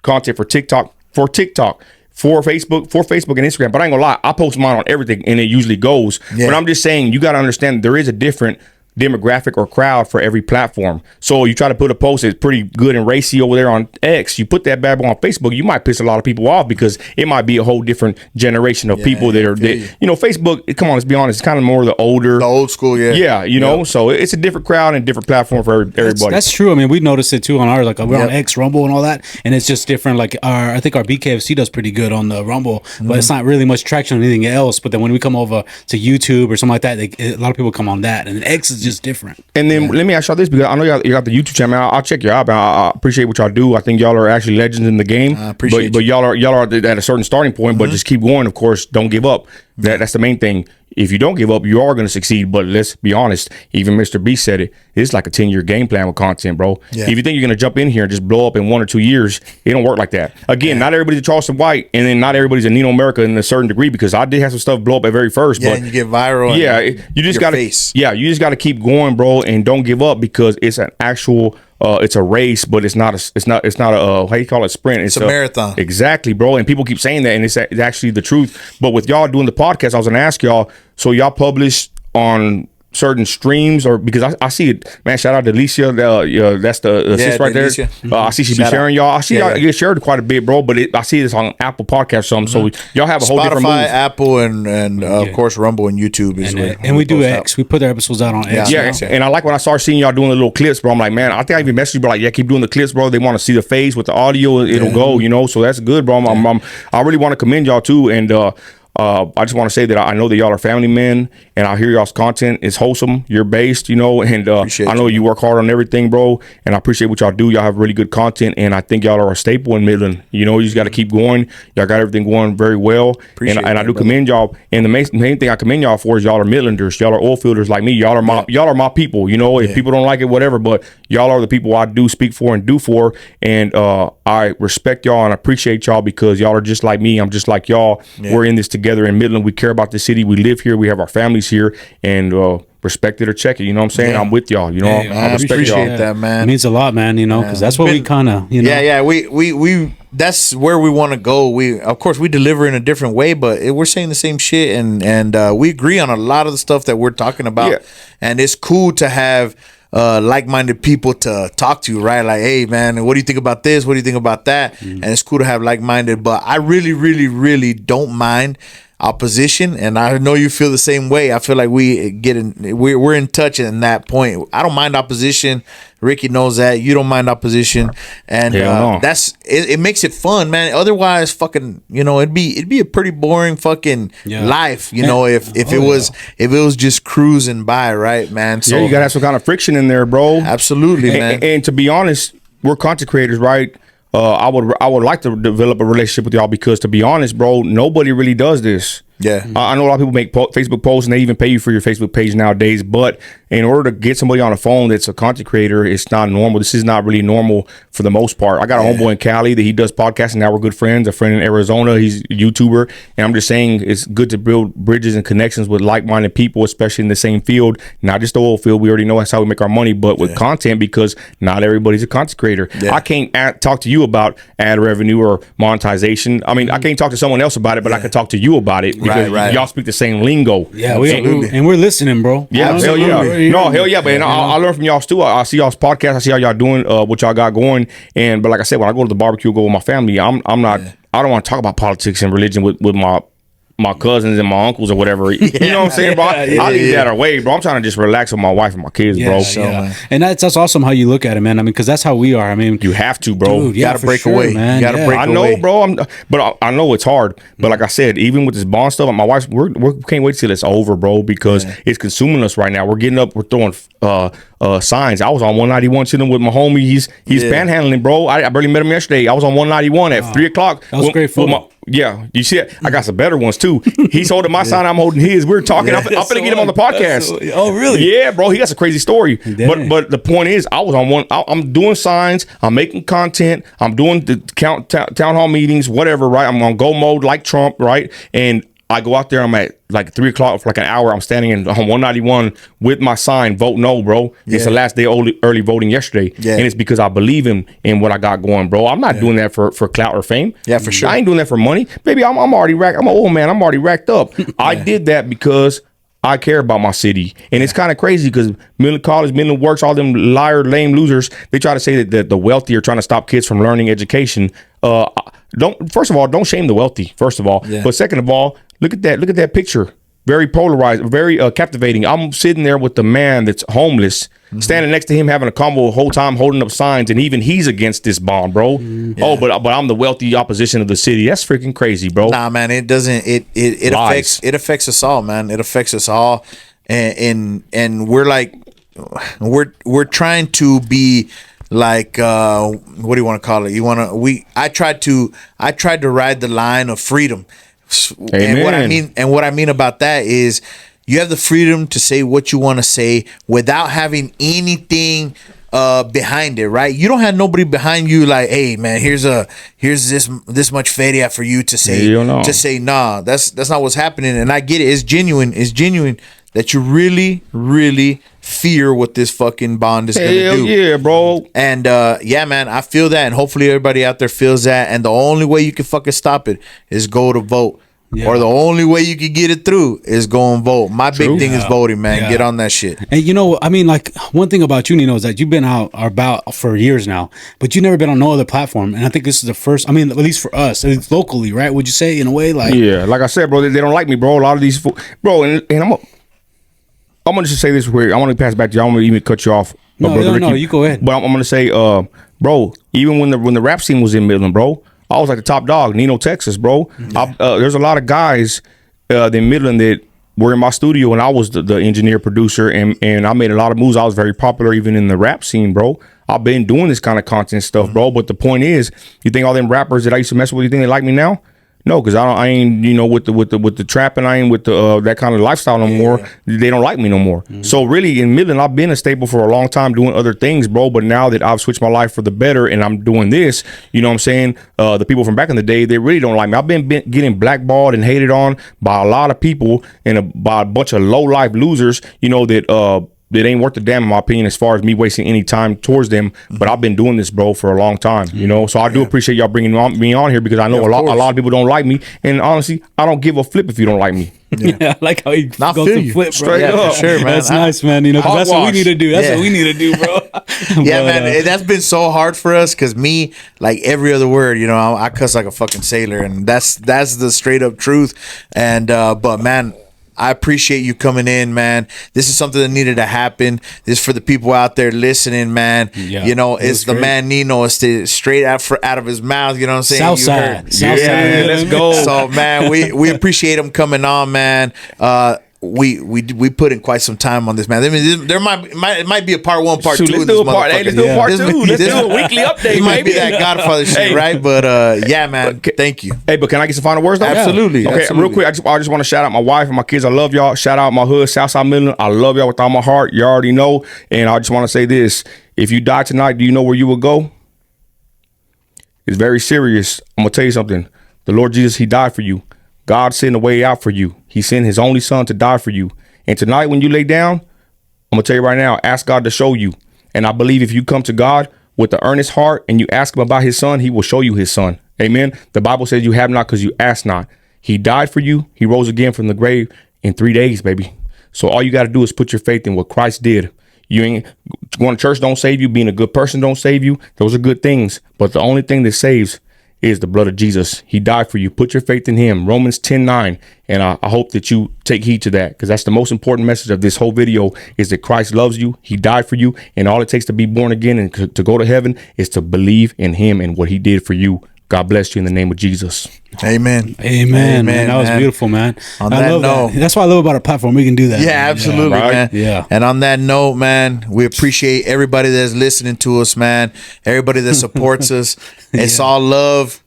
content for TikTok, for Facebook, and Instagram. But I ain't gonna lie, I post mine on everything and it usually goes. But I'm just saying, you got to understand there is a different demographic or crowd for every platform. So you try to put a post that's pretty good and racy over there on X, you put that bad boy on Facebook, you might piss a lot of people off because it might be a whole different generation of people that are Facebook, come on, let's be honest, it's kind of more the old school. You know, so it's a different crowd and different platform for everybody. That's true. I mean, we noticed it too on ours, like we're on X, Rumble and all that, and it's just different. Like I think our BKFC does pretty good on the Rumble, but it's not really much traction on anything else. But then when we come over to YouTube or something like that, a lot of people come on that, and X is just different. And then let me ask y'all this, because I know you got the YouTube channel. I'll check you out. I appreciate what y'all do. I think y'all are actually legends in the game. I appreciate but y'all are at a certain starting point. But just keep going. Of course, don't give up. That's the main thing. If you don't give up, you are going to succeed. But let's be honest. Even Mr. B said it. It's like a 10-year game plan with content, bro. Yeah. If you think you're going to jump in here and just blow up in 1 or 2 years, it don't work like that. Again, not everybody's a Charleston White, and then not everybody's a Nino America in a certain degree, because I did have some stuff blow up at very first. Yeah, but and you get viral. Yeah, you just got to. Yeah, you just got to keep going, bro, and don't give up, because it's an actual. It's a race, but it's not a how you call it, sprint. It's a marathon. Exactly, bro. And people keep saying that, and it's actually the truth. But with y'all doing the podcast, I was gonna ask y'all. So y'all publish on certain streams, or because I see it, man. Shout out to Alicia, that's the sis right there. I see she be sharing y'all. I see y'all get shared quite a bit, bro. But I see this on Apple Podcast or something. So y'all have a whole different move. Spotify, Apple, and of course Rumble and YouTube is and we do X. We put their episodes out on X. Yeah, and I like when I start seeing y'all doing the little clips, bro. I'm like, man, I think I even messaged you, bro. Like, yeah, keep doing the clips, bro. They want to see the face with the audio. It'll go, you know. So that's good, bro. I really want to commend y'all too, and. I just want to say that I know that y'all are family men, and I hear y'all's content is wholesome. You're based, you know, and I know you work hard on everything, bro. And I appreciate what y'all do. Y'all have really good content, and I think y'all are a staple in Midland. You know, you just got to keep going. Y'all got everything going very well, and I do commend y'all. And the main thing I commend y'all for is y'all are Midlanders. Y'all are oil fielders like me. Y'all are my people. You know, if people don't like it, whatever, but y'all are the people I do speak for and do for, and I respect y'all and appreciate y'all, because y'all are just like me. I'm just like y'all. We're in this together in Midland. We care about the city. We live here. We have our families here, and respect it or check it. You know what I'm saying? I'm with y'all. You know, I respect y'all. That, man. It means a lot, man. You know, because that's what we kind of, you know. We that's where we want to go. We, of course, we deliver in a different way, but we're saying the same shit, and we agree on a lot of the stuff that we're talking about. And it's cool to have like-minded people to talk to, right? Like, hey, man, what do you think about this? What do you think about that? And it's cool to have like-minded, but I really, really, really don't mind opposition, and I know you feel the same way. I feel like we're in touch in that point. I don't mind opposition. Ricky knows that. You don't mind opposition, and that's it makes it fun, man. Otherwise, fucking, you know, it'd be a pretty boring fucking life, you know, if it was just cruising by, right, man? So you gotta have some kind of friction in there, bro. Absolutely, man. And to be honest, we're content creators, right? I would like to develop a relationship with y'all, because to be honest, bro, nobody really does this. Yeah, I know a lot of people make Facebook posts and they even pay you for your Facebook page nowadays. But in order to get somebody on the phone that's a content creator, it's not normal. This is not really normal for the most part. I got a homeboy in Cali that he does podcasting. Now we're good friends. A friend in Arizona, he's a YouTuber. And I'm just saying, it's good to build bridges and connections with like-minded people, especially in the same field, not just the oil field. We already know that's how we make our money, but with content, because not everybody's a content creator. I can't talk to you about ad revenue or monetization. I mean, I can't talk to someone else about it, but I can talk to you about it. Right. Y'all speak the same lingo. Yeah, and we're listening, bro. Yeah, hell yeah. No, hell yeah, man. I learn from y'all too. I see y'all's podcast. I see how y'all doing, what y'all got going. But like I said, when I go to the barbecue, go with my family, I'm not. I don't want to talk about politics and religion with my my cousins and my uncles or whatever. You know what I'm saying, bro? I leave that away, bro. I'm trying to just relax with my wife and my kids, bro. And that's awesome how you look at it, man. I mean, because that's how we are. I mean, you have to, bro. Dude, you gotta break away, man. You gotta break away. I know, bro. But I know it's hard. But like I said, even with this bond stuff, my wife, we can't wait till it's over, bro, because it's consuming us right now. We're getting up, we're throwing signs. I was on 191 chilling with my homie. He's panhandling, bro. I barely met him yesterday. I was on 191 at 3 o'clock. That was great photo. Yeah, you see it? I got some better ones too. He's holding my sign, I'm holding his. We're talking. I'm gonna get him on the podcast. Oh, really? Yeah, bro. He got a crazy story. But the point is, I was on one. I'm doing signs. I'm making content. I'm doing the town hall meetings, whatever. Right? I'm on go mode like Trump. Right? And I go out there. I'm at like 3 o'clock for like an hour. I'm standing on 191 with my sign. Vote no, bro. It's the last day early voting yesterday, and it's because I believe in what I got going, bro. I'm not doing that for clout or fame. Yeah, for sure. I ain't doing that for money, baby. I'm already racked. I'm an old man. I'm already racked up. I did that because I care about my city, and it's kind of crazy because Midland College, Midland Works, all them liar, lame losers. They try to say that the wealthy are trying to stop kids from learning education. First of all, don't shame the wealthy. First of all, but second of all, look at that picture. Very polarized, very captivating. I'm sitting there with the man that's homeless, standing next to him, having a convo the whole time, holding up signs, and even he's against this bond, bro. Oh, but I'm the wealthy opposition of the city. That's freaking crazy, bro. Nah, man, it doesn't. It affects us all, man. It affects us all, and we're like, we're trying to be like, what do you want to call it? I tried to ride the line of freedom. Amen. And what I mean about that is you have the freedom to say what you want to say without having anything behind it, right? You don't have nobody behind you like, hey man, here's this much feria for you to say nah. That's not what's happening. And I get it. It's genuine that you really, really fear what this fucking bond is gonna do. Yeah, bro. And yeah, man, I feel that, and hopefully everybody out there feels that. And the only way you can fucking stop it is go to vote. Or the only way you can get it through is go and vote. My big thing is voting, man. Get on that shit. And you know, I mean, like, one thing about you, Nino, is that you've been out or about for years now, but you've never been on no other platform. And I think this is the first, I mean, at least for us, it's locally, right? Would you say, in a way? Like, yeah, like I said, bro, they don't like me, bro. A lot of these, bro, and I'm gonna just say this weird. I want to pass it back to you. I don't want to even cut you off. No, you go ahead. But I'm gonna say, bro, even when the rap scene was in Midland, bro, I was like the top dog, Nino, Texas, bro. There's a lot of guys in Midland that were in my studio, and I was the engineer, producer, and I made a lot of moves. I was very popular even in the rap scene, bro. I've been doing this kind of content stuff, bro. But the point is, you think all them rappers that I used to mess with, you think they like me now? No, because I ain't, you know, with the trap, and I ain't with the that kind of lifestyle no more. They don't like me no more. So really, in Midland, I've been a staple for a long time doing other things, bro. But now that I've switched my life for the better and I'm doing this, you know what I'm saying? The people from back in the day, they really don't like me. I've been getting blackballed and hated on by a lot of people and by a bunch of low life losers, you know, that ain't worth a damn in my opinion as far as me wasting any time towards them. But I've been doing this, bro, for a long time, you know. So I do appreciate y'all bringing me on here because I know a lot of people don't like me, and honestly, I don't give a flip if you don't like me. I like how you Not go feel to you. flip, bro. Straight up. For sure, man. That's nice, man. You know, 'cause that's what we need to do. That's what we need to do, bro. Man, that's been so hard for us because me, like every other word, you know, I cuss like a fucking sailor, and that's the straight up truth. And but man, I appreciate you coming in, man. This is something that needed to happen. This is for the people out there listening, man. Yeah, you know, it's the man Nino. It's straight out of his mouth. You know what I'm saying? Southside. Yeah, let's go. So, man, we appreciate him coming on, man. We put in quite some time on this, man. I mean, there might be a part 1, part 2. Let's do a part. Hey, let's do a part 2. Let's do a weekly update. It might be that Godfather shit, right? But yeah, man. Thank you. Hey, but can I get some final words though? Absolutely. Okay, absolutely. real quick, I just want to shout out my wife and my kids. I love y'all. Shout out my hood, Southside Midland. I love y'all with all my heart. You already know. And I just want to say this: if you die tonight, do you know where you would go? It's very serious. I'm gonna tell you something. The Lord Jesus, He died for you. God sent a way out for you. He sent His only Son to die for you. And tonight when you lay down, I'm going to tell you right now, ask God to show you. And I believe if you come to God with an earnest heart and you ask Him about His Son, He will show you His Son. Amen. The Bible says you have not because you ask not. He died for you. He rose again from the grave in 3 days, baby. So all you got to do is put your faith in what Christ did. You ain't going to church don't save you. Being a good person don't save you. Those are good things. But the only thing that saves is the blood of Jesus. He died for you. Put your faith in him. Romans 10:9. And I hope that you take heed to that, because that's the most important message of this whole video, is that Christ loves you. He died for you. And all it takes to be born again and to go to heaven is to believe in him and what he did for you. God bless you in the name of Jesus. Amen. Amen, man. That was beautiful, man. On that note, that's what I love about our platform. We can do that. Yeah, absolutely, right? man. Yeah. And on that note, man, we appreciate everybody that's listening to us, man. Everybody that supports us. It's all love.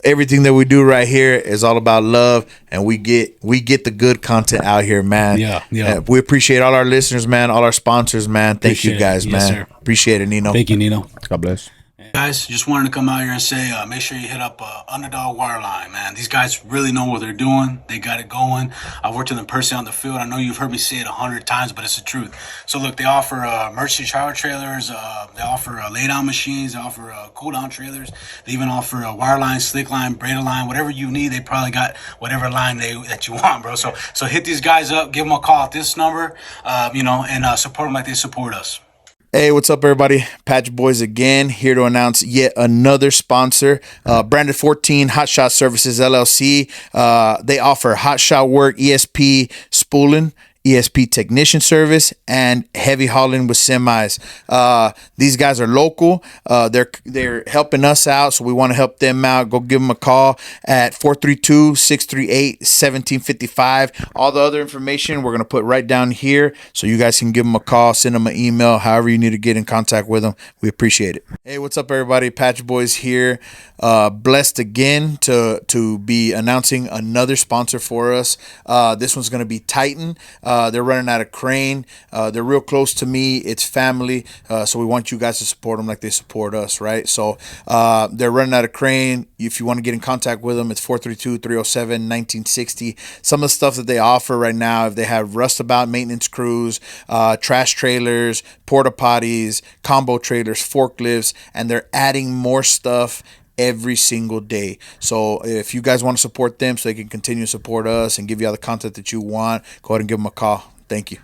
Everything that we do right here is all about love, and we get the good content out here, man. Yeah. We appreciate all our listeners, man, all our sponsors, man. Thank you guys, man. Sir. Appreciate it, Nino. Thank you, Nino. God bless. Guys, just wanted to come out here and say, make sure you hit up Underdog Wireline, man. These guys really know what they're doing. They got it going. I've worked with them personally on the field. I know you've heard me say it 100 times, but it's the truth. So look, they offer emergency shower trailers. They offer lay-down machines. They offer cool-down trailers. They even offer wireline, slick line, braided line, whatever you need. They probably got whatever line that you want, bro. So hit these guys up. Give them a call at this number, and support them like they support us. Hey, what's up, everybody? Patch Boys again, here to announce yet another sponsor, Branded 14 Hot Shot Services LLC. They offer hot shot work, ESP spooling, ESP technician service, and heavy hauling with semis. These guys are local. They're helping us out, so we want to help them out. Go give them a call at 432-638-1755. All the other information we're going to put right down here, so you guys can give them a call, send them an email, however you need to get in contact with them. We appreciate it. Hey, what's up, everybody? Patch Boys here. Blessed again to be announcing another sponsor for us. This one's going to be Titan. They're running out of crane. They're real close to me. It's family. So we want you guys to support them like they support us, right? So they're running out of crane. If you want to get in contact with them, it's 432-307-1960. Some of the stuff that they offer right now, if they have rustabout maintenance crews, trash trailers, porta potties, combo trailers, forklifts, and they're adding more stuff every single day. So if you guys want to support them so they can continue to support us and give you all the content that you want, go ahead and give them a call. Thank you.